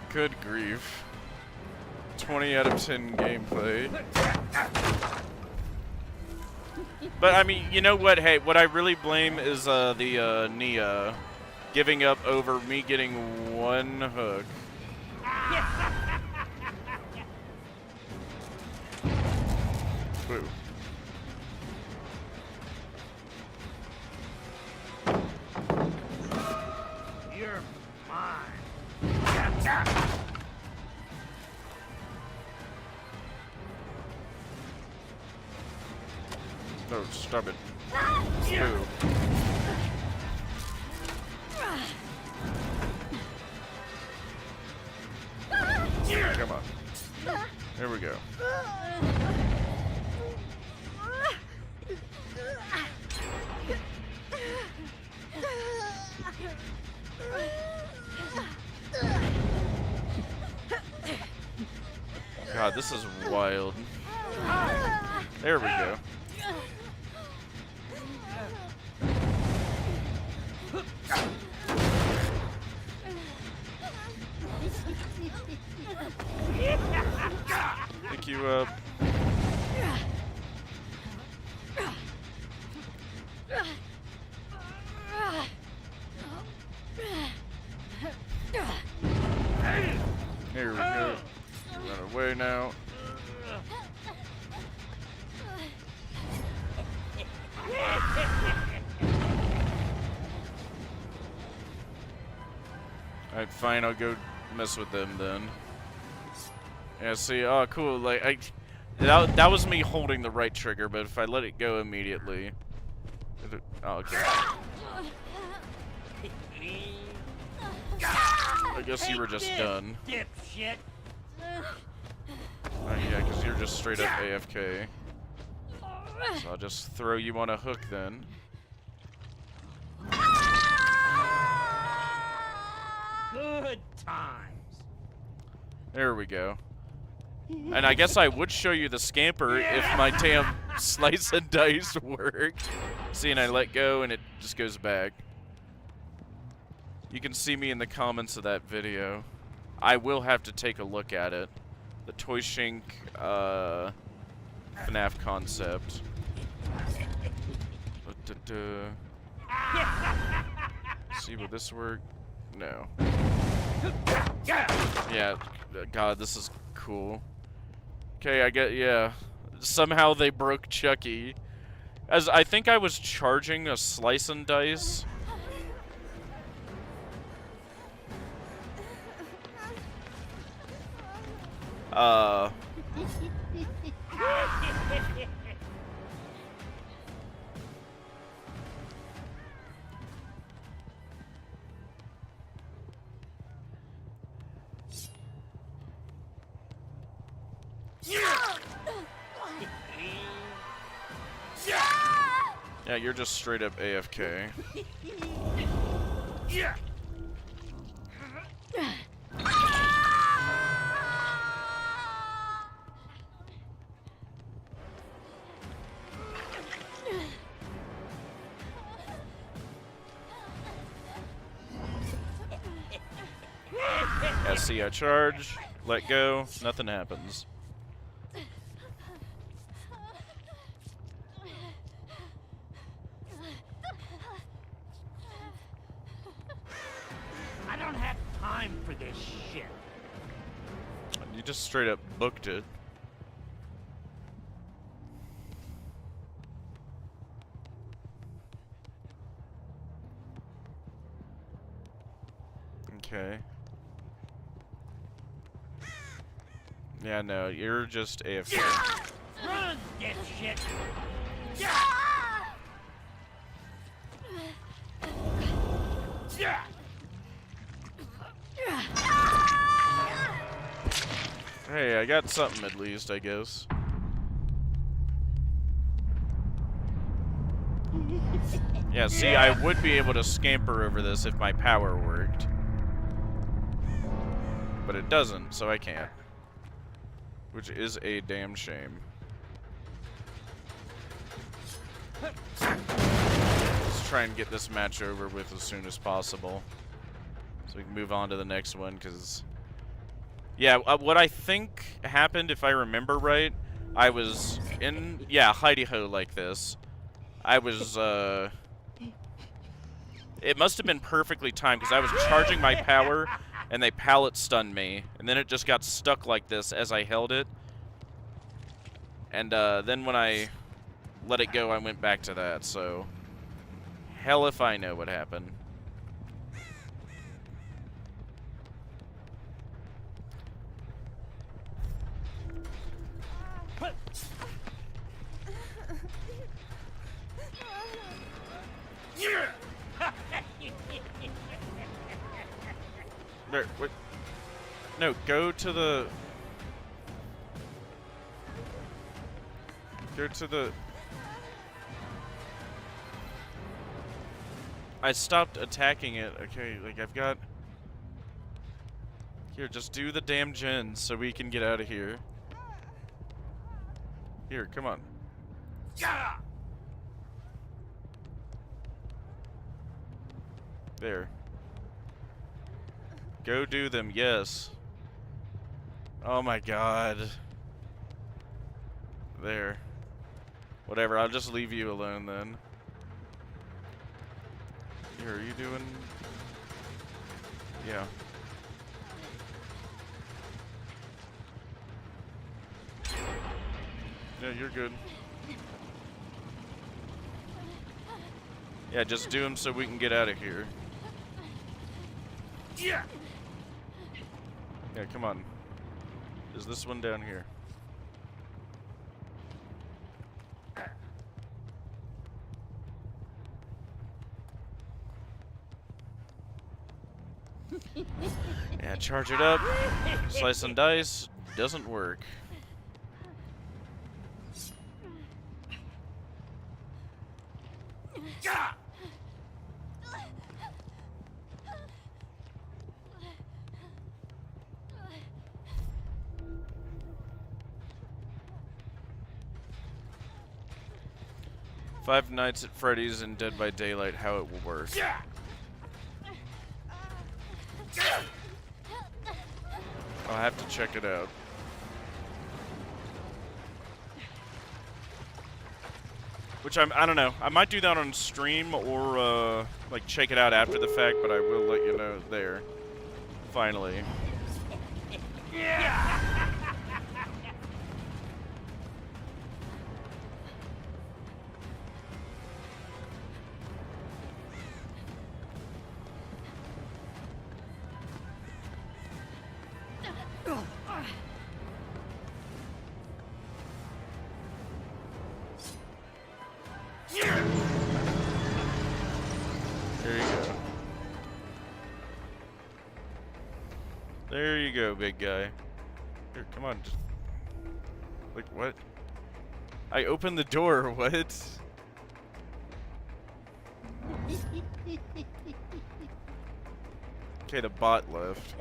Good grief. 20 out of 10 gameplay. But I mean, you know what? Hey, what I really blame is the Nia giving up over me getting one hook. Boo. You're mine. No, stop it. Boo. Come on. There we go. God, this is wild. There we go. Pick you up. Here we go. Run away now. Alright, fine, I'll go mess with them then. Yeah, see, oh, cool, like, that was me holding the right trigger, but if I let it go immediately... Oh, okay. I guess you were just done. Dipshit. Oh, yeah, because you're just straight up AFK. So I'll just throw you on a hook then. Good times. There we go. And I guess I would show you the scamper if my damn slice and dice worked. See, and I let go and it just goes back. You can see me in the comments of that video. I will have to take a look at it. The Toy Shink FNAF concept. See, will this work? No. Yeah, God, this is cool. Okay, I get, yeah. Somehow they broke Chucky. As I think I was charging a slice and dice. Yeah, you're just straight up AFK. Yeah, see, I charge, let go, nothing happens. I don't have time for this shit. You just straight up booked it. Okay. Yeah, no, you're just AFK. Run, dipshit! Hey, I got something at least, I guess. Yeah, see, I would be able to scamper over this if my power worked. But it doesn't, so I can't. Which is a damn shame. Let's try and get this match over with as soon as possible. So we can move on to the next one, because... Yeah, what I think happened, if I remember right, I was in... Yeah, hidey-ho like this. I was, It must have been perfectly timed, because I was charging my power, and they pallet stunned me. And then it just got stuck like this as I held it. And, then when I let it go, I went back to that, so... Hell if I know what happened. There, wait. No, go to the... Go to the... I stopped attacking it. Okay, like I've got... Here, just do the damn gens so we can get out of here. Here, come on. There. Go do them, yes. Oh my god. There. Whatever, I'll just leave you alone then. Here, are you doing... Yeah. No, you're good. Yeah, just do them so we can get out of here. Yeah, come on. Is this one down here? Yeah, charge it up. Slice and dice. Doesn't work. Five Nights at Freddy's and Dead by Daylight, how it will work. I'll have to check it out. Which I don't know. I might do that on stream or like check it out after the fact, but I will let you know there. Finally. There you go. There you go, big guy. Here, come on. Just... Like, what? I opened the door, what? Okay, the bot left.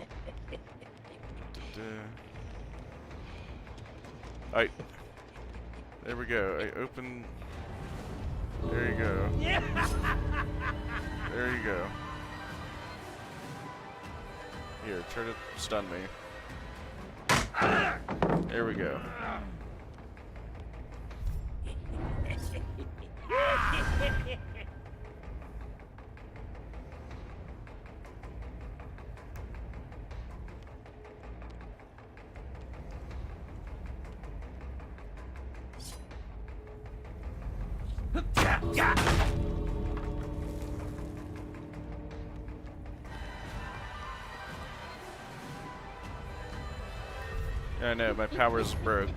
Alright. There we go. I open... There you go. There you go. Here, try to stun me. There we go. I know, my powers broke.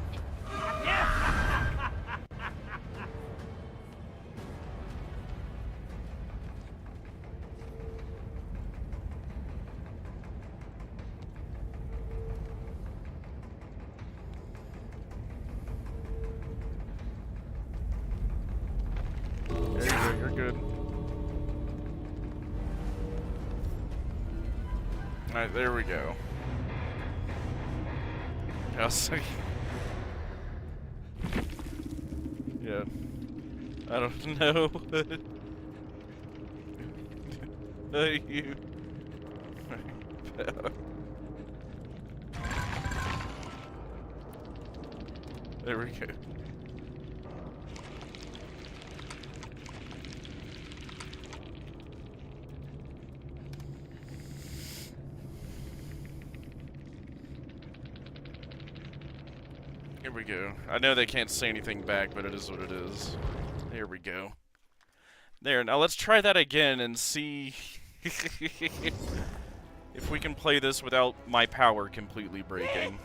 There you go, you're good. Alright, there we go. I was like, yeah, I don't know. You. There we go. Here we go. I know they can't say anything back, but it is what it is. There we go. There, now let's try that again and see if we can play this without my power completely breaking.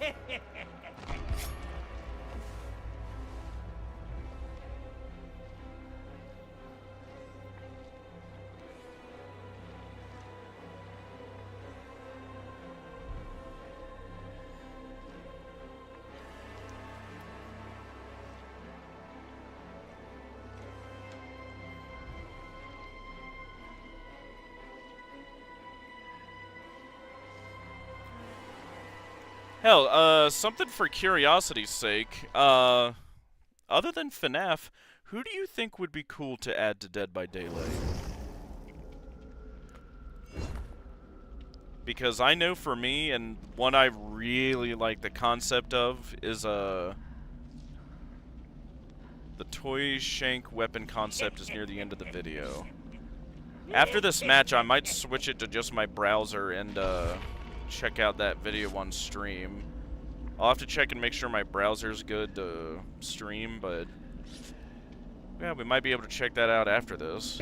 Hell, something for curiosity's sake. Other than FNAF, who do you think would be cool to add to Dead by Daylight? Because I know for me, and one I really like the concept of, is, the toy shank weapon concept is near the end of the video. After this match, I might switch it to just my browser and, check out that video on stream. I'll have to check and make sure my browser's good to stream, but yeah, we might be able to check that out after this.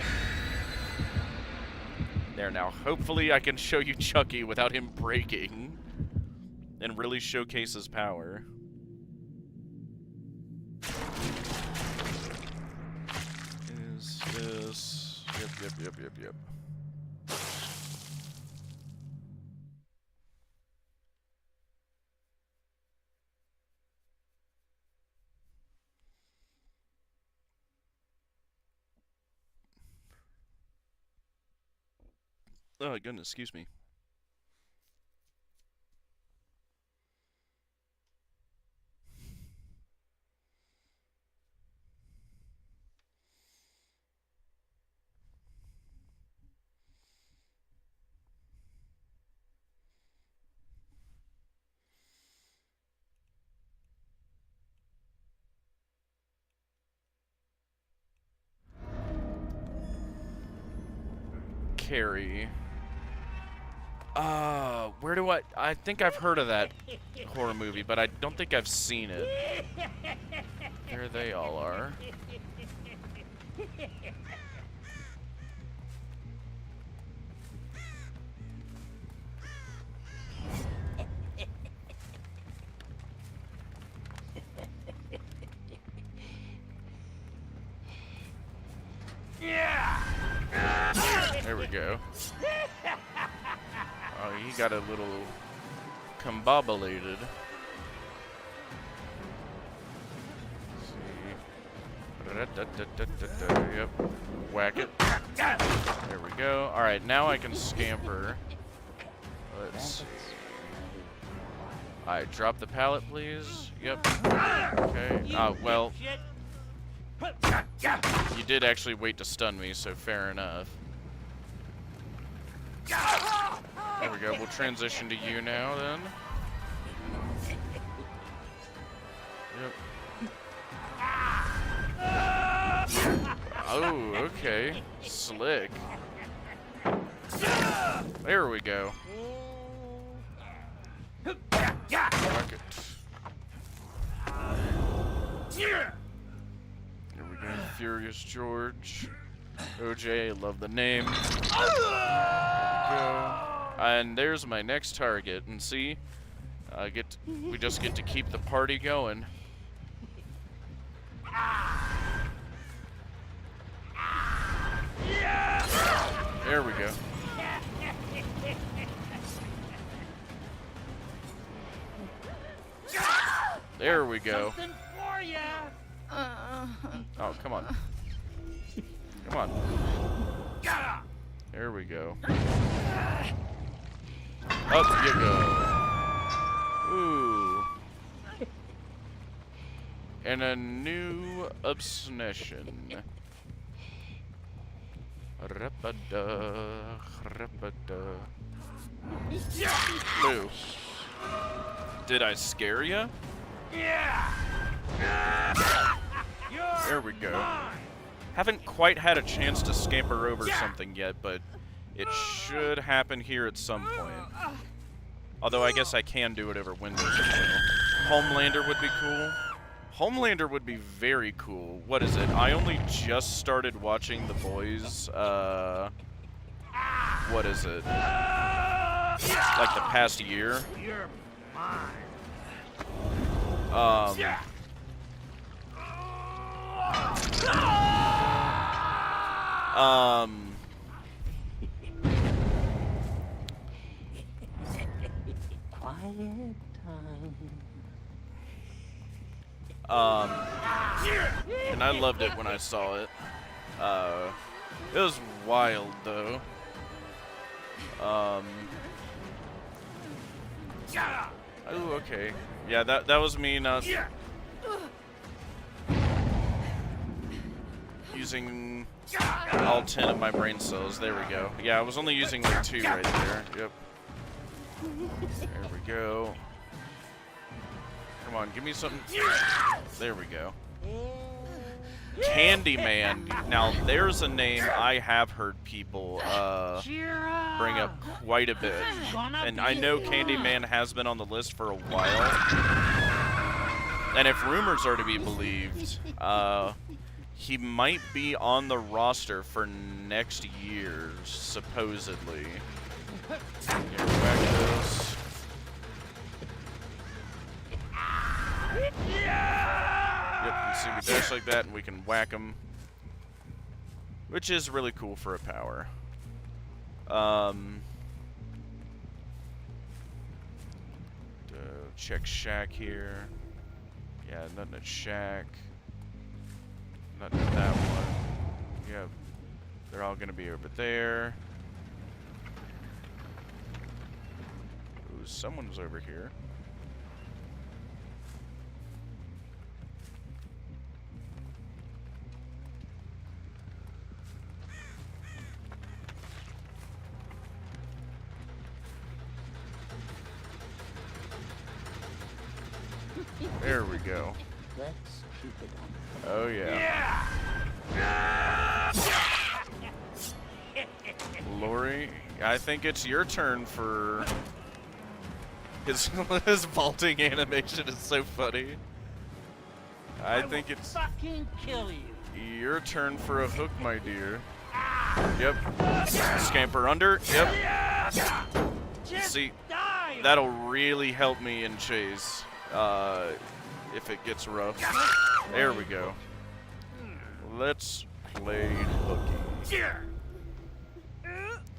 There now. Hopefully I can show you Chucky without him breaking and really showcase his power. Is this... Yep. Oh, goodness, excuse me. Carrie. Where do I think I've heard of that horror movie, but I don't think I've seen it. There they all are. There we go. Oh, he got a little combobulated. Yep. Whack it. There we go. Alright, now I can scamper. Let's see. Alright, drop the pallet, please. Yep. Okay. Well. You did actually wait to stun me, so fair enough. There we go. We'll transition to you now, then. Yep. Oh, okay. Slick. There we go. Fuck it. Here we go. Furious George. OJ, I love the name. There we go. And there's my next target. And see, we just get to keep the party going. There we go. There we go. Something for ya. Oh, come on. Come on. There we go. Up you go. Ooh. And a new obsession. Boo. Did I scare ya? There we go. Haven't quite had a chance to scamper over something yet, but it should happen here at some point. Although I guess I can do it over Windows as well. Homelander would be cool. Homelander would be very cool. What is it? I only just started watching The Boys, what is it? Like the past year. You're mine. Quiet time. And I loved it when I saw it. It was wild though. Oh, okay. Yeah, that was me not using all 10 of my brain cells. There we go. Yeah, I was only using like 2 right there. Yep. There we go. Come on, give me something. There we go. Candyman. Now, there's a name I have heard people bring up quite a bit. And I know Candyman has been on the list for a while. And if rumors are to be believed, he might be on the roster for next year, supposedly. Get back to this. Yep, you see we dash like that and we can whack him. Which is really cool for a power. Check Shack here. Yeah, nothing at Shack. Nothing at that one. Yep. They're all gonna be over there. Ooh, someone's over here. There we go. Let's keep it up. Oh yeah. Lori, I think it's your turn for his vaulting animation is so funny. I think it's Fucking kill you. your turn for a hook, my dear. Yep. Scamper under. Yep. Just See, die. that'll really help me in chase. If it gets rough. There we go. Let's play hooky.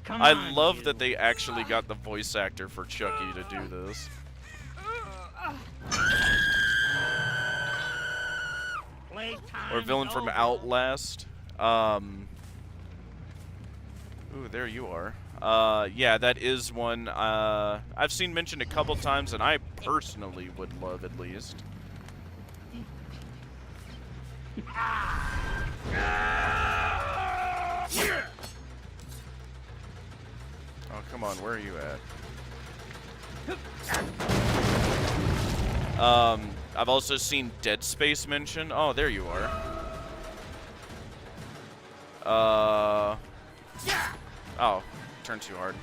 Come I on, love you. that they actually got the voice actor for Chucky to do this. Playtime Or villain from over. Outlast. Ooh, there you are. Yeah, that is one I've seen mentioned a couple times, and I personally would love at least. Oh, come Come on, where are you at? I've also seen Dead Space mentioned. Oh, there you are. Oh, turned too hard.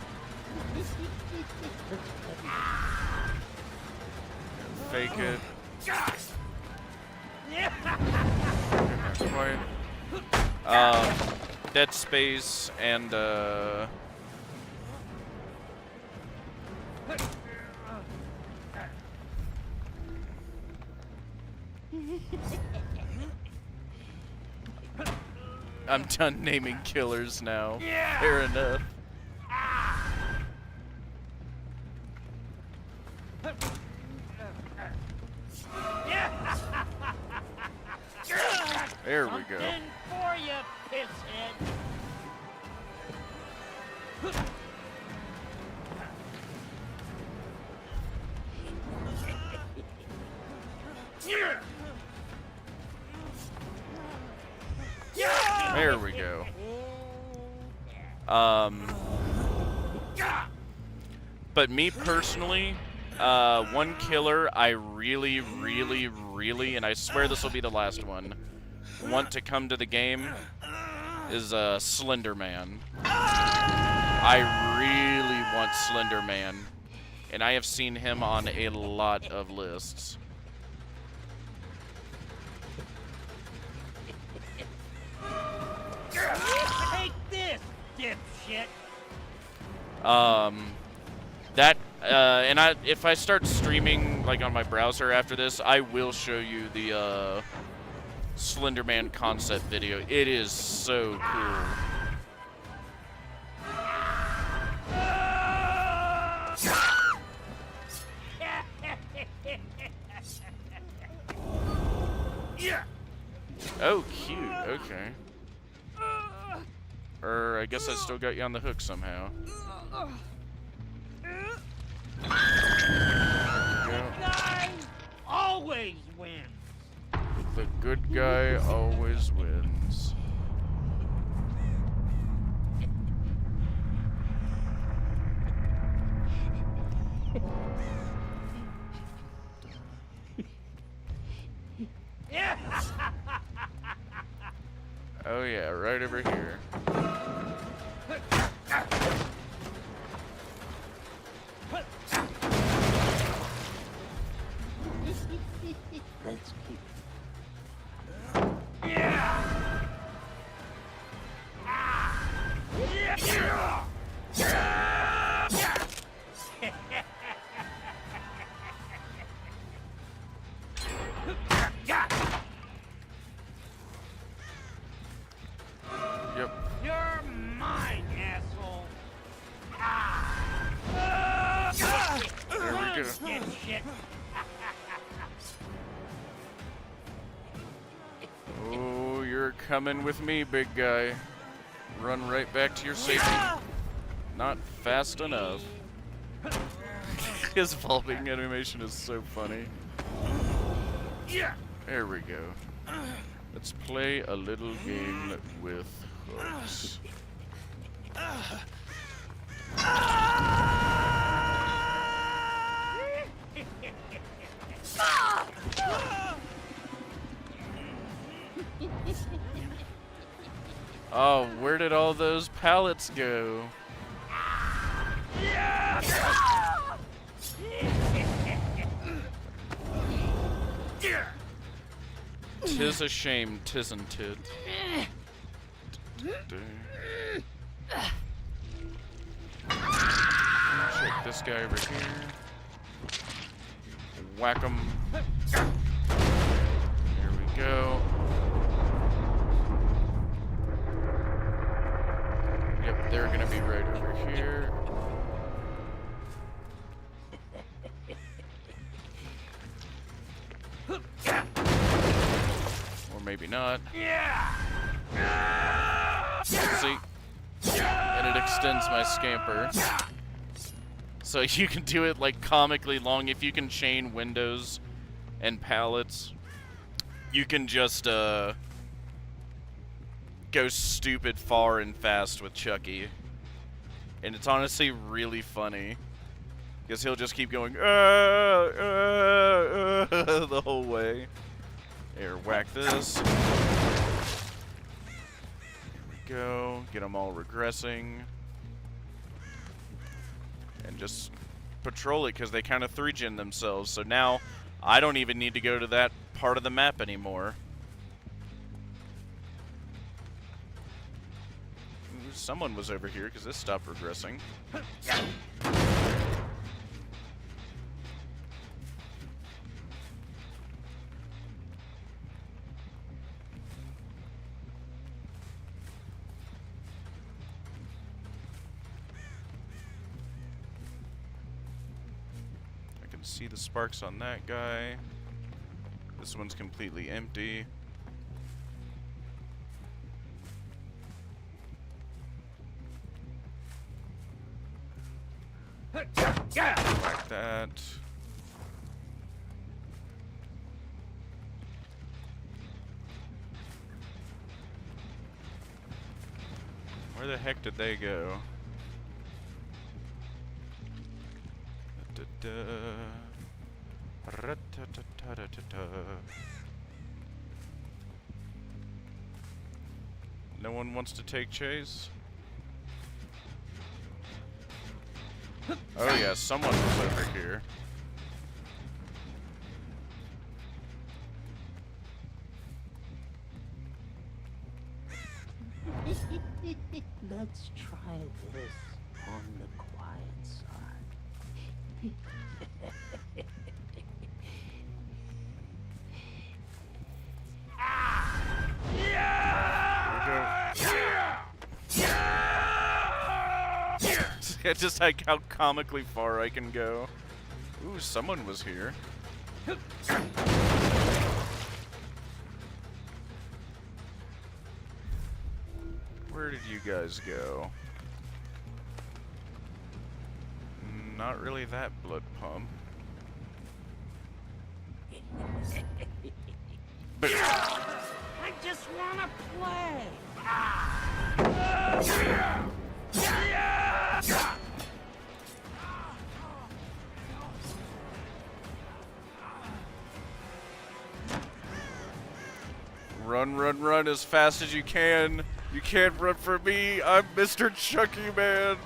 Fake it. Not quite. Dead Space and I'm done naming killers now. Fair enough. There we go. Something for you, pisshead. There we go. But me personally, one killer I really, and I swear this will be the last one, want to come to the game is Slender Man. I really want Slender Man, and I have seen him on a lot of lists. Take this, dipshit. If I start streaming like on my browser after this, I will show you the Slender Man concept video. It is so cool. Oh, cute. Okay. I guess I still got you on the hook somehow. Guy always wins. The good guy always wins. Oh yeah, right over here. Let's keep. Yep. You're mine, asshole. There we go. Dipshit. Oh, you're coming with me, big guy. Run right back to your safety. Not fast enough. His vaulting animation is so funny. There we go. Let's play a little game with hooks. Oh, where did all those pallets go? Tis a shame, tisn't it? Check this guy over here. Whack him. There we go. Yep, they're gonna be right over here. Or maybe not. See? And it extends my scamper. So you can do it like comically long. If you can chain windows and pallets, you can just go stupid far and fast with Chucky. And it's honestly really funny. Because he'll just keep going, the whole way. Here, whack this. There we go. Get them all regressing. And just patrol it because they kind of 3-gen themselves. So now I don't even need to go to that part of the map anymore. Ooh, someone was over here because this stopped regressing. See the sparks on that guy. This one's completely empty. Like that. Where the heck did they go? No one wants to take chase? Oh yeah, someone was over here. Let's try this on the quiet side. Just like how comically far I can go. Ooh, someone was here. Where did you guys go? Not really that blood pump. I just wanna play. Run, run, run as fast as you can. You can't run from me. I'm Mr. Chucky Man.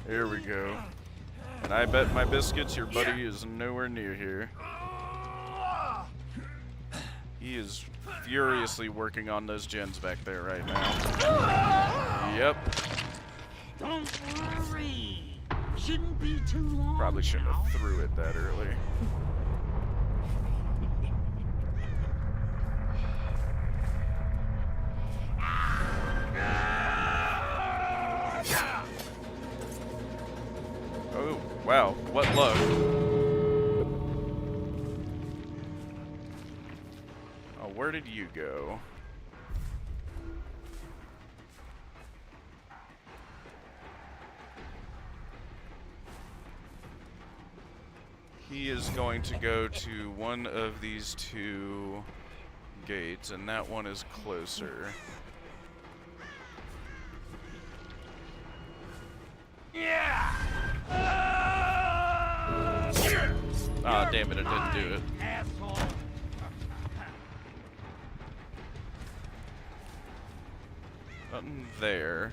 Here we go. And I bet my biscuits your buddy is nowhere near here. He is furiously working on those gens back there right now. Yep. Don't worry. Shouldn't be too long. Probably shouldn't now. have threw it that early. Oh, wow. What luck. Oh, where did you go? He is going to go to one of these two gates, and that one is closer. Ah, damn it, it didn't do it. Asshole. Nothing there.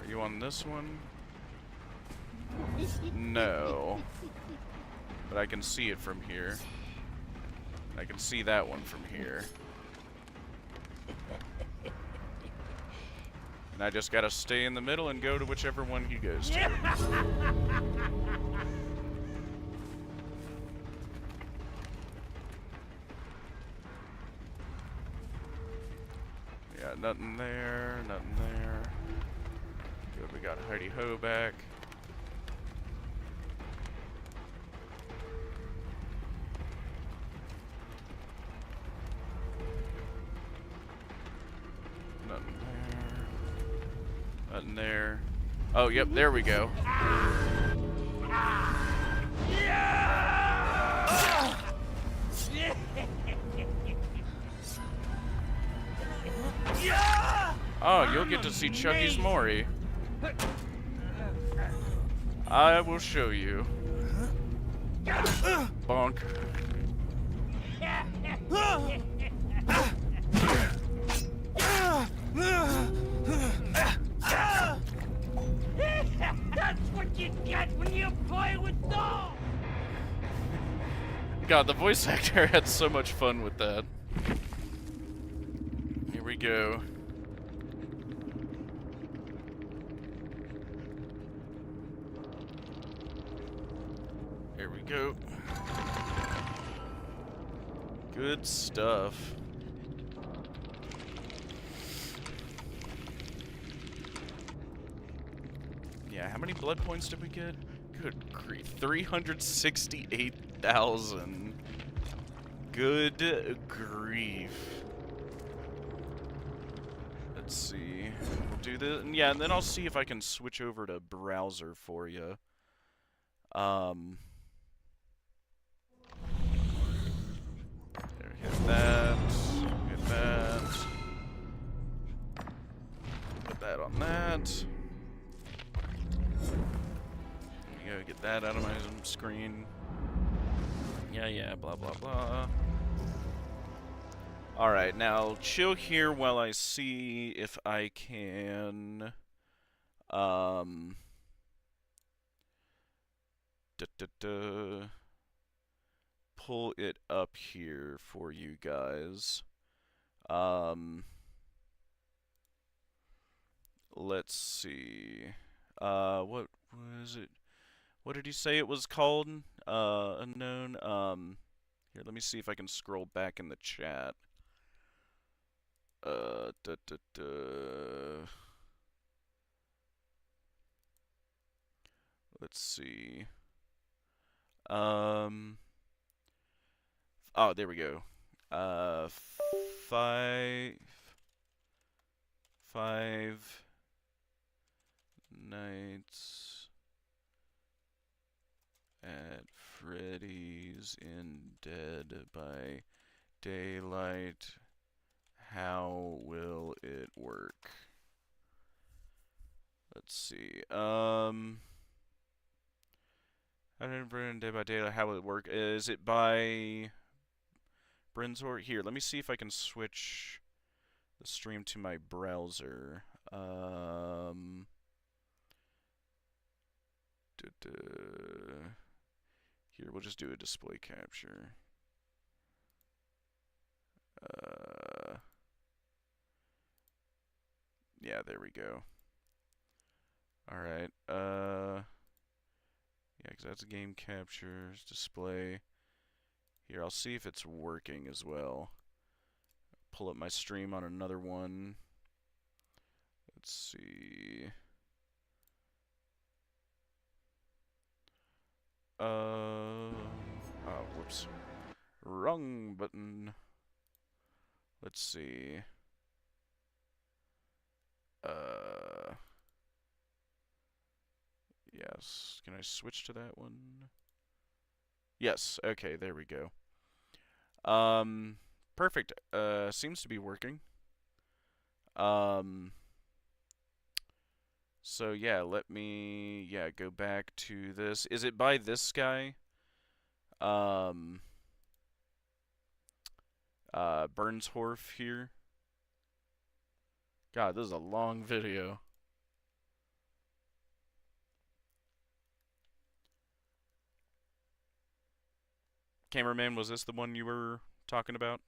Are you on this one? No. But I can see it from here. I can see that one from here. And I just gotta stay in the middle and go to whichever one he goes to. Yeah, nothing there, nothing there. Good, we got Heidi Ho back. Nothing there. Nothing there. Oh, yep, there we go. Oh, you'll get to see Chucky's Mori. I will show you. Bonk. That's what you get when you play with dolls! God, the voice actor had so much fun with that. Here we go. Here we go. Good stuff. Yeah, how many blood points did we get? Good grief. 368,000. Good grief. Let's see. We'll do this. And yeah, and then I'll see if I can switch over to browser for you. There, hit that. Hit that. Put that on that. There you go, get that out of my screen. Yeah, blah, blah, blah. Alright, now chill here while I see if I can... pull it up here for you guys. Let's see. What was it? What did he say it was called? Unknown. Here, let me see if I can scroll back in the chat. Let's see. Oh, there we go. Five Nights at Freddy's in Dead by Daylight. How will it work? Let's see. I didn't run Dead by Daylight. How will it work? Is it by Brinzor? Here, let me see if I can switch the stream to my browser. Here, we'll just do a display capture. Yeah, there we go. Alright, yeah, because that's a game capture, display. Here, I'll see if it's working as well. Pull up my stream on another one. Let's see. Oh, whoops. Wrong button. Let's see. Yes. Can I switch to that one? Yes. Okay, there we go. Perfect. Seems to be working. So yeah, let me go back to this. Is it by this guy? Burnshoff here. God, this is a long video. Cameraman, was this the one you were talking about?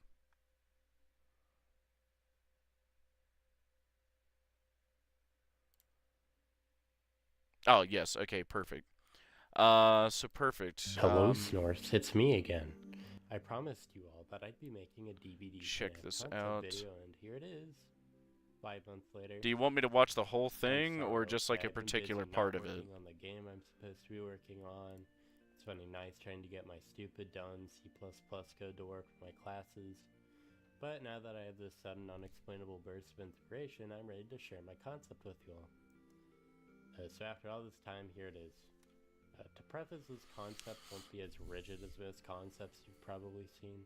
Oh, yes. Okay, perfect. So perfect. Hello, Snorts. It's me again. I promised you all that I'd be making a DBD Check this concept out. video, and here it is. 5 months later. Do you want me to watch the whole thing, I'm or sorry, just like a I've been particular busy part not of it? working on the game I'm supposed to be working on. Spending nights trying to get my stupid done C++ code to work with my classes. But now that I have this sudden unexplainable burst of inspiration, I'm ready to share my concept with you all. So after all this time, here it is. To preface, this concept won't be as rigid as most concepts you've probably seen.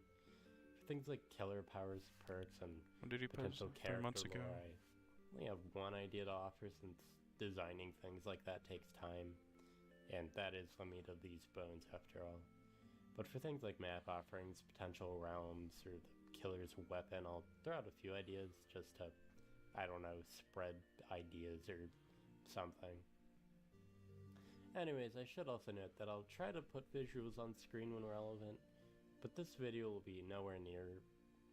For things like killer powers, perks, and When did you post? potential 3 months character ago. lore, I only have one idea to offer since designing things like that takes time, and that is the meat of these bones after all. But for things like map offerings, potential realms, or the killer's weapon, I'll throw out a few ideas just to, I don't know, spread ideas or something. Anyways, I should also note that I'll try to put visuals on screen when relevant, but this video will be nowhere near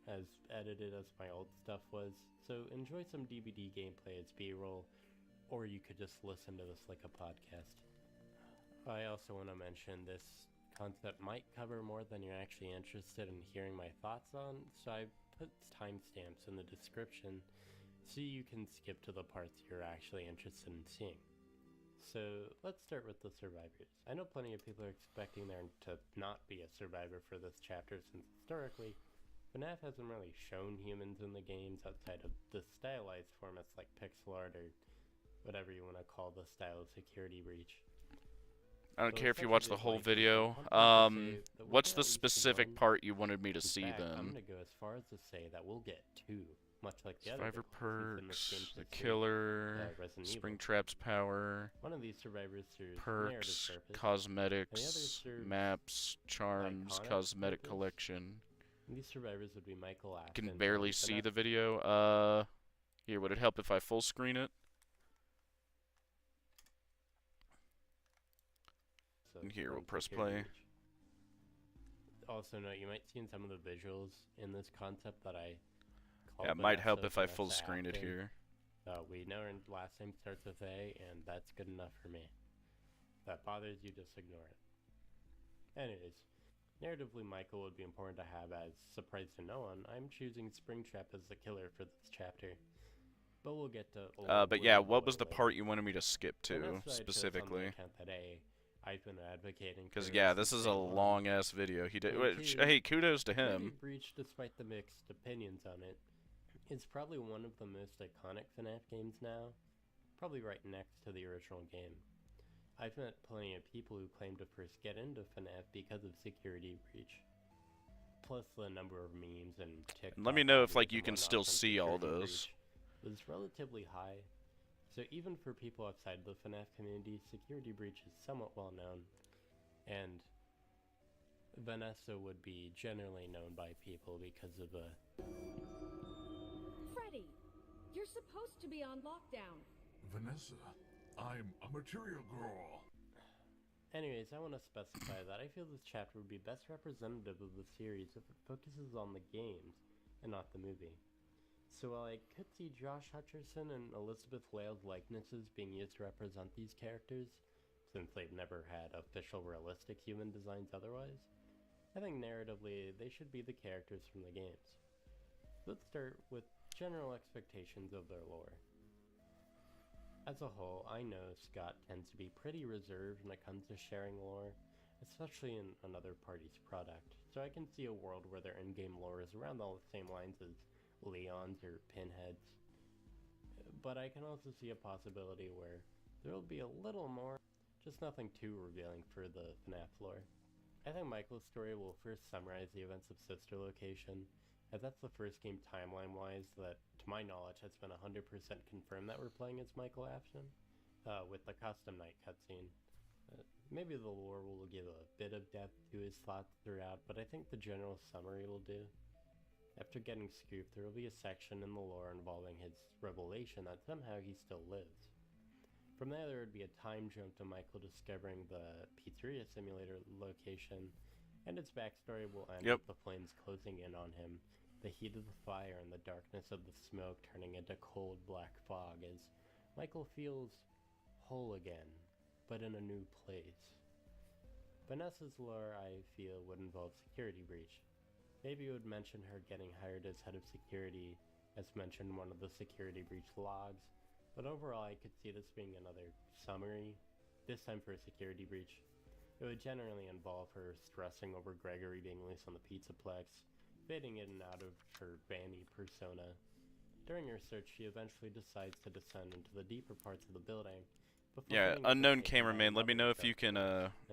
as edited as my old stuff was, so enjoy some DBD gameplay as B-roll, or you could just listen to this like a podcast. I also want to mention this concept might cover more than you're actually interested in hearing my thoughts on, so I put timestamps in the description so you can skip to the parts you're actually interested in seeing. So let's start with the survivors. I know plenty of people are expecting there to not be a survivor for this chapter since historically, FNAF hasn't really shown humans in the games outside of the stylized formats like pixel art or whatever you want to call the style of security breach. I don't So care if you such watch as the is whole like video. 100% say that we'll What's get the at least specific one. part you wanted me to In see fact, I'm then? gonna go as far as to say that we'll get two, much like the Survivor other difficulties in this game's perks, the history. killer, Resident Evil. Springtrap's power, One of these survivors serves narrative perks, purpose, and the other cosmetics, serves maps, charms, iconic cosmetic purpose. collection. and these survivors would be Michael Ashton. Can barely see the video. Here, would it help if I full screen it? And here, we'll press play. Also note, you might see in some of the visuals in this concept that I Yeah, it might help if I full screen it here. We know our last name starts with A, and that's good enough for me. If that bothers you, just ignore it. Anyways, narratively, Michael would be important to have as, surprise to no one, I'm choosing Springtrap as the killer for this chapter. But we'll get to... But yeah, what was the part you wanted me to skip to, specifically? I've been advocating Because, for yeah, since this is day a one. long-ass video. He did. And Which, two, hey, kudos to Security him. Breach, despite the mixed opinions on it, is probably one of the most iconic FNAF games now, probably right next to the original game. I've met plenty of people who claim to first get into FNAF because of Security Breach. Plus the number of memes and TikTok Let me know if, videos like, you and can whatnot still from see all Security those. Breach was relatively high, so even for people outside the FNAF community, Security Breach is somewhat well known, and Vanessa would be generally known by people because of Freddy, you're supposed to be on lockdown. Vanessa, I'm a material girl. Anyways, I want to specify that I feel this chapter would be best representative of the series if it focuses on the games and not the movie. So while I could see Josh Hutcherson and Elizabeth Wales likenesses being used to represent these characters, since they've never had official realistic human designs otherwise, I think narratively they should be the characters from the games. Let's start with general expectations of their lore. As a whole, I know Scott tends to be pretty reserved when it comes to sharing lore, especially in another party's product, so I can see a world where their in-game lore is around all the same lines as Leon's or Pinhead's. But I can also see a possibility where there will be a little more, just nothing too revealing for the FNAF lore. I think Michael's story will first summarize the events of Sister Location, as that's the first game timeline-wise that, to my knowledge, has been 100% confirmed that we're playing as Michael Ashton, with the custom night cutscene. Maybe the lore will give a bit of depth to his thoughts throughout, but I think the general summary will do. After getting scooped, there will be a section in the lore involving his revelation that somehow he still lives. From there would be a time jump to Michael discovering the pizzeria simulator location, and its backstory will end with the flames closing in on him, the heat of the fire and the darkness of the smoke turning into cold black fog as Michael feels whole again, but in a new place. Vanessa's lore, I feel, would involve Security Breach. Maybe it would mention her getting hired as head of security, as mentioned in one of the Security Breach logs, but overall I could see this being another summary, this time for a Security Breach. It would generally involve her stressing over Gregory being loose on the Pizzaplex, fading in and out of her Vanny persona. During her search, she eventually decides to descend into the deeper parts of the building. Yeah, unknown cameraman, let me know if you can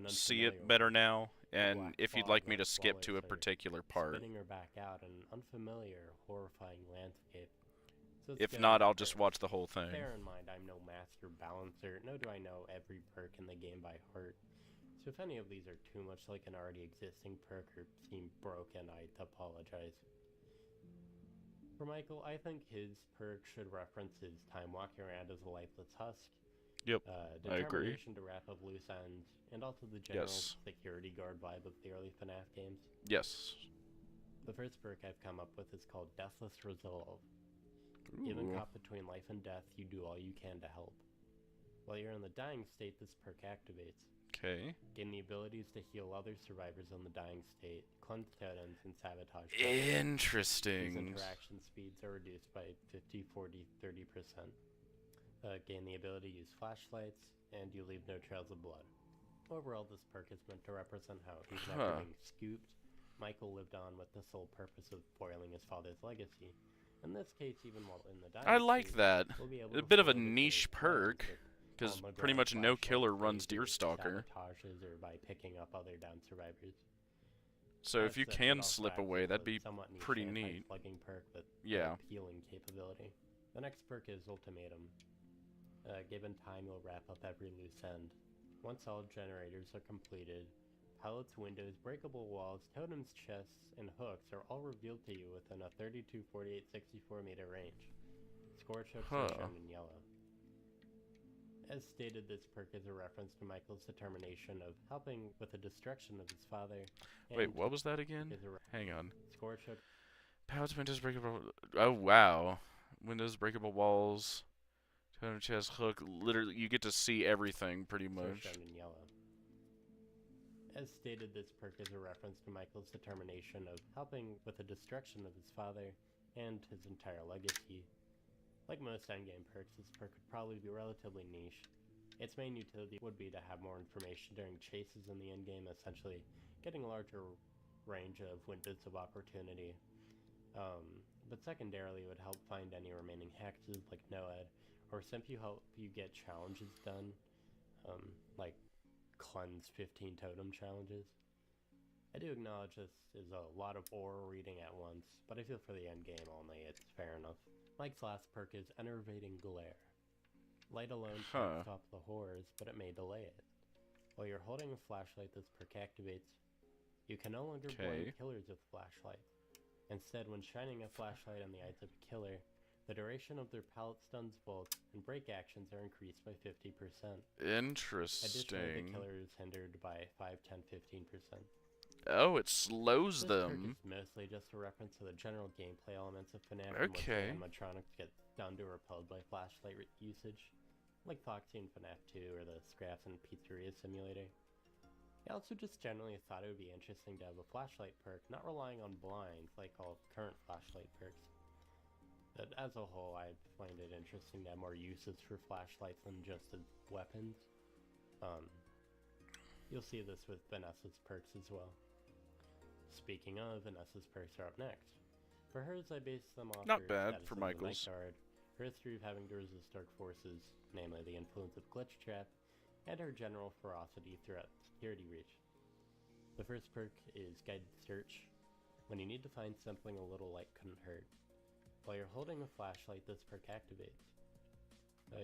see it better now, and if you'd like me to skip to a particular part. Spinning her back out in an unfamiliar, horrifying landscape. So let's If go not, over I'll just perks. watch the whole thing. Bear in mind, I'm no master balancer, nor do I know every perk in the game by heart. So if any of these are too much like an already existing perk or seem broken, I apologize. For Michael, I think his perk should reference his time walking around as a lifeless husk. Yep, I agree. Determination to wrap up loose ends, and also the general Yes. security guard vibe of the early FNAF games. Yes. The first perk I've come up with is called Deathless Resolve. Given Ooh. caught between life and death, you do all you can to help. While you're in the dying state, this perk activates. Okay. Gain the abilities to heal other survivors in the dying state, cleanse totems, and sabotage weapons. These Interesting. interaction speeds are reduced by 50, 40, 30%. Gain the ability to use flashlights, and you leave no trails of blood. Overall, this perk is meant to represent how, even after being scooped, Michael lived on with the sole purpose of foiling his father's legacy. In this case, even while in the dying I like state, that. we'll be able A to bit of a foil the niche killer's plans perk, with because on-the-ground pretty much no flashlight killer plays runs with Deerstalker. sabotages or by picking up other down survivors. So if you That said, can it also slip acts away, as that'd a be somewhat niche pretty neat. anti-slugging perk with Yeah. healing capability. The next perk is Ultimatum. Given time, you'll wrap up every loose end. Once all generators are completed, pallets, windows, breakable walls, totems, chests, and hooks are all revealed to you within a 32, 48, 64 meter range. Scorch hooks are shown in yellow. As stated, this perk is a reference to Michael's determination of helping with the destruction of his father. Wait, what was that again? Is a Hang on. Scorch hook. Pallets, windows, breakable... Oh, wow. Windows, breakable walls, totem chest, hook. Literally, you get to see everything, pretty Are much. shown in yellow. As stated, this perk is a reference to Michael's determination of helping with the destruction of his father and his entire legacy. Like most endgame perks, this perk would probably be relatively niche. Its main utility would be to have more information during chases in the endgame, essentially getting a larger range of windows of opportunity. But secondarily, it would help find any remaining hexes like Noed, or simply help you get challenges done, like cleanse 15 totem challenges. I do acknowledge this is a lot of aura reading at once, but I feel for the endgame only, it's fair enough. Mike's last perk is Enervating Glare. Light alone can't stop the horrors, but it may delay it. While you're holding a flashlight, this perk activates. You can no longer blind killers with flashlights. Instead, when shining a flashlight on the eyes of a killer, the duration of their pallet stuns, bolts, and break actions are increased by 50%. Interesting. Additionally, the killer is hindered by 5, 10, 15%. Oh, it slows This perk them. is mostly just a reference to the general gameplay elements of FNAF in which Okay. the animatronics get stunned or repelled by flashlight usage, like Foxy in FNAF 2 or the Scraps and Pizzeria Simulator. I also just generally thought it would be interesting to have a flashlight perk, not relying on blinds like all current flashlight perks. But as a whole, I find it interesting to have more uses for flashlights than just as weapons. You'll see this with Vanessa's perks as well. Speaking of, Vanessa's perks are up next. For hers, I based them off Not her bad status for as a night Michael's. guard, her history of having to resist dark forces, namely the influence of Glitch Trap, and her general ferocity throughout Security Reach. The first perk is Guided Search. When you need to find something a little light couldn't hurt. While you're holding a flashlight, this perk activates.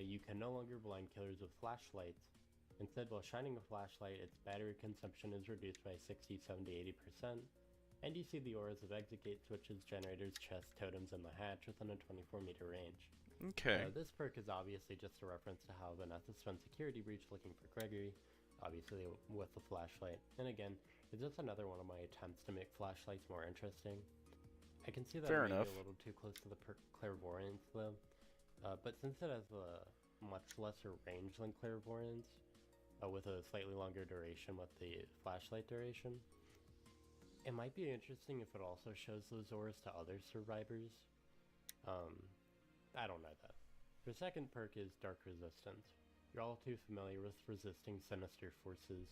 You can no longer blind killers with flashlights. Instead, while shining a flashlight, its battery consumption is reduced by 60, 70, 80%, and you see the auras of exit gate switches, generators, chests, totems, and the hatch within a 24-meter range. Okay. This perk is obviously just a reference to how Vanessa spent Security Breach looking for Gregory, obviously with the flashlight. And again, it's just another one of my attempts to make flashlights more interesting. I can see that Fair it may enough. be a little too close to the perk Clairvoyance though, but since it has a much lesser range than Clairvoyance, with a slightly longer duration with the flashlight duration, it might be interesting if it also shows those auras to other survivors. I don't know that. The second perk is Dark Resistance. You're all too familiar with resisting sinister forces.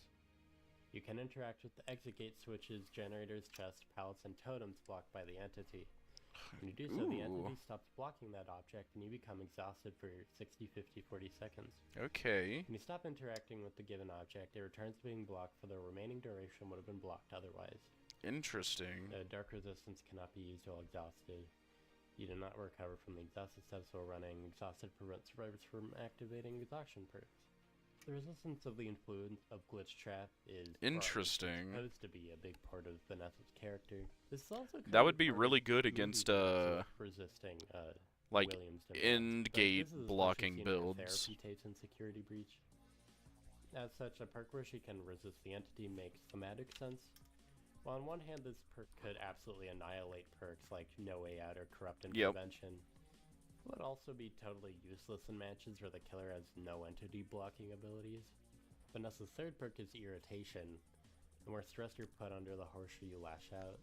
You can interact with the exit gate switches, generators, chests, pallets, and totems blocked by the entity. When you do so, the entity stops blocking that object and you become exhausted for 60, 50, 40 seconds. Okay. When you stop interacting with the given object, it returns to being blocked for the remaining duration would have been blocked otherwise. Interesting. Dark Resistance cannot be used while exhausted. You do not recover from the exhausted steps while running. Exhausted prevents survivors from activating exhaustion perks. The resistance of the influence of Glitch Trap is Interesting. supposed to be a big part of Vanessa's character. This is also That would be really good against resisting like Williams end gate blocking builds. Therapy tapes and security breach. As such, a perk where she can resist the entity makes thematic sense. While on one hand, this perk could absolutely annihilate perks like No Way Out or Corrupt Intervention, it would also be totally useless in matches where the killer has no entity blocking abilities. Vanessa's third perk is Irritation. The more stress you're put under, the harsher you lash out.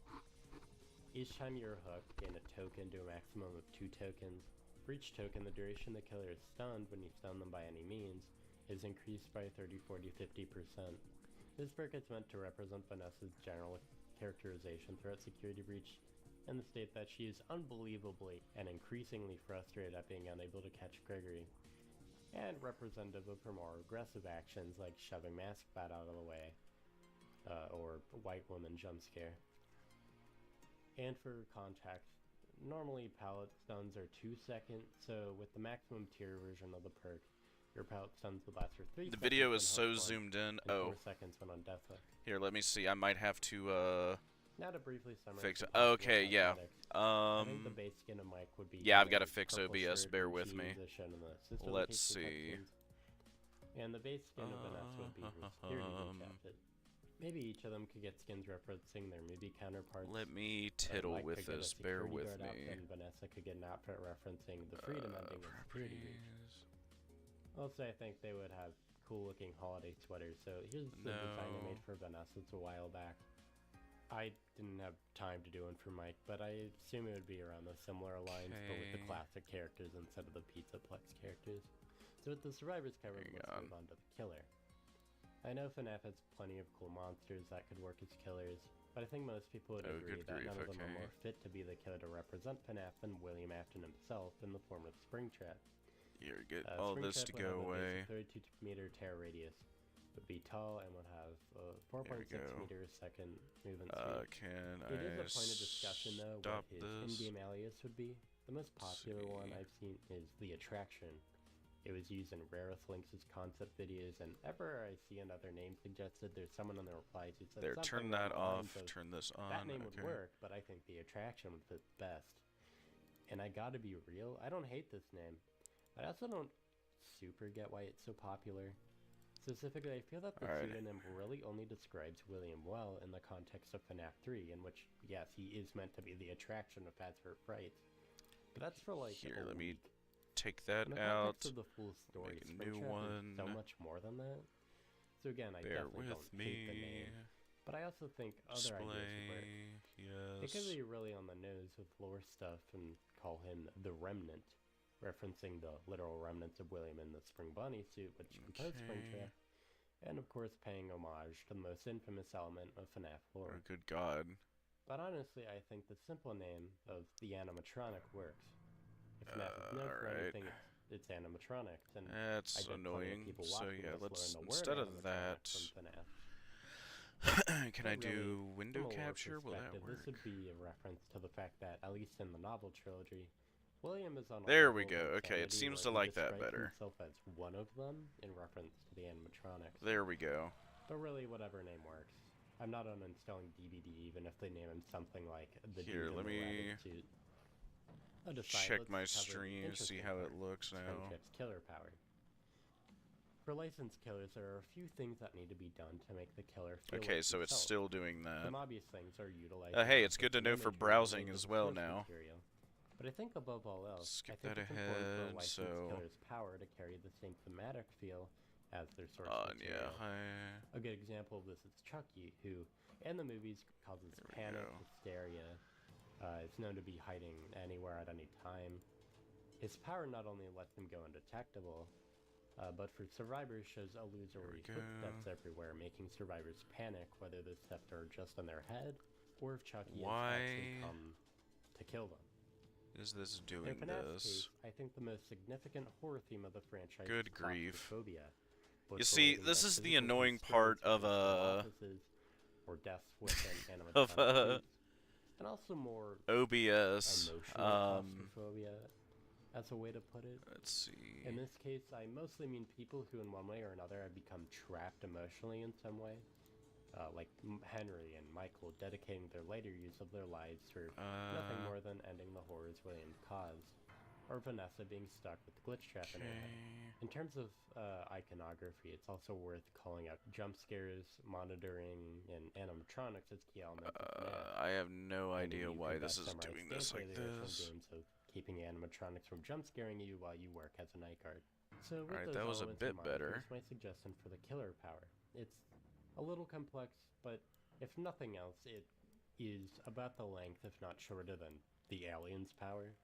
Each time you're hooked, gain a token to a maximum of 2 tokens. For each token, the duration the killer is stunned when you stun them by any means is increased by 30, 40, 50%. This perk is meant to represent Vanessa's general characterization throughout Security Breach, and the state that she is unbelievably and increasingly frustrated at being unable to catch Gregory, and representative of her more aggressive actions like shoving Maskbat out of the way, or White Woman Jumpscare. And for context, normally pallet stuns are 2 seconds, so with the maximum tier version of the perk, your pallet stuns would last for 3 seconds. The video is when so hooked zoomed in. and 4 seconds when on death hook. Here, let me see. I might have to Now to briefly summarize fix it. the possible Okay, yeah. cosmetics. I think the base skin of Mike would be Yeah, I've got to a fix purple OBS. shirt Bear and with me. jeans as shown in the sister Let's location see. cutscenes. And the base skin of Vanessa would be her security breach outfit. Maybe each of them could get skins referencing their movie counterparts. Let me tiddle Mike with could get a this. Bear security with guard outfit, me. and Vanessa could get an outfit referencing the freedom ending of security breach. Properties. Also, I think they would have cool-looking holiday sweaters. So here's the design I made for Vanessa a while back. I didn't have time to do one for Mike, but I assume it would be around those similar lines, but with the Okay. classic characters instead of the Pizzaplex characters. So with the survivors covered, Hang let's on. move on to the killer. I know FNAF has plenty of cool monsters that could work as killers, but I think most people would Oh, agree good that grief, none of them are okay. more fit to be the killer to represent FNAF than William Afton himself in the form of Springtrap. Here, get all this to Springtrap would go have a away. basic 32-meter tear radius, would be tall, and would have 4.6 go. meters second movement speed. Can It I is a point of discussion, though, stop what his this? in-game alias would be. The most popular one see. I've seen is The Attraction. It was used in Rareth Links' concept videos, and ever I see another name suggested, there's someone in the replies who said There, something turn along that the lines off. of, Turn this on. that name okay. would work, but I think The Attraction would fit best. And I gotta be real, I don't hate this name. I also don't super get why it's so popular. Specifically, I feel that the Alright. pseudonym really only describes William well in the context of FNAF 3, in which, yes, he is meant to be the attraction of Fats for Frights. But that's for like Here, a let me week. take that In the out. context of the full story, make a new Springtrap is so one. much more than that. So again, I Bear definitely with don't hate the me. name, but I also think other ideas would work. Display. It could Yes. be really on the nose with lore stuff and call him the Remnant, referencing the literal remnants of William in the Spring Bunny suit, which composed Springtrap, and of course paying homage to the most infamous element of FNAF Oh, lore. good God. But honestly, I think the simple name of the animatronic works. If FNAF is known for Alright. anything, it's animatronics, and I That's bet plenty of annoying. people So watching yeah, this let's learn the instead word of animatronic that. from FNAF. Can I But really, do window from a lore capture? Will that perspective, work? This would be a reference to the fact that, at least in the novel trilogy, William is on a There we level of go. Okay, it insanity seems where to he like that describes better. himself as one of them in reference to the animatronics. There we go. But really, whatever name works. I'm not uninstalling DBD even if they name him something like the Here, Dude in let the me Rabbit Suit. Aside, Check let's my cover the stream, see interesting how it part, looks now. Springtrap's killer power. For licensed killers, there are a few things that need to be done to make the killer feel Okay, like so it's himself. still doing that. Some obvious things are utilized. Hey, it's good to know for browsing as well now. But I think above all else, Skip I think that it's important for a ahead, licensed so- killer's power to carry the same thematic feel as their source Yeah, material. hi. A good example of this is Chucky, who, in the movies, causes There we panic, go. hysteria. It's known to be hiding anywhere at any time. His power not only lets him go undetectable, but for survivors shows illusory go. footsteps everywhere, making survivors panic whether those steps are just in their head or if Chucky Why has actually come to kill them. is this In doing FNAF's this? case, I think the most significant horror theme of the franchise Good is grief. claustrophobia, You both see, relating this to is the physical annoying constraints part of in offices or desks within of, animatronic suits. and also more OBS. emotional claustrophobia, as a way to put it. Let's see. In this case, I mostly mean people who in one way or another have become trapped emotionally in some way. Like Henry and Michael dedicating their later years of their lives for nothing more than ending the horrors William caused. Or Vanessa being stuck with the glitch trap in her head. In terms of iconography, it's also worth calling out jump scares, monitoring, and animatronics as key elements of the map. I have no idea You why can this best is summarize doing this gameplay like there from this. games of keeping animatronics from jump scaring you while you work as a night guard. So with Alright, those that was a elements bit in mind, better. here's my suggestion for the killer power. It's a little complex, but if nothing else, it is about the length, if not shorter than the alien's power.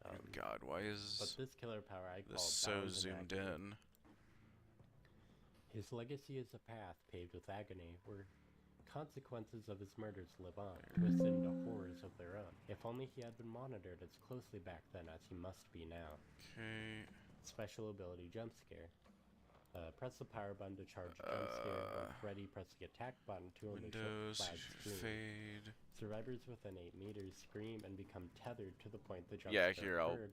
Oh god, why But is this killer power I call this so Bound in zoomed Agony. in? His legacy is a path paved with agony, where consequences of his murders live on, twisted into horrors of their own. If only he had been monitored as closely back then as he must be now. Okay. Special ability jump scare. Press the power button to charge jump scare. When ready, press the attack button to unleash a Windows, flag screen. fade. Survivors within 8 meters scream and become tethered to the point the jump Yeah, scare here, I'll- occurred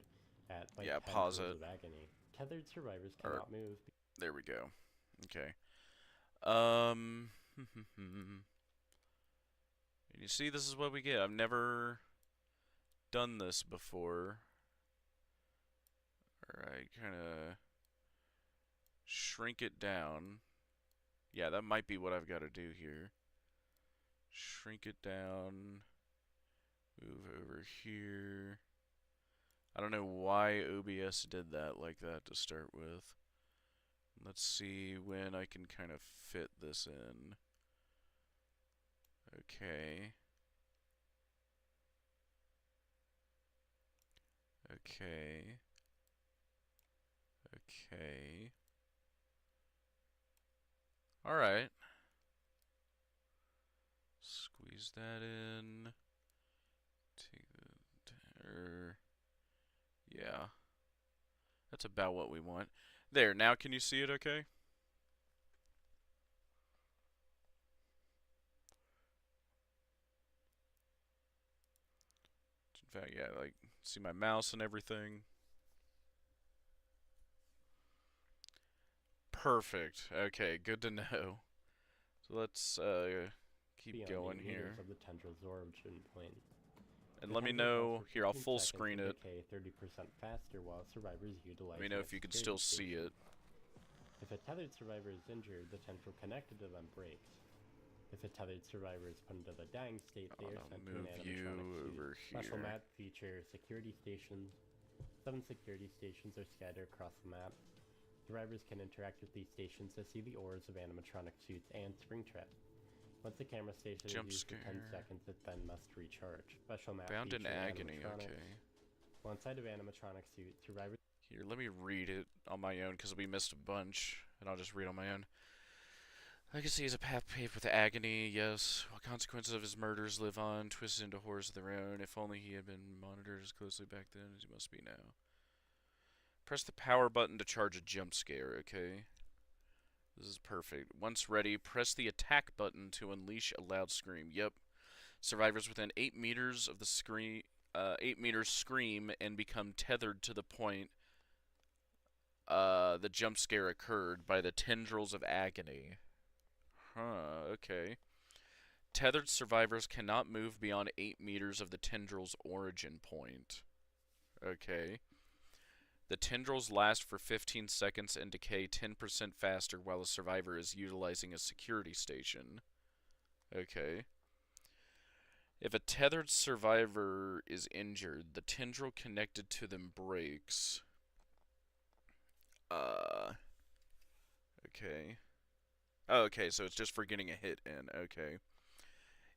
at by yeah, 10 pause joules it. of agony. Tethered survivors Or- cannot move. There we go. Okay. You see, this is what we get. I've never done this before. Alright, kind of shrink it down. Yeah, that might be what I've got to do here. Shrink it down. Move over here. I don't know why OBS did that like that to start with. Let's see when I can kind of fit this in. Okay. Okay. Okay. Alright. Squeeze that in. Take the... yeah. That's about what we want. There, now can you see it okay? In fact, yeah, like, see my mouse and everything. Perfect. Okay, good to know. So let's keep beyond going 8 here. meters of the tendril's origin point. And The let me tendrils know, last for here, I'll 15 full seconds screen and it. decay 30% faster while survivors utilize Let me know a if you can security still see station. it. If a tethered survivor is injured, the tendril connected to them breaks. If a tethered survivor is put into the dying state, they are I'll sent to an move you animatronic suit. over Special here. map feature security stations. 7 security stations are scattered across the map. Survivors can interact with these stations to see the auras of animatronic suits and Springtrap. Once the camera station Jump is used for 10 scare. seconds, it then must recharge. Special map Bound in feature agony, animatronics. okay. One side of animatronic suit, survivors Here, let me read it on my own, because we missed a bunch, and I'll just read on my own. Legacy is a path paved with agony, yes. While consequences of his murders live on, twisted into horrors of their own. If only he had been monitored as closely back then as he must be now. Press the power button to charge a jump scare, okay? This is perfect. Once ready, press the attack button to unleash a loud scream. Yep. Survivors within 8 meters of the 8 meters scream and become tethered to the point the jump scare occurred by the tendrils of agony. Huh, okay. Tethered survivors cannot move beyond 8 meters of the tendril's origin point. Okay. The tendrils last for 15 seconds and decay 10% faster while a survivor is utilizing a security station. Okay. If a tethered survivor is injured, the tendril connected to them breaks. Okay. Oh, okay, so it's just for getting a hit in. Okay.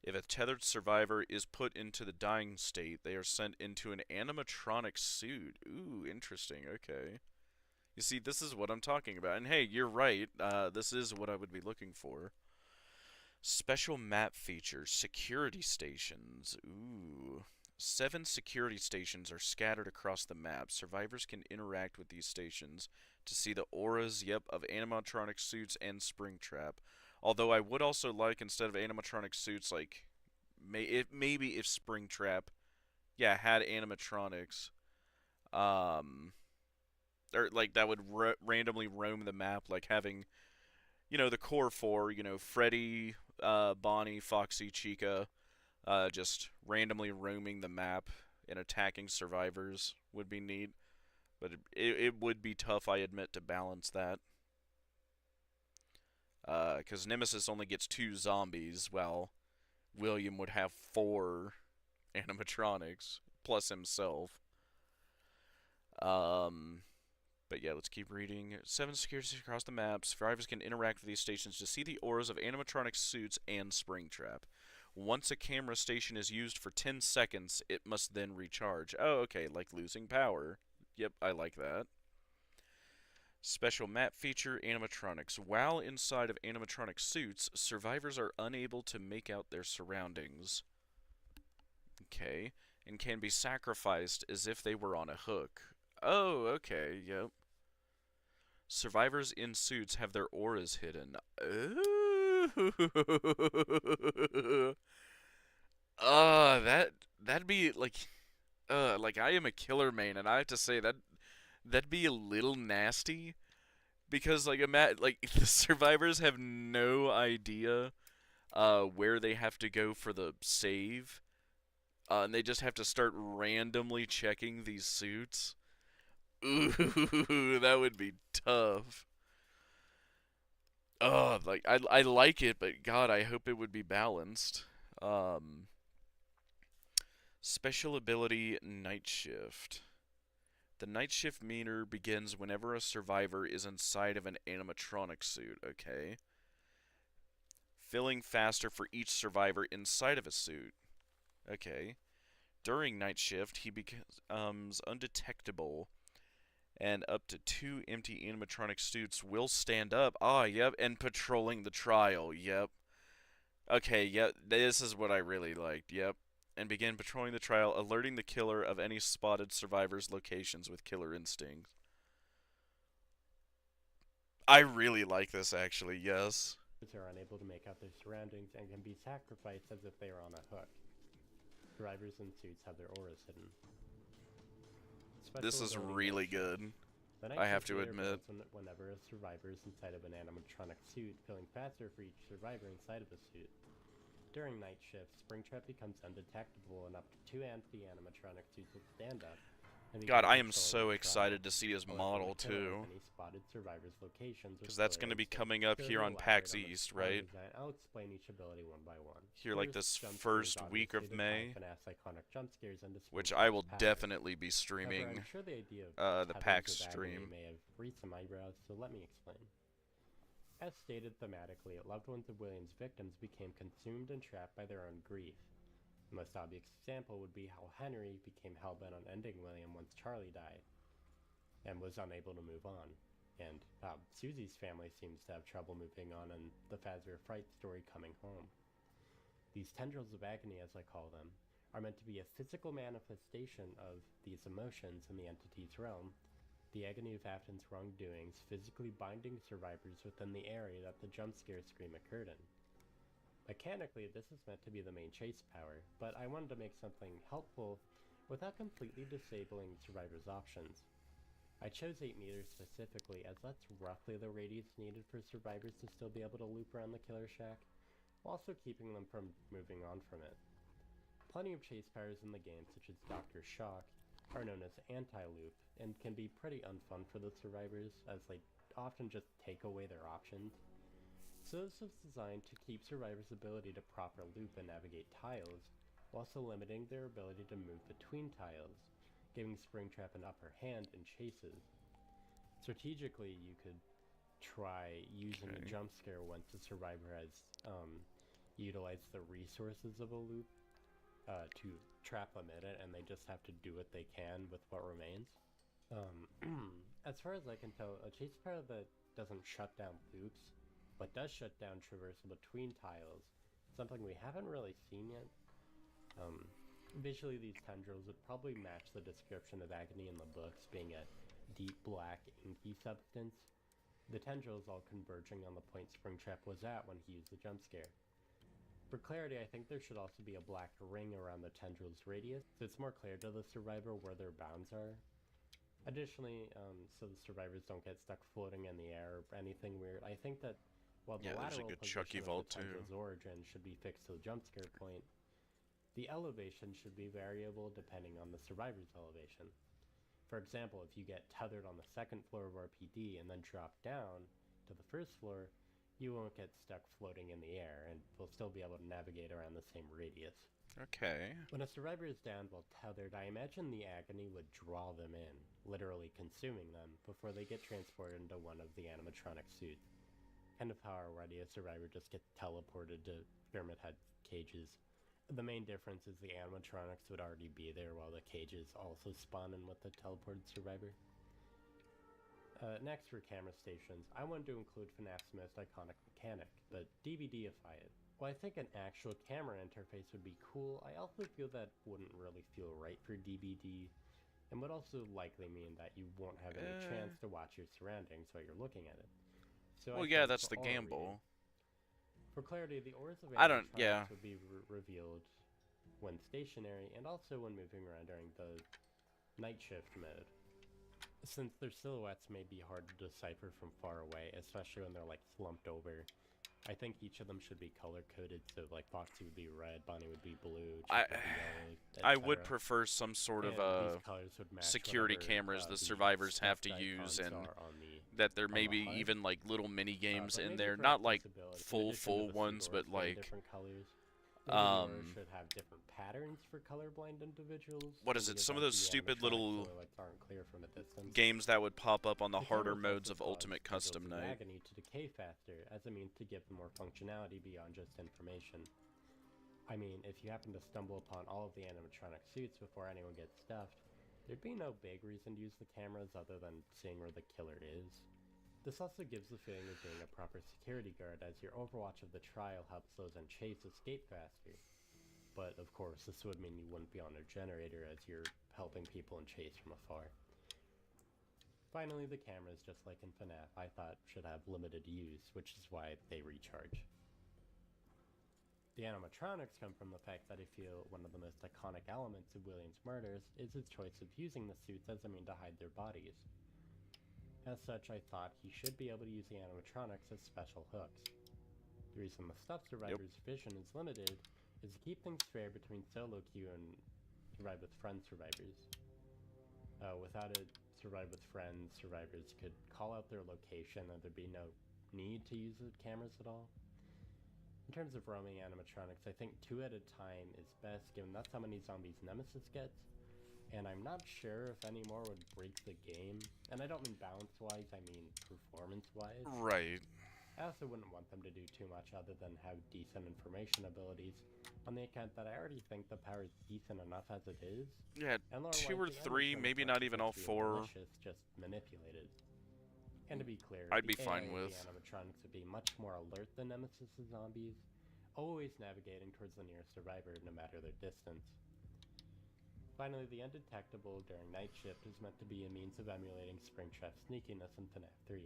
If a tethered survivor is put into the dying state, they are sent into an animatronic suit. Ooh, interesting. Okay. You see, this is what I'm talking about. And hey, you're right. This is what I would be looking for. Special map features. Security stations. Ooh. 7 security stations are scattered across the map. Survivors can interact with these stations to see the auras, yep, of animatronic suits and Springtrap. Although I would also like, instead of animatronic suits, like, maybe if Springtrap, yeah, had animatronics, or like that would randomly roam the map, like having, the core four, Freddy, Bonnie, Foxy, Chica, just randomly roaming the map and attacking survivors would be neat. But it would be tough, I admit, to balance that. Because Nemesis only gets 2 zombies, while William would have 4 animatronics, plus himself. But yeah, let's keep reading. 7 securities across the map. Survivors can interact with these stations to see the auras of animatronic suits and Springtrap. Once a camera station is used for 10 seconds, it must then recharge. Oh, okay, like losing power. Yep, I like that. Special map feature, animatronics. While inside of animatronic suits, survivors are unable to make out their surroundings. Okay. And can be sacrificed as if they were on a hook. Oh, okay, yep. Survivors in suits have their auras hidden. Ooh. That'd be like I am a killer main, and I have to say that'd be a little nasty, because like the survivors have no idea where they have to go for the save, and they just have to start randomly checking these suits. Ooh, that would be tough. Like I like it, but God, I hope it would be balanced. Special ability, Night Shift. The Night Shift meter begins whenever a survivor is inside of an animatronic suit, okay? Filling faster for each survivor inside of a suit. Okay. During Night Shift, he becomes undetectable, and up to 2 empty animatronic suits will stand up. Ah, yep, and patrolling the trial, yep. Okay, yep, this is what I really liked, yep. And begin patrolling the trial, alerting the killer of any spotted survivors' locations with killer instincts. I really like this, actually, yes. Are unable to make out their surroundings and can be sacrificed as if they were on a hook. Survivors in suits have their auras hidden. This is really good, I have to admit. Whenever a survivor is inside of an animatronic suit, feeling faster for each survivor inside of the suit. During Night Shift, Springtrap becomes undetectable, and up to 2 empty animatronic suits will stand up. God, I am so excited to see his model, too. Because that's going to be coming up here on PAX East, right? I'll explain each ability one by one. Here, like this first week of May, which I will definitely be streaming the PAX stream. May have raised some eyebrows, so let me explain. As stated thematically, loved ones of William's victims became consumed and trapped by their own grief. The most obvious example would be how Henry became hellbent on ending William once Charlie died, and was unable to move on. And Susie's family seems to have trouble moving on, and the Fazbear Fright story coming home. These tendrils of agony, as I call them, are meant to be a physical manifestation of these emotions in the entity's realm, the agony of Afton's wrongdoings physically binding survivors within the area that the jump scare scream occurred in. Mechanically, this is meant to be the main chase power, but I wanted to make something helpful without completely disabling survivors' options. I chose 8 meters specifically, as that's roughly the radius needed for survivors to still be able to loop around the killer shack, while also keeping them from moving on from it. Plenty of chase powers in the game, such as Dr. Shock, are known as anti-loop, and can be pretty unfun for the survivors, as they often just take away their options. So this was designed to keep survivors' ability to proper loop and navigate tiles, while also limiting their ability to move between tiles, giving Springtrap an upper hand in chases. Strategically, you could try using the jump scare once the survivor has utilized the resources of a loop to trap them in it, and they just have to do what they can with what remains. As far as I can tell, a chase power that doesn't shut down loops, but does shut down traversal between tiles, something we haven't really seen yet. Visually, these tendrils would probably match the description of agony in the books, being a deep black inky substance. The tendrils all converging on the point Springtrap was at when he used the jump scare. For clarity, I think there should also be a black ring around the tendril's radius, so it's more clear to the survivor where their bounds are. Additionally, so the survivors don't get stuck floating in the air or anything weird, I think that while the Yeah, there's a lateral good position Chucky of vault, the too. tendril's origin should be fixed to the jump scare point, the elevation should be variable depending on the survivor's elevation. For example, if you get tethered on the second floor of RPD and then drop down to the first floor, you won't get stuck floating in the air and will still be able to navigate around the same radius. Okay. When a survivor is downed while tethered, I imagine the agony would draw them in, literally consuming them, before they get transported into one of the animatronic suits. Kind of how already a survivor just gets teleported to Pyramid Head cages. The main difference is the animatronics would already be there while the cages also spawn in with the teleported survivor. Next for camera stations, I wanted to include FNAF's most iconic mechanic, but DBDify it. While I think an actual camera interface would be cool, I also feel that wouldn't really feel right for DBD, and would also likely mean that you won't have any chance to watch your surroundings while you're looking at it. So Well, I yeah, think that's for the aura gamble. reading- For clarity, the auras of I don't- animatronics yeah. would be revealed when stationary, and also when moving around during the night shift mode. Since their silhouettes may be hard to decipher from far away, especially when they're like slumped over, I think each of them should be color-coded, so like Foxy would be red, Bonnie would be blue, Chip would be yellow, I would etc. prefer some sort of And these colors would match security whatever, cameras the the survivors have to stuffed use, icons and are on the that there on may the be HUD. even like little mini games But in maybe there, for not like accessibility, in full addition to the ones, suit but auras being like different colors, maybe the auras um, should have different patterns for colorblind individuals. what is it? because Some of like those the stupid animatronic little silhouettes aren't clear from a distance. games that would pop up on the The harder camera modes of focus Ultimate causes Custom tendrils of Night. agony to decay faster as a means to give them more functionality beyond just information. I mean, if you happen to stumble upon all of the animatronic suits before anyone gets stuffed, there'd be no big reason to use the cameras other than seeing where the killer is. This also gives the feeling of being a proper security guard, as your overwatch of the trial helps those in chase escape faster. But of course, this would mean you wouldn't be on a generator as you're helping people in chase from afar. Finally, the cameras, just like in FNAF, I thought should have limited use, which is why they recharge. The animatronics come from the fact that I feel one of the most iconic elements of Williams' murders is his choice of using the suits as a means to hide their bodies. As such, I thought he should be able to use the animatronics as special hooks. The reason the stuffed survivor's vision is limited is to keep things fair between solo queue and survive with friends survivors. Without it, survive with friends survivors could call out their location and there'd be no need to use the cameras at all. In terms of roaming animatronics, I think 2 at a time is best, given that's how many zombies Nemesis gets, and I'm not sure if any more would break the game. And I don't mean balance-wise, I mean performance-wise. Right. I also wouldn't want them to do too much other than have decent information abilities, on the account that I already think the power is decent enough as it is. Yeah, And 2 or lore-wise, the 3, animatronics maybe aren't not even all supposed to be 4. malicious, just manipulated. And to be clear, I'd the be fine AI with. the animatronics would be much more alert than Nemesis' zombies, always navigating towards the nearest survivor no matter their distance. Finally, the undetectable during night shift is meant to be a means of emulating Springtrap's sneakiness in FNAF 3.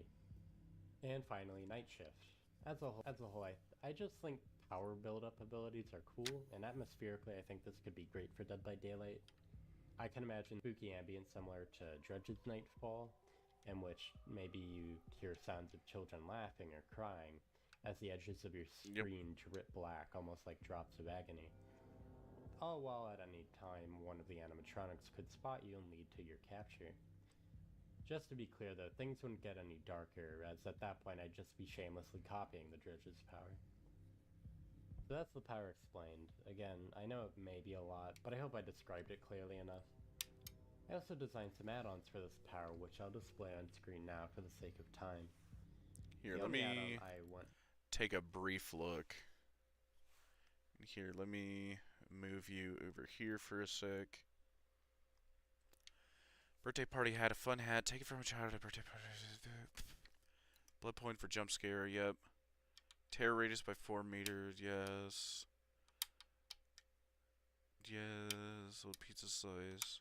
And finally, night shift. As a whole, I just think power build-up abilities are cool, and atmospherically I think this could be great for Dead by Daylight. I can imagine spooky ambience similar to Dredge's Nightfall, in which maybe you hear sounds of children laughing or crying, as the edges of your screen drip black, almost like drops of agony. All while at any time one of the animatronics could spot you and lead to your capture. Just to be clear though, things wouldn't get any darker, as at that point I'd just be shamelessly copying the Dredge's power. So that's the power explained. Again, I know it may be a lot, but I hope I described it clearly enough. I also designed some add-ons for this power, which I'll display on screen now for the sake of time. Here, The let only me add-on I want take a brief look. Here, let me move you over here for a sec. Birthday party hat, a fun hat. Take it from a childhood birthday party. Blood point for jump scare, yep. Terror radius by 4 meters, yes. Yes, little pizza slice.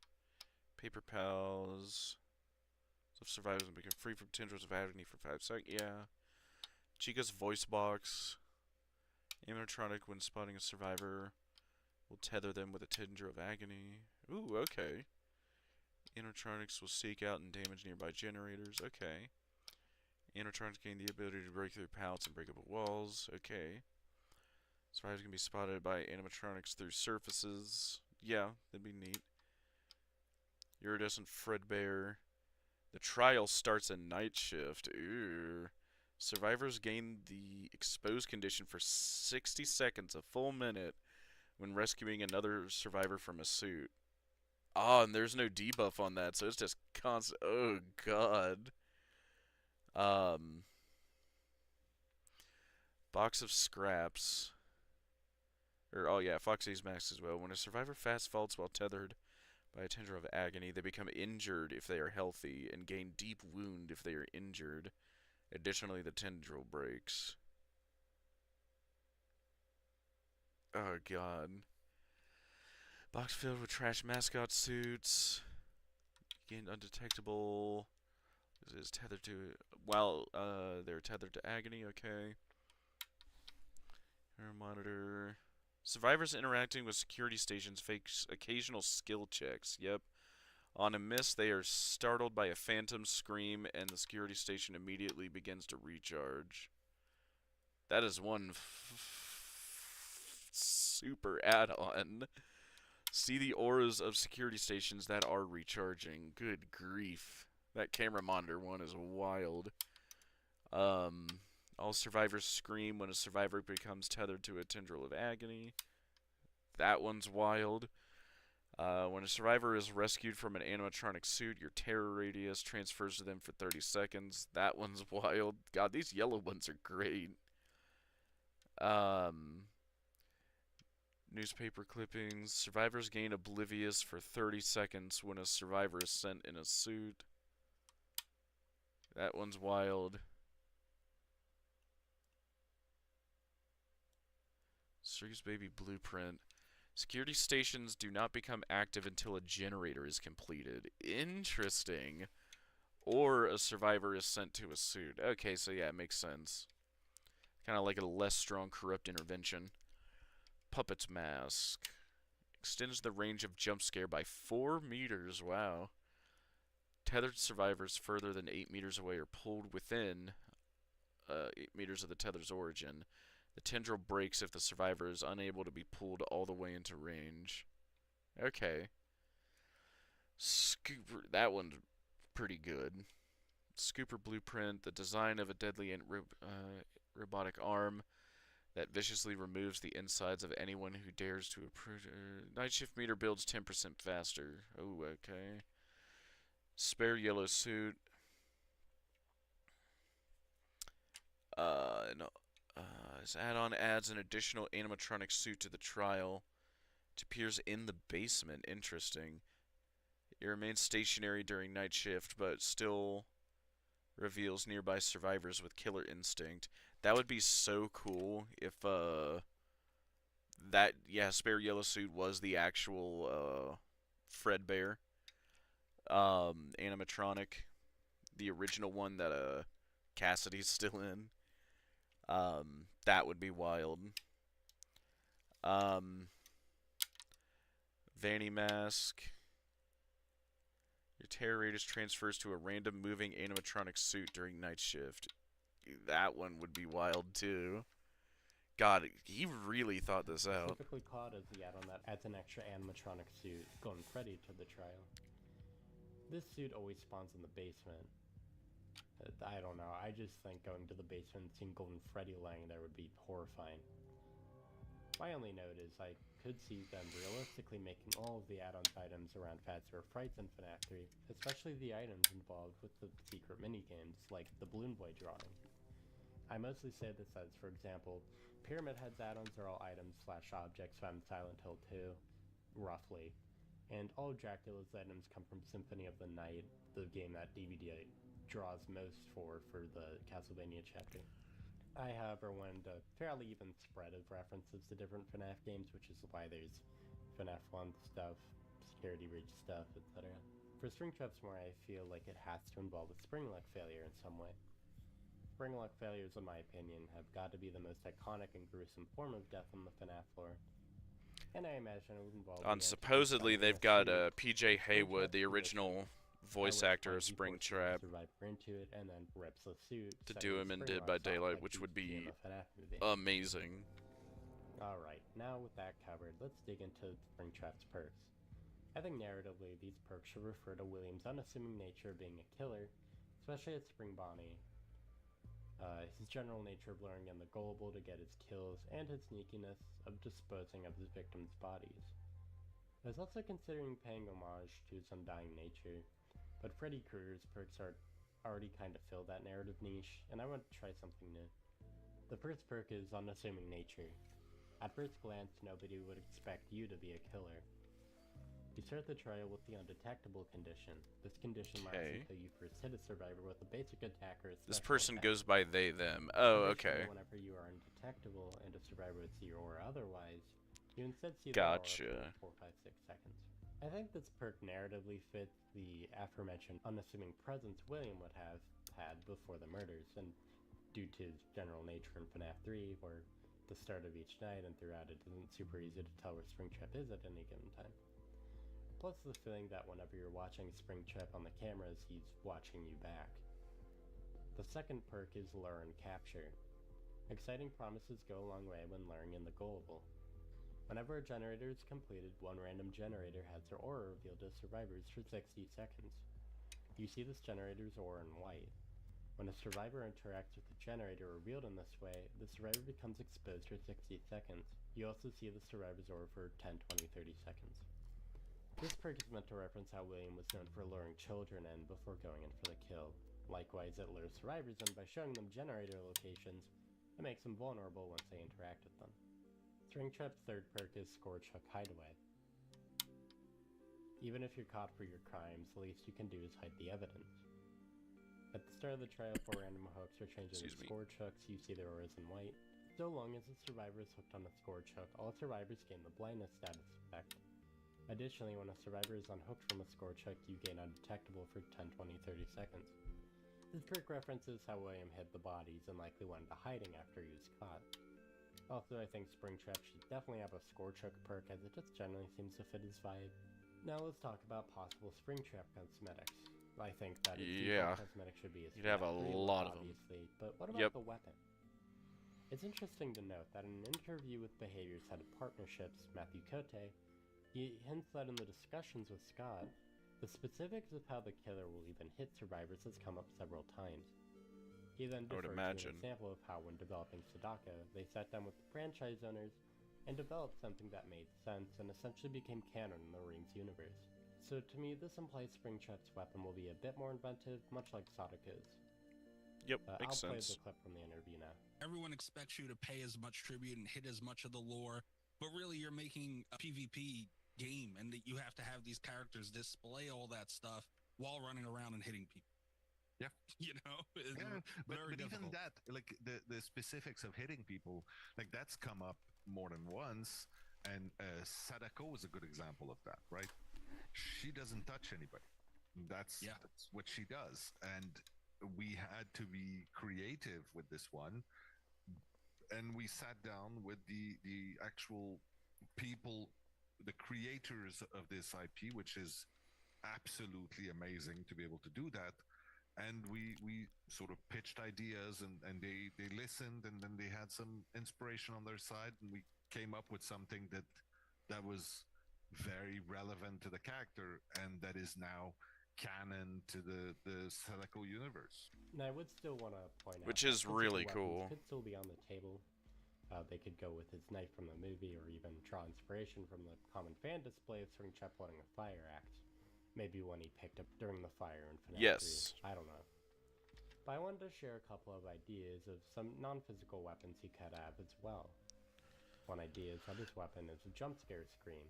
Paper pals. So survivors will become free from tendrils of agony for 5 seconds, yeah. Chica's voice box. Animatronic, when spotting a survivor, will tether them with a tendril of agony. Ooh, okay. Animatronics will seek out and damage nearby generators. Okay. Animatronics gain the ability to break through pallets and break up walls. Okay. Survivors can be spotted by animatronics through surfaces. Yeah, that'd be neat. Iridescent Fredbear. The trial starts at night shift. Ooh. Survivors gain the exposed condition for 60 seconds, a full minute, when rescuing another survivor from a suit. Ah, and there's no debuff on that, so it's just constant. Oh, God. Box of scraps. Oh yeah, Foxy's mask as well. When a survivor fast faults while tethered by a tendril of agony, they become injured if they are healthy, and gain deep wound if they are injured. Additionally, the tendril breaks. Oh, God. Box filled with trash mascot suits. Gain undetectable. Is tethered to... While they're tethered to agony, okay. Error monitor. Survivors interacting with security stations face occasional skill checks. Yep. On a miss, they are startled by a phantom scream, and the security station immediately begins to recharge. That is one super add-on. See the auras of security stations that are recharging. Good grief. That camera monitor one is wild. All survivors scream when a survivor becomes tethered to a tendril of agony. That one's wild. When a survivor is rescued from an animatronic suit, your terror radius transfers to them for 30 seconds. That one's wild. God, these yellow ones are great. Newspaper clippings. Survivors gain oblivious for 30 seconds when a survivor is sent in a suit. That one's wild. Circus Baby Blueprint. Security stations do not become active until a generator is completed. Interesting. Or a survivor is sent to a suit. Okay, so yeah, it makes sense. Kind of like a less strong corrupt intervention. Puppet's Mask. Extends the range of jumpscare by 4 meters. Wow. Tethered survivors further than 8 meters away are pulled within 8 meters of the tether's origin. The tendril breaks if the survivor is unable to be pulled all the way into range. Okay. Scooper, that one's pretty good. Scooper Blueprint, the design of a deadly robotic arm that viciously removes the insides of anyone who dares to approach. Night shift meter builds 10% faster. Oh, okay. Spare yellow suit. No. This add-on adds an additional animatronic suit to the trial. It appears in the basement. Interesting. It remains stationary during night shift, but still reveals nearby survivors with killer instinct. That would be so cool if, spare yellow suit was the actual, Fredbear, animatronic. The original one that, Cassidy's still in. That would be wild. Vanny Mask. Your terror radius transfers to a random moving animatronic suit during night shift. That one would be wild too. God, he really thought this out. Typically caught as the add-on that adds an extra animatronic suit, Golden Freddy, to the trial. This suit always spawns in the basement. I don't know, I just think going to the basement and seeing Golden Freddy laying there would be horrifying. My only note is I could see them realistically making all of the add-ons items around Fads or Frights in FNAF 3, especially the items involved with the secret minigames, like the Balloon Boy drawing. I mostly say this as, for example, Pyramid Head's add-ons are all items/objects found in Silent Hill 2, roughly, and all of Dracula's items come from Symphony of the Night, the game that DBD draws most for the Castlevania chapter. I, however, wanted a fairly even spread of references to different FNAF games, which is why there's FNAF 1 stuff, Security Breach stuff, etc. For String Trap's more, I feel like it has to involve a spring lock failure in some way. Spring-lock failures, in my opinion, have got to be the most iconic and gruesome form of death on the FNAF lore. And I imagine it would involve... On supposedly they've got PJ Haywood, the original voice actor of Springtrap, Survivor into it and then rips the suit to do him in Dead by Daylight, which would be amazing. Alright, now with that covered, let's dig into Springtrap's perks. I think narratively, these perks should refer to William's unassuming nature of being a killer, especially at Spring Bonnie. His general nature of luring in the gullible to get his kills, and his sneakiness of disposing of his victims' bodies. I was also considering paying homage to his undying nature, but Freddy Krueger's perks already kind of fill that narrative niche, and I want to try something new. The first perk is unassuming nature. At first glance, nobody would expect you to be a killer. You start the trial with the undetectable condition. This condition lasts until you first hit a survivor with a basic attack or a special This person attack. goes by they, them. Oh, okay. Whenever you are undetectable and a survivor would see your aura otherwise, you instead see Gotcha. the aura for 4, 5, 6 seconds. I think this perk narratively fits the aforementioned unassuming presence William would have had before the murders, and due to his general nature in FNAF 3, where the start of each night and throughout it isn't super easy to tell where Springtrap is at any given time. Plus the feeling that whenever you're watching Springtrap on the cameras, he's watching you back. The second perk is Lure and Capture. Exciting promises go a long way when luring in the gullible. Whenever a generator is completed, one random generator has their aura revealed to survivors for 60 seconds. You see this generator's aura in white. When a survivor interacts with the generator revealed in this way, the survivor becomes exposed for 60 seconds. You also see the survivor's aura for 10, 20, 30 seconds. This perk is meant to reference how William was known for luring children in before going in for the kill. Likewise, it lures survivors in by showing them generator locations and makes them vulnerable once they interact with them. Springtrap's third perk is Scourge Hook Hideaway. Even if you're caught for your crimes, the least you can do is hide the evidence. At the start of the trial, 4 random hooks are changed into Scourge Hooks. You see their auras in white. So long as the survivor is hooked on a Scourge Hook, all survivors gain the blindness status effect. Additionally, when a survivor is unhooked from a Scourge Hook, you gain undetectable for 10, 20, 30 seconds. This perk references how William hid the bodies and likely went into hiding after he was caught. Also, I think Springtrap should definitely have a Scourge Hook perk, as it just generally seems to fit his vibe. Now let's talk about possible Springtrap cosmetics. I think that cosmetic should be You'd have a lot of them. Obviously, but what about the weapon? It's interesting to note that in an interview with Behavior's head of partnerships, Matthew Cote, he hints that in the discussions with Scott, the specifics of how the killer will even hit survivors has come up several times. He then deferred to an example of how when developing Sadako, they sat down with the franchise owners and developed something that made sense and essentially became canon in the Rings universe. So to me, this implies Springtrap's weapon will be a bit more inventive, much like Sadako's. Yep, makes I'll play sense. the clip from the interview now. Everyone expects you to pay as much tribute and hit as much of the lore, but really you're making a PvP game, and that you have to have these characters display all that stuff while running around and hitting people. Yeah, you know, but even that, like the specifics of hitting people, like that's come up more than once, and Sadako is a good example of that, right? She doesn't touch anybody. That's what she does, and we had to be creative with this one, and we sat down with the actual people, the creators of this IP, which is absolutely amazing to be able to do that. And we sort of pitched ideas, and they listened, and then they had some inspiration on their side, and we came up with something that was very relevant to the character, and that is now canon to the Sadako universe. And I would still want to point out, which is really cool. Could still be on the table. They could go with his knife from the movie, or even draw inspiration from the common fan display of Springtrap lighting a fire axe. Maybe one he picked up during the fire in FNAF 3. I don't know. But I wanted to share a couple of ideas of some non-physical weapons he could have as well. One idea is that his weapon is a jumpscare screen.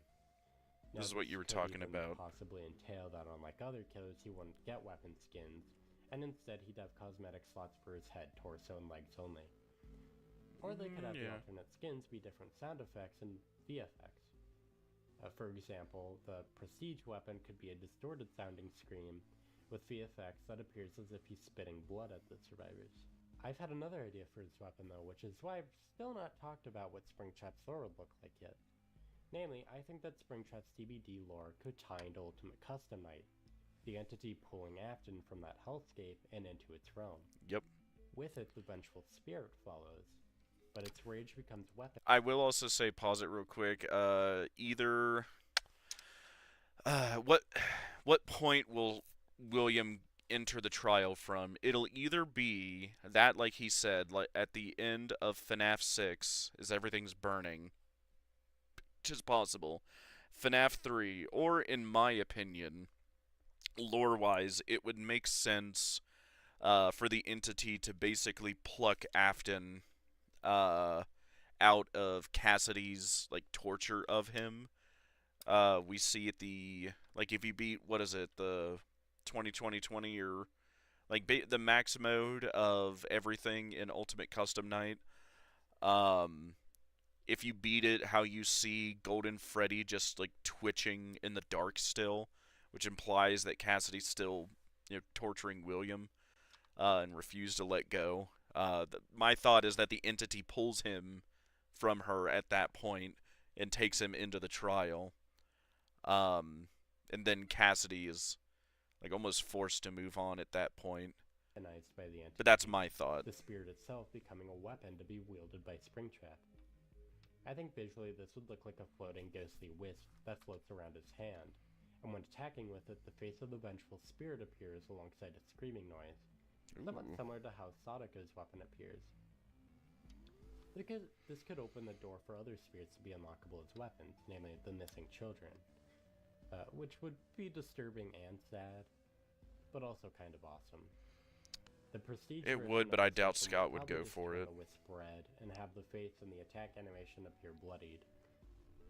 Now, This is what you were talking about. Possibly entail that unlike other killers, he wouldn't get weapon skins, and instead he'd have cosmetic slots for his head, torso, and legs only. Or they could have the alternate skins be different sound effects and VFX. For example, the Prestige weapon could be a distorted sounding scream with VFX that appears as if he's spitting blood at the survivors. I've had another idea for his weapon though, which is why I've still not talked about what Springtrap's lore would look like yet. Namely, I think that Springtrap's DBD lore could tie into Ultimate Custom Night, the entity pulling Afton from that hellscape and into its realm. Yep. With it, the vengeful spirit follows, but its rage becomes weapon. I will also say, pause it real quick. What point will William enter the trial from? It'll either be that, like he said, like at the end of FNAF 6, as everything's burning, which is possible. FNAF 3, or in my opinion, lore-wise, it would make sense for the entity to basically pluck Afton out of Cassidy's like torture of him. We see at the, like, if you beat, what is it, the 2020 or like the max mode of everything in Ultimate Custom Night, if you beat it, how you see Golden Freddy just like twitching in the dark still, which implies that Cassidy's still, you know, torturing William and refused to let go. My thought is that the entity pulls him from her at that point and takes him into the trial. And then Cassidy is like almost forced to move on at that point. By the entity, but that's my thought. The spirit itself becoming a weapon to be wielded by Springtrap. I think visually this would look like a floating ghostly wisp that floats around his hand, and when attacking with it, the face of the vengeful spirit appears alongside its screaming noise, somewhat similar to how Sadaka's weapon appears. This could open the door for other spirits to be unlockable as weapons, namely the missing children, which would be disturbing and sad, but also kind of awesome. The prestige it would, but I doubt Scott would go for it. With spread and have the face and the attack animation appear bloodied.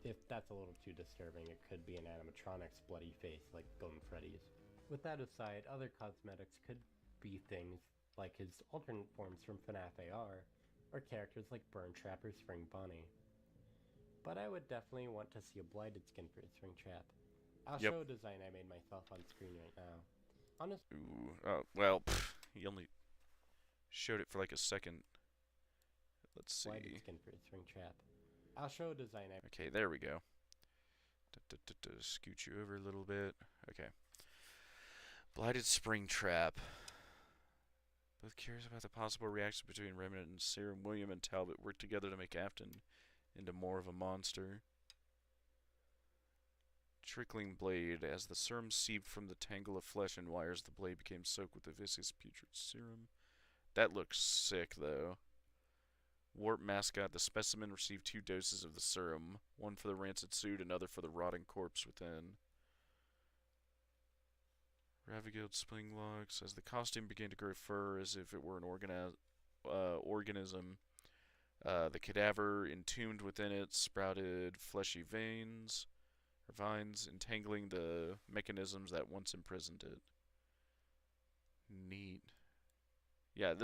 If that's a little too disturbing, it could be an animatronic's bloody face like Golden Freddy's. With that aside, other cosmetics could be things like his alternate forms from FNAF AR, or characters like Burn Trap or Spring Bunny. But I would definitely want to see a blighted skin for Springtrap. I'll show a design I made myself on screen right now. He only showed it for like a second. Let's see. Blighted skin for Springtrap. I'll show a design I... Okay, there we go. Scoot you over a little bit. Okay. Blighted Springtrap. Both curious about the possible reaction between Remnant and Serum. William and Talbot work together to make Afton into more of a monster. Trickling blade. As the serum seeped from the tangle of flesh and wires, the blade became soaked with the viscous putrid serum. That looks sick, though. Warp mascot. The specimen received 2 doses of the serum. One for the rancid suit, another for the rotting corpse within. Ravagiled spling locks. As the costume began to grow fur as if it were an organism, the cadaver entombed within it sprouted fleshy veins, or vines, entangling the mechanisms that once imprisoned it. Neat. Yeah,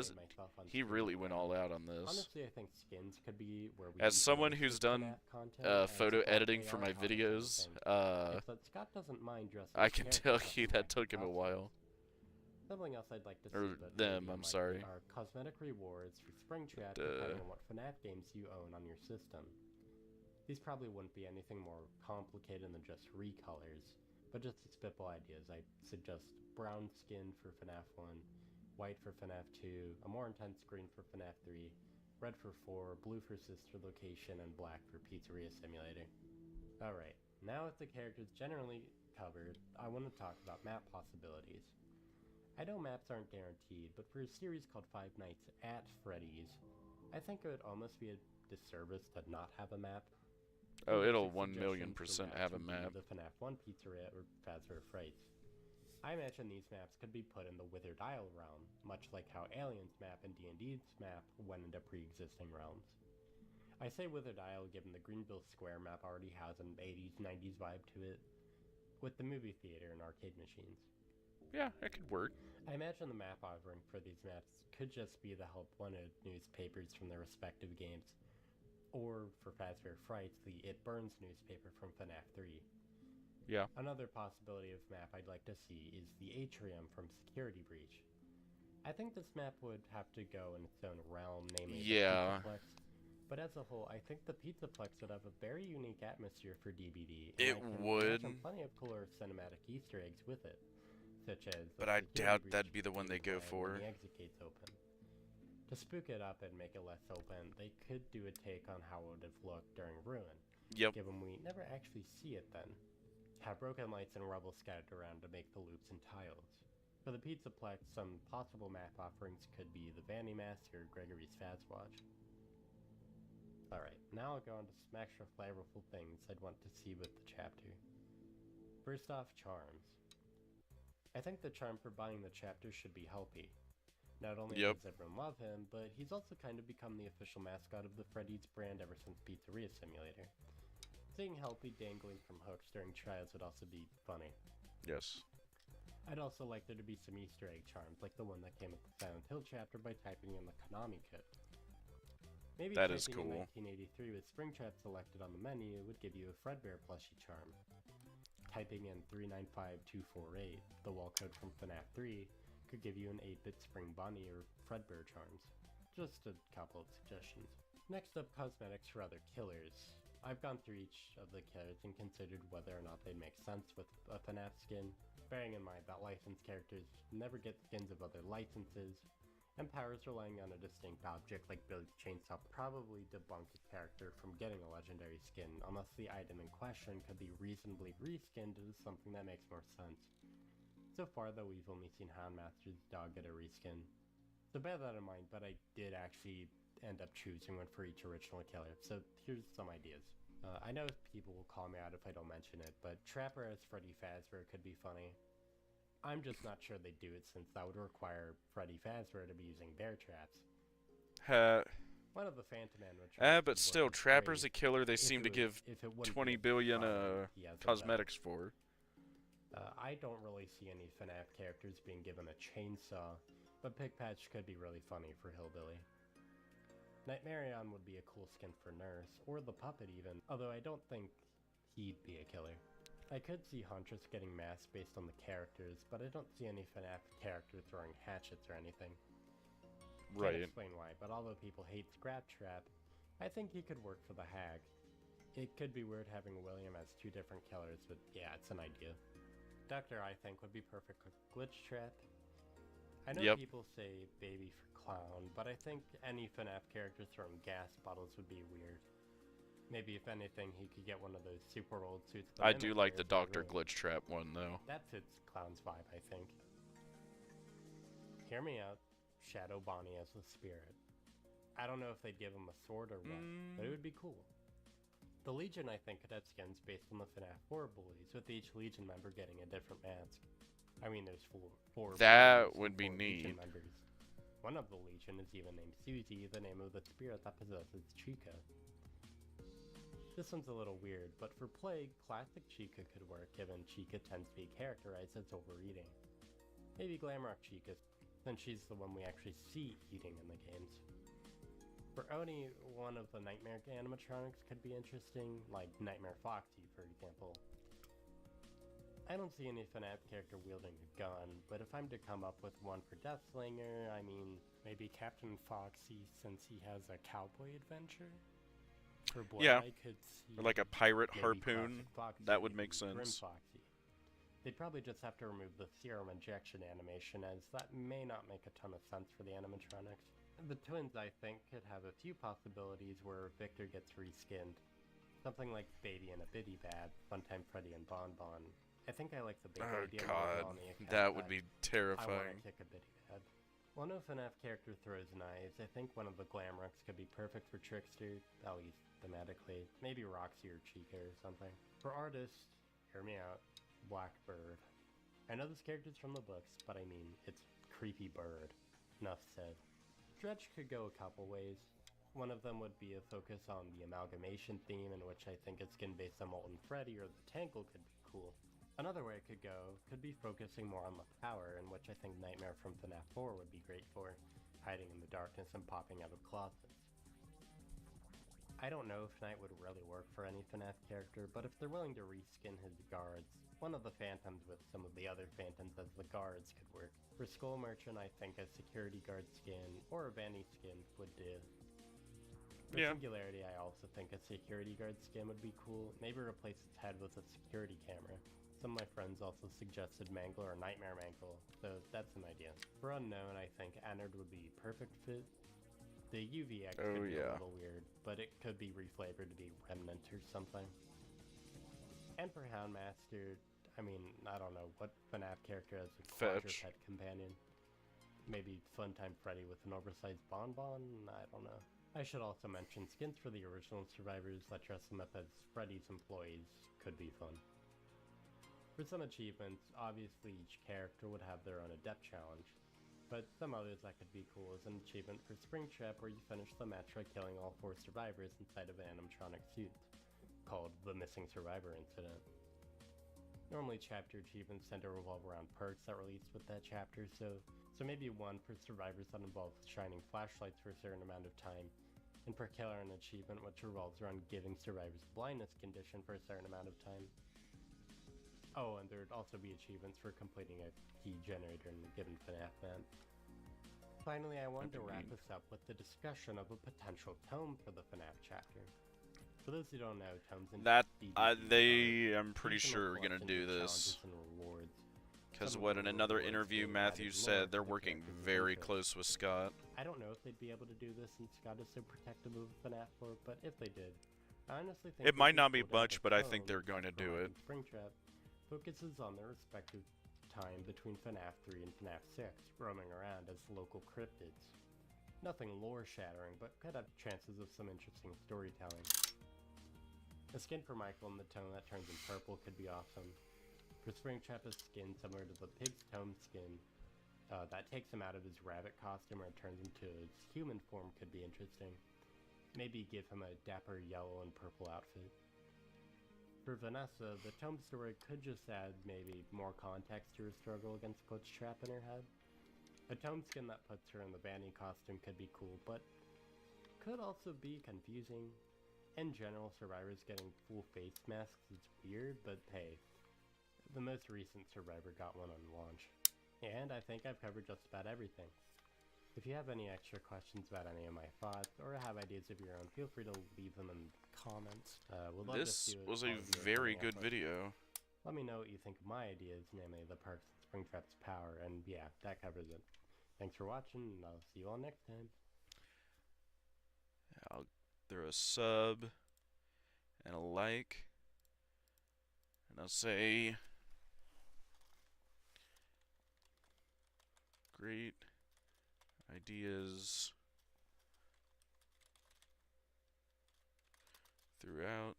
he really went all out on this. Honestly, I think skins could be where we... As someone who's done photo editing for my videos, Scott doesn't mind dressing I can tell you that took him a while. Something else I'd like to see, Or them, I'm sorry. are cosmetic rewards for Springtrap depending on what FNAF games you own on your system. These probably wouldn't be anything more complicated than just recolors, but just to spitball ideas, I suggest brown skin for FNAF 1, white for FNAF 2, a more intense green for FNAF 3, red for 4, blue for Sister Location, and black for Pizzeria Simulator. Alright, now with the characters generally covered, I want to talk about map possibilities. I know maps aren't guaranteed, but for a series called Five Nights at Freddy's, I think it would almost be a disservice to not have a map. Oh, it'll 1,000,000% have a map. The FNAF 1 Pizzeria or Fazbear Frights. I imagine these maps could be put in the Withered Isle realm, much like how Alien's map and D&D's map went into pre-existing realms. I say Withered Isle given the Greenville Square map already has an 80s, 90s vibe to it, with the movie theater and arcade machines. Yeah, that could work. I imagine the map offering for these maps could just be the Help Wanted newspapers from their respective games, or for Fazbear Frights, the It Burns newspaper from FNAF 3. Yeah. Another possibility of map I'd like to see is the Atrium from Security Breach. I think this map would have to go in its own realm, namely Yeah. the Pizzaplex. But as a whole, I think the Pizzaplex would have a very unique atmosphere for DBD. It and I can would. imagine plenty of cooler cinematic Easter eggs with it, such as. But the I security doubt breach that'd be the one they being go when for. The exit gate's open. To spook it up and make it less open, they could do a take on how it would have looked during Ruin. Yep. Given we never actually see it then. Have broken lights and rubble scattered around to make the loops and tiles. For the Pizzaplex, some possible map offerings could be the Vandy Mask or Gregory's Fazwatch. Alright, now I'll go on to some extra flavorful things I'd want to see with the chapter. First off, charms. I think the charm for buying the chapter should be Helpy. Not only Yep. does everyone love him, but he's also kind of become the official mascot of the Freddy's brand ever since Pizzeria Simulator. Seeing Helpy dangling from hooks during trials would also be funny. Yes. I'd also like there to be some Easter egg charms, like the one that came with the Silent Hill chapter by typing in the Konami code. Maybe That is typing in cool. 1983 with Springtrap selected on the menu would give you a Fredbear plushie charm. Typing in 395248, the wall code from FNAF 3, could give you an 8-bit Spring Bunny or Fredbear charms. Just a couple of suggestions. Next up, cosmetics for other killers. I've gone through each of the killers and considered whether or not they'd make sense with a FNAF skin, bearing in mind that licensed characters never get skins of other licenses, and powers relying on a distinct object like Billy's Chainsaw probably debunk a character from getting a legendary skin unless the item in question could be reasonably reskinned into something that makes more sense. So far though, we've only seen Houndmaster's dog get a reskin. So bear that in mind, but I did actually end up choosing one for each original killer, so here's some ideas. I know people will call me out if I don't mention it, but Trapper as Freddy Fazbear could be funny. I'm just not sure they'd do it since that would require Freddy Fazbear to be using bear traps. One of the Phantom animatronics. But still, Trapper's a killer they seem to give 20 billion cosmetics for. I don't really see any FNAF characters being given a chainsaw, but Pigpatch could be really funny for Hillbilly. Nightmarion would be a cool skin for Nurse, or the Puppet even, although I don't think he'd be a killer. I could see Huntress getting masked based on the characters, but I don't see any FNAF character throwing hatchets or anything. Right. Can't explain why, but although people hate Scrap Trap, I think he could work for the Hag. It could be weird having William as two different killers, but yeah, it's an idea. Doctor, I think, would be perfect with Glitch Trap. I know people say baby for clown, but I think any FNAF character throwing gas bottles would be weird. Maybe if anything, he could get one of those super old suits. I do like the Dr. Glitch Trap one, though. That fits Clown's vibe, I think. Hear me out. Shadow Bonnie as the spirit. I don't know if they'd give him a sword or what, but it would be cool. The Legion, I think, could have skins based on the FNAF 4 bullies, with each Legion member getting a different mask. I mean, there's four That would be neat. Members. One of the Legion is even named Susie, the name of the spirit that possesses Chica. This one's a little weird, but for Plague, classic Chica could work given Chica tends to be characterized as overeating. Maybe Glamrock Chica, since she's the one we actually see eating in the games. For Oni, one of the Nightmare animatronics could be interesting, like Nightmare Foxy, for example. I don't see any FNAF character wielding a gun, but if I'm to come up with one for Deathslinger, I mean, maybe Captain Foxy since he has a cowboy adventure? For Blood, I could see or like a pirate maybe harpoon. Foxy, That would make Grim sense. Foxy. They'd probably just have to remove the serum injection animation, as that may not make a ton of sense for the animatronics. The twins, I think, could have a few possibilities where Victor gets reskinned. Something like Baby and a Biddy Bad, Funtime Freddy and Bon Bon. I think I like the big idea more than only a cat that would bag. be I terrifying. want to kick a Biddy Bad. While no FNAF character throws knives, I think one of the Glamrocks could be perfect for Trickster, at least thematically. Maybe Roxy or Chica or something. For artists, hear me out, Blackbird. I know this character's from the books, but I mean, it's creepy bird. Enough said. Dredge could go a couple ways. One of them would be a focus on the amalgamation theme, in which I think a skin based on Molten Freddy or the Tangle could be cool. Another way it could go could be focusing more on the power, in which I think Nightmare from FNAF 4 would be great for, hiding in the darkness and popping out of closets. I don't know if Knight would really work for any FNAF character, but if they're willing to reskin his guards, One of the phantoms with some of the other phantoms as the guards could work. For Skull Merchant, I think a security guard skin or a Vanny skin would do. For Yeah. Singularity, I also think a security guard skin would be cool. Maybe replace its head with a security camera. Some of my friends also suggested Mangle or Nightmare Mangle, so that's an idea. For Unknown, I think Ennard would be perfect fit. The UVX could be a little weird, but it could be reflavored to be Remnant or something. And for Houndmaster, I mean, I don't know, what FNAF character has a quadruped companion? Maybe Funtime Freddy with an oversized bonbon? I don't know. I should also mention skins for the original survivors that dress them up as Freddy's employees could be fun. For some achievements, obviously each character would have their own adept challenge, but some others that could be cool is an achievement for Springtrap where you finish the match by killing all 4 survivors inside of an animatronic suit, called the Missing Survivor Incident. Normally chapter achievements tend to revolve around perks that release with that chapter, so maybe one for survivors that involves shining flashlights for a certain amount of time, and for Killer an achievement which revolves around giving survivors blindness condition for a certain amount of time. Oh, and there'd also be achievements for completing a key generator in a given FNAF map. Finally, I wanted to wrap this up with the discussion of a potential tome for the FNAF chapter. For those who don't know, tomes in DBD I'm pretty sure we're gonna do this. Because in another interview Matthew said they're working very close with Scott. I don't know if they'd be able to do this since Scott is so protective of FNAF lore, but if they did, I honestly think it might not be much, but I think they're going to do it. Springtrap focuses on their respective time between FNAF 3 and FNAF 6, roaming around as local cryptids. Nothing lore-shattering, but could have chances of some interesting storytelling. A skin for Michael in the tome that turns in purple could be awesome. For Springtrap, a skin similar to the pig's tome skin that takes him out of his rabbit costume or turns into his human form could be interesting. Maybe give him a dapper yellow and purple outfit. For Vanessa, the tome story could just add maybe more context to her struggle against Glitch Trap in her head. A tome skin that puts her in the Vanny costume could be cool, but could also be confusing. In general, survivors getting full face masks is weird, but hey, the most recent survivor got one on launch. And I think I've covered just about everything. If you have any extra questions about any of my thoughts, or have ideas of your own, feel free to leave them in the comments. This was a very good video. Let me know what you think of my ideas, namely the perks and Springtrap's power, and yeah, that covers it. Thanks for watching, and I'll see you all next time. I'll throw a sub and a like, and I'll say great ideas throughout.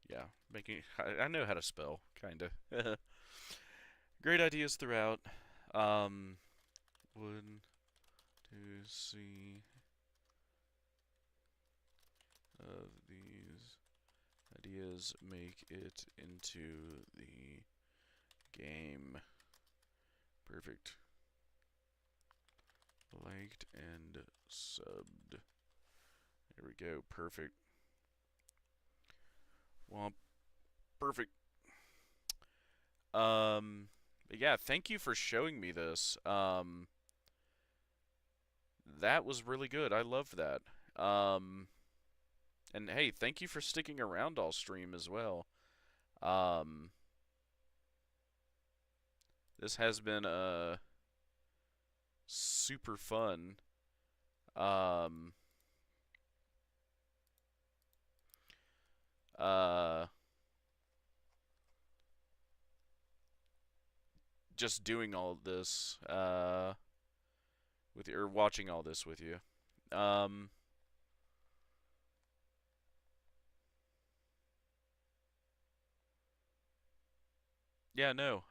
Yeah, I know how to spell, kinda. Great ideas throughout. Would to see of these ideas make it into the game. Perfect. Liked and subbed. There we go. Perfect. Well, perfect. But yeah, thank you for showing me this. That was really good. I loved that. And hey, thank you for sticking around all stream as well. This has been super fun. Just doing all of this with you, or watching all this with you. Yeah, no.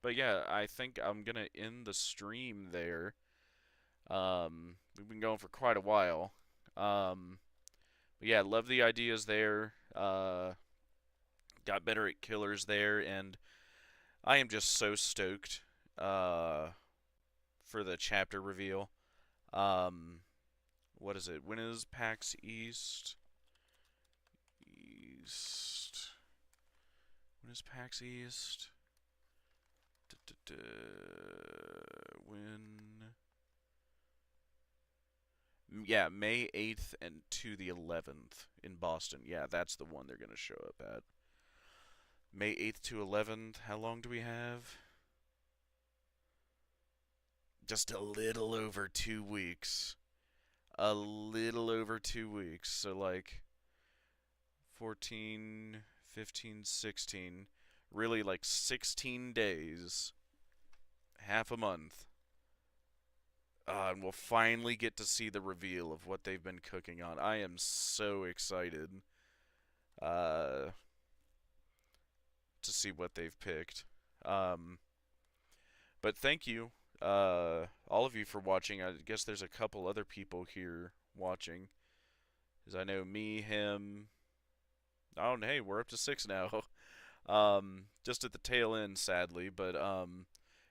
But yeah, I think I'm gonna end the stream there. We've been going for quite a while. But yeah, love the ideas there. Got better at killers there, and I am just so stoked for the chapter reveal. What is it? When is PAX East? When is PAX East? When? Yeah, May 8th and to the 11th in Boston. Yeah, that's the one they're going to show up at. May 8th to 11th. How long do we have? Just a little over 2 weeks. A little over 2 weeks. So, like, 14, 15, 16. Really, like, 16 days. Half a month. And we'll finally get to see the reveal of what they've been cooking on. I am so excited to see what they've picked. But thank you, all of you, for watching. I guess there's a couple other people here watching. Because I know me, him... Oh, and hey, we're up to 6 now. Just at the tail end, sadly. But,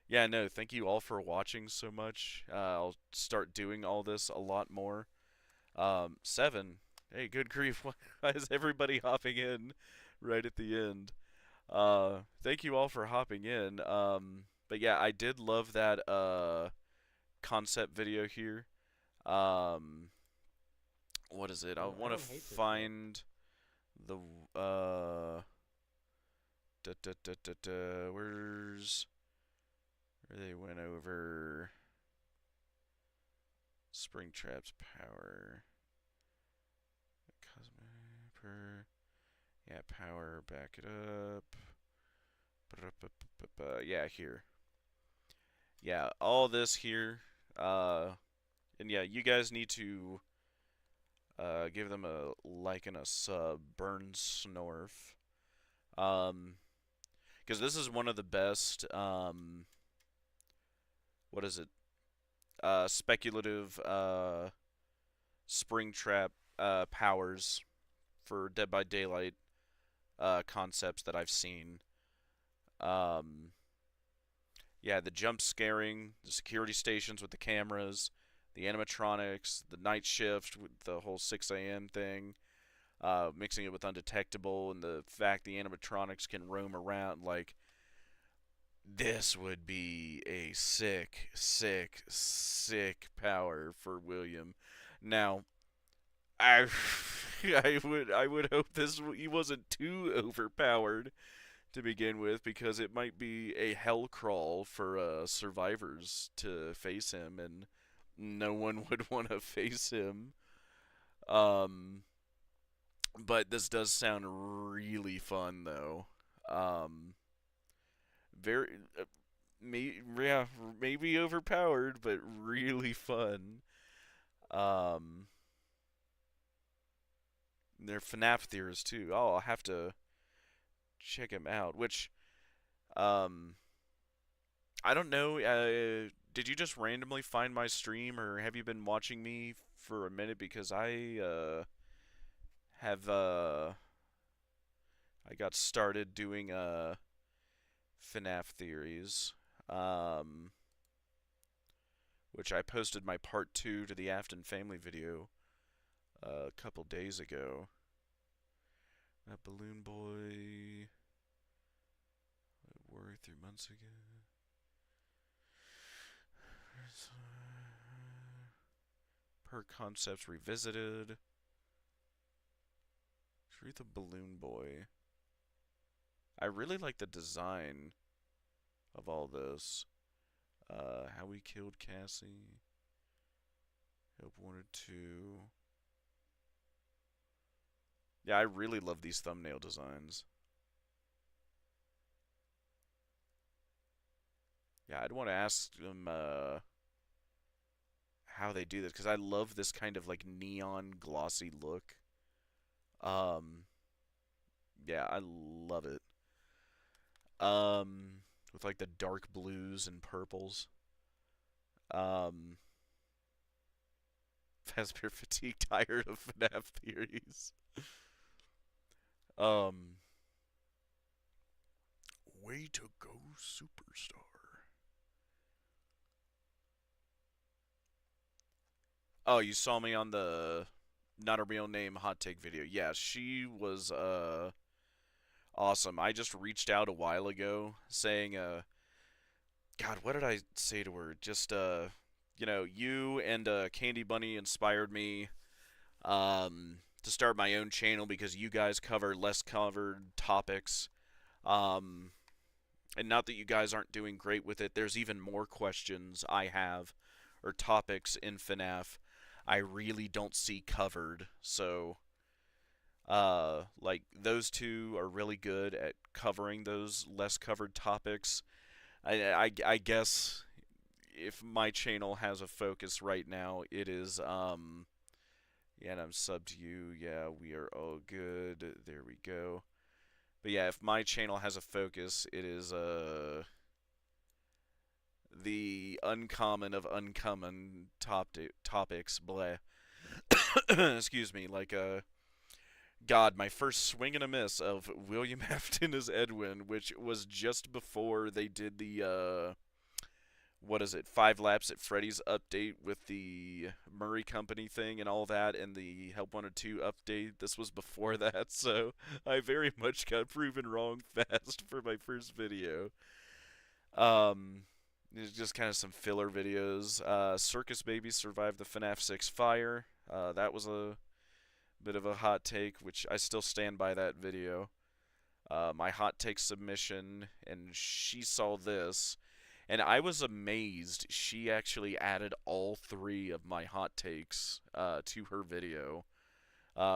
yeah, no, thank you all for watching so much. I'll start doing all this a lot more. 7. Hey, good grief. Why is everybody hopping in right at the end? Thank you all for hopping in. But yeah, I did love that concept video here. What is it? I want to find the where's where they went over Springtrap's power. Yeah, power, back it up. Yeah, here. Yeah, all this here. And yeah, you guys need to give them a like and a sub. Burn Snorf. Because this is one of the best, what is it? Speculative Springtrap powers for Dead by Daylight concepts that I've seen. Yeah, the jump scaring, the security stations with the cameras, the animatronics, the night shift with the whole 6 a.m. thing, mixing it with undetectable, and the fact the animatronics can roam around. Like, this would be a sick, sick, sick power for William. Now, I would hope he wasn't too overpowered to begin with, because it might be a hell crawl for survivors to face him, and no one would want to face him. But this does sound really fun, though. Very, yeah, maybe overpowered, but really fun. They're FNAF theorists too. Oh, I'll have to check him out. Which, I don't know. Did you just randomly find my stream, or have you been watching me for a minute? Because I got started doing FNAF theories, which I posted my part 2 to the Afton family video a couple days ago. That Balloon Boy, War 3 months ago. Per Concepts Revisited. Truth of Balloon Boy. I really like the design of all this. How We Killed Cassie. Hope wanted to. Yeah, I really love these thumbnail designs. Yeah, I'd want to ask them how they do this, because I love this kind of like neon glossy look. Yeah, I love it. With like the dark blues and purples. Fazbear fatigue, tired of FNAF theories. Way to go, superstar. Oh, you saw me on the Not a Real Name hot take video. Yeah, she was, awesome. I just reached out a while ago saying, God, what did I say to her? Just, you know, you and Candy Bunny inspired me to start my own channel because you guys cover less covered topics. And not that you guys aren't doing great with it, there's even more questions I have, or topics in FNAF I really don't see covered. So, like, those two are really good at covering those less covered topics. I guess if my channel has a focus right now, it is, yeah, and I'm subbed to you. Yeah, we are all good. There we go. But yeah, if my channel has a focus, it is, the uncommon of uncommon topics, bleh. Excuse me, like, God, my first swing and a miss of William Afton as Edwin, which was just before they did the, what is it, 5 Laps at Freddy's update with the Murray Company thing and all that, and the Help Wanted 2 update. This was before that, so I very much got proven wrong fast for my first video. There's just kind of some filler videos. Circus Baby survived the FNAF 6 fire. That was a bit of a hot take, which I still stand by that video. My hot take submission, and she saw this, and I was amazed she actually added all 3 of my hot takes to her video,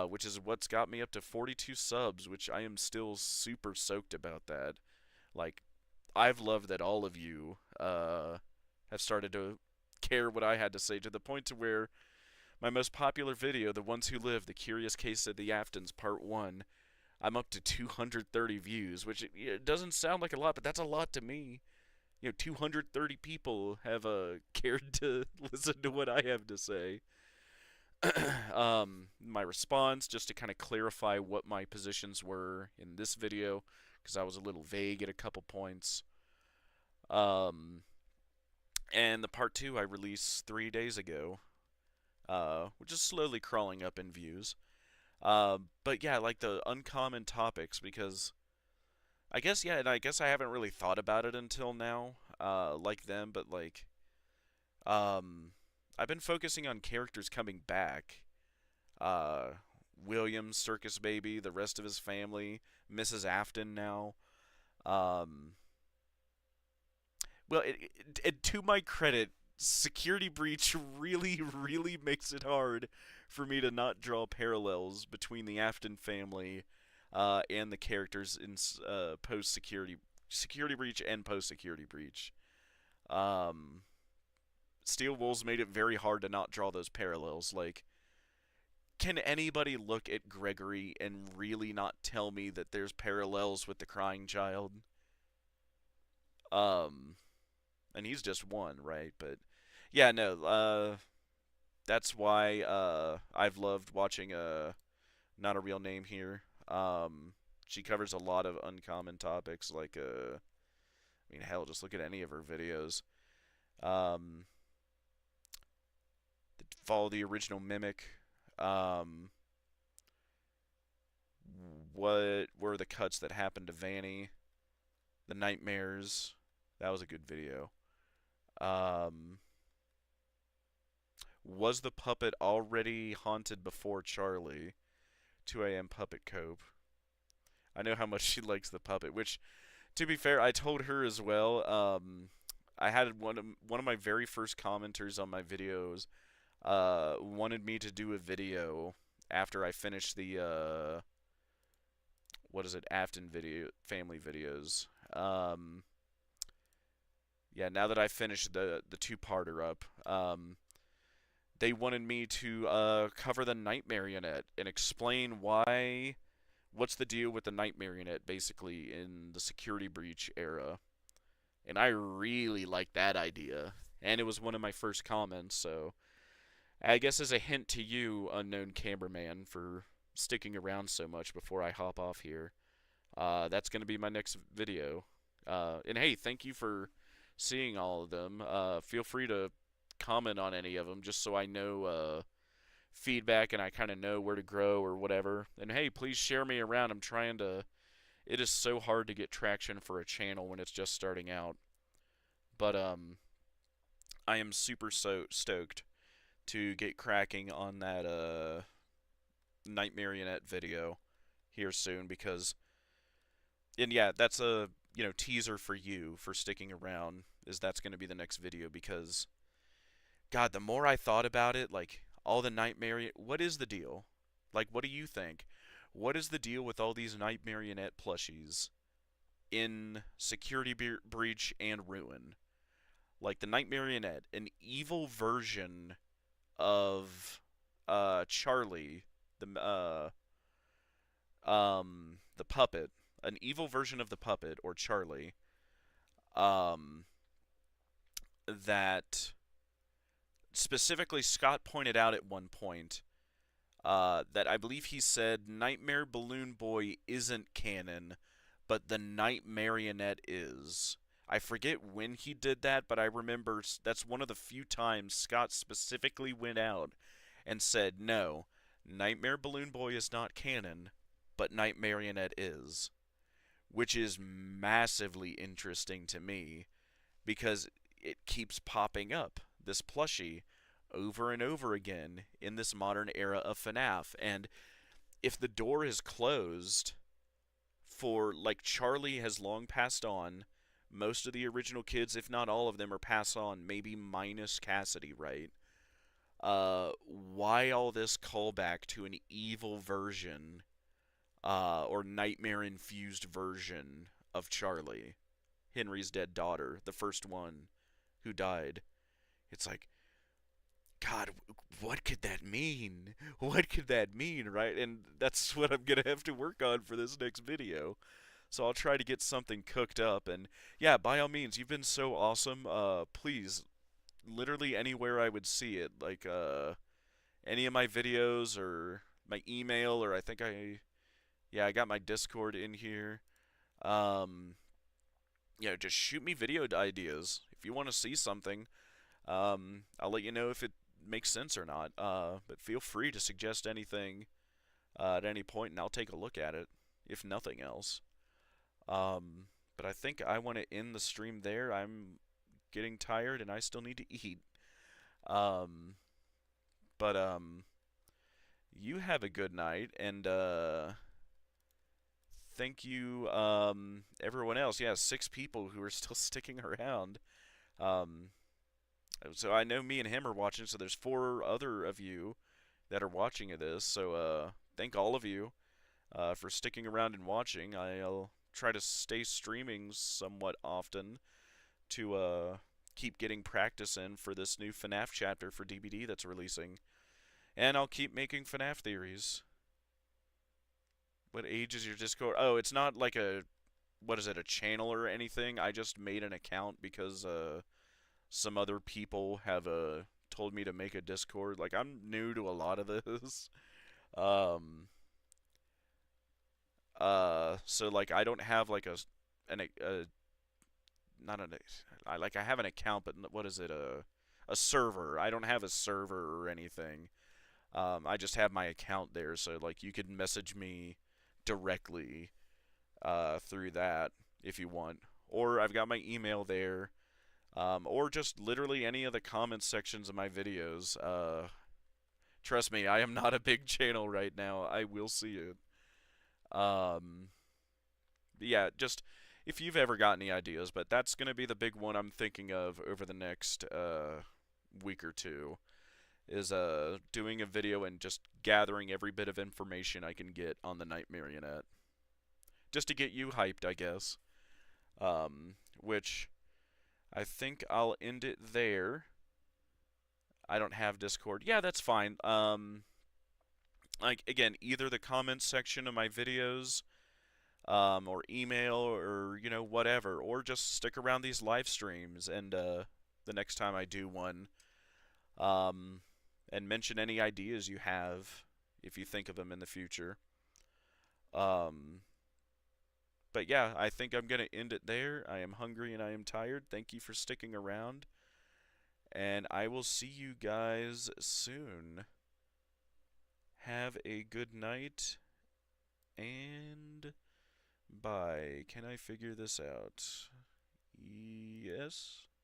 which is what's got me up to 42 subs, which I am still super stoked about that. Like, I've loved that all of you have started to care what I had to say, to the point to where my most popular video, The Ones Who Live, The Curious Case of the Aftons, Part 1, I'm up to 230 views, which it doesn't sound like a lot, but that's a lot to me. You know, 230 people have cared to listen to what I have to say. My response, just to kind of clarify what my positions were in this video, because I was a little vague at a couple points. And the part 2 I released 3 days ago, which is slowly crawling up in views. But yeah, like the uncommon topics, because I guess, yeah, and I guess I haven't really thought about it until now, like them, but like, I've been focusing on characters coming back. William, Circus Baby, the rest of his family, Mrs. Afton now. Well, to my credit, Security Breach really, really makes it hard for me to not draw parallels between the Afton family and the characters in post-Security Breach and post-Security Breach. Steel Wolves made it very hard to not draw those parallels. Like, can anybody look at Gregory and really not tell me that there's parallels with the Crying Child? And he's just one, right? But yeah, no, that's why I've loved watching Not a Real Name here. She covers a lot of uncommon topics, like I mean, hell, just look at any of her videos. Follow the Original Mimic. What were the cuts that happened to Vanny? The Nightmares. That was a good video. Was the puppet already haunted before Charlie? 2 a.m. puppet cope. I know how much she likes the puppet, which, to be fair, I told her as well. I had one of my very first commenters on my videos wanted me to do a video after I finished the what is it, Afton video family videos. Yeah, now that I finished the 2-parter up, they wanted me to cover the Night Marionette and explain what's the deal with the Night Marionette, basically, in the Security Breach era. And I really liked that idea, and it was one of my first comments, so I guess as a hint to you, unknown cameraman, for sticking around so much before I hop off here, that's going to be my next video. And hey, thank you for seeing all of them. Feel free to comment on any of them, just so I know feedback and I kind of know where to grow or whatever. And hey, please share me around. I'm trying to it is so hard to get traction for a channel when it's just starting out. But I am super stoked to get cracking on that Night Marionette video here soon, because, and yeah, that's a, you know, teaser for you for sticking around, is that's going to be the next video, because God, the more I thought about it, like, all the Night Marionette, what is the deal? Like, what do you think? What is the deal with all these Night Marionette plushies in Security Breach and Ruin? Like, the Night Marionette, an evil version of Charlie, the puppet, an evil version of the puppet, or Charlie, that specifically Scott pointed out at one point, that I believe he said Nightmare Balloon Boy isn't canon, but the Night Marionette is. I forget when he did that, but I remember that's one of the few times Scott specifically went out and said, no, Nightmare Balloon Boy is not canon, but Night Marionette is. Which is massively interesting to me, because it keeps popping up, this plushie, over and over again in this modern era of FNAF. And if the door is closed for, like, Charlie has long passed on, most of the original kids, if not all of them, are passed on, maybe minus Cassidy, right? Why all this callback to an evil version, or nightmare-infused version of Charlie, Henry's dead daughter, the first one who died? It's like, God, what could that mean? What could that mean, right? And that's what I'm going to have to work on for this next video. So I'll try to get something cooked up. And yeah, by all means, you've been so awesome. Please, literally anywhere I would see it, like any of my videos or my email, or I think I got my Discord in here. Just shoot me video ideas. If you want to see something, I'll let you know if it makes sense or not. But feel free to suggest anything at any point, and I'll take a look at it, if nothing else. But I think I want to end the stream there. I'm getting tired, and I still need to eat. You have a good night, and thank you, everyone else. Yeah, 6 people who are still sticking around. So I know me and him are watching, so there's 4 other of you that are watching this. So thank all of you for sticking around and watching. I'll try to stay streaming somewhat often to keep getting practice in for this new FNAF chapter for DBD that's releasing. And I'll keep making FNAF theories. What age is your Discord? Oh, it's not like a channel or anything. I just made an account because some other people have told me to make a Discord. Like, I'm new to a lot of this. So like I don't have like I have an account, but what is it? A server. I don't have a server or anything. I just have my account there, so like you could message me directly through that if you want, or I've got my email there, or just literally any of the comments sections of my videos. Trust me, I am not a big channel right now. I will see it. Yeah, just if you've ever got any ideas, but that's going to be the big one I'm thinking of over the next week or two, is doing a video and just gathering every bit of information I can get on the Night Marionette. Just to get you hyped, I guess. Which I think I'll end it there. I don't have Discord. Yeah, that's fine. Like, again, either the comments section of my videos, or email, or, you know, whatever, or just stick around these live streams, and, the next time I do one, and mention any ideas you have, if you think of them in the future. But yeah, I think I'm gonna end it there. I am hungry and I am tired. Thank you for sticking around, and I will see you guys soon. Have a good night, and By, can I figure this out? Yes?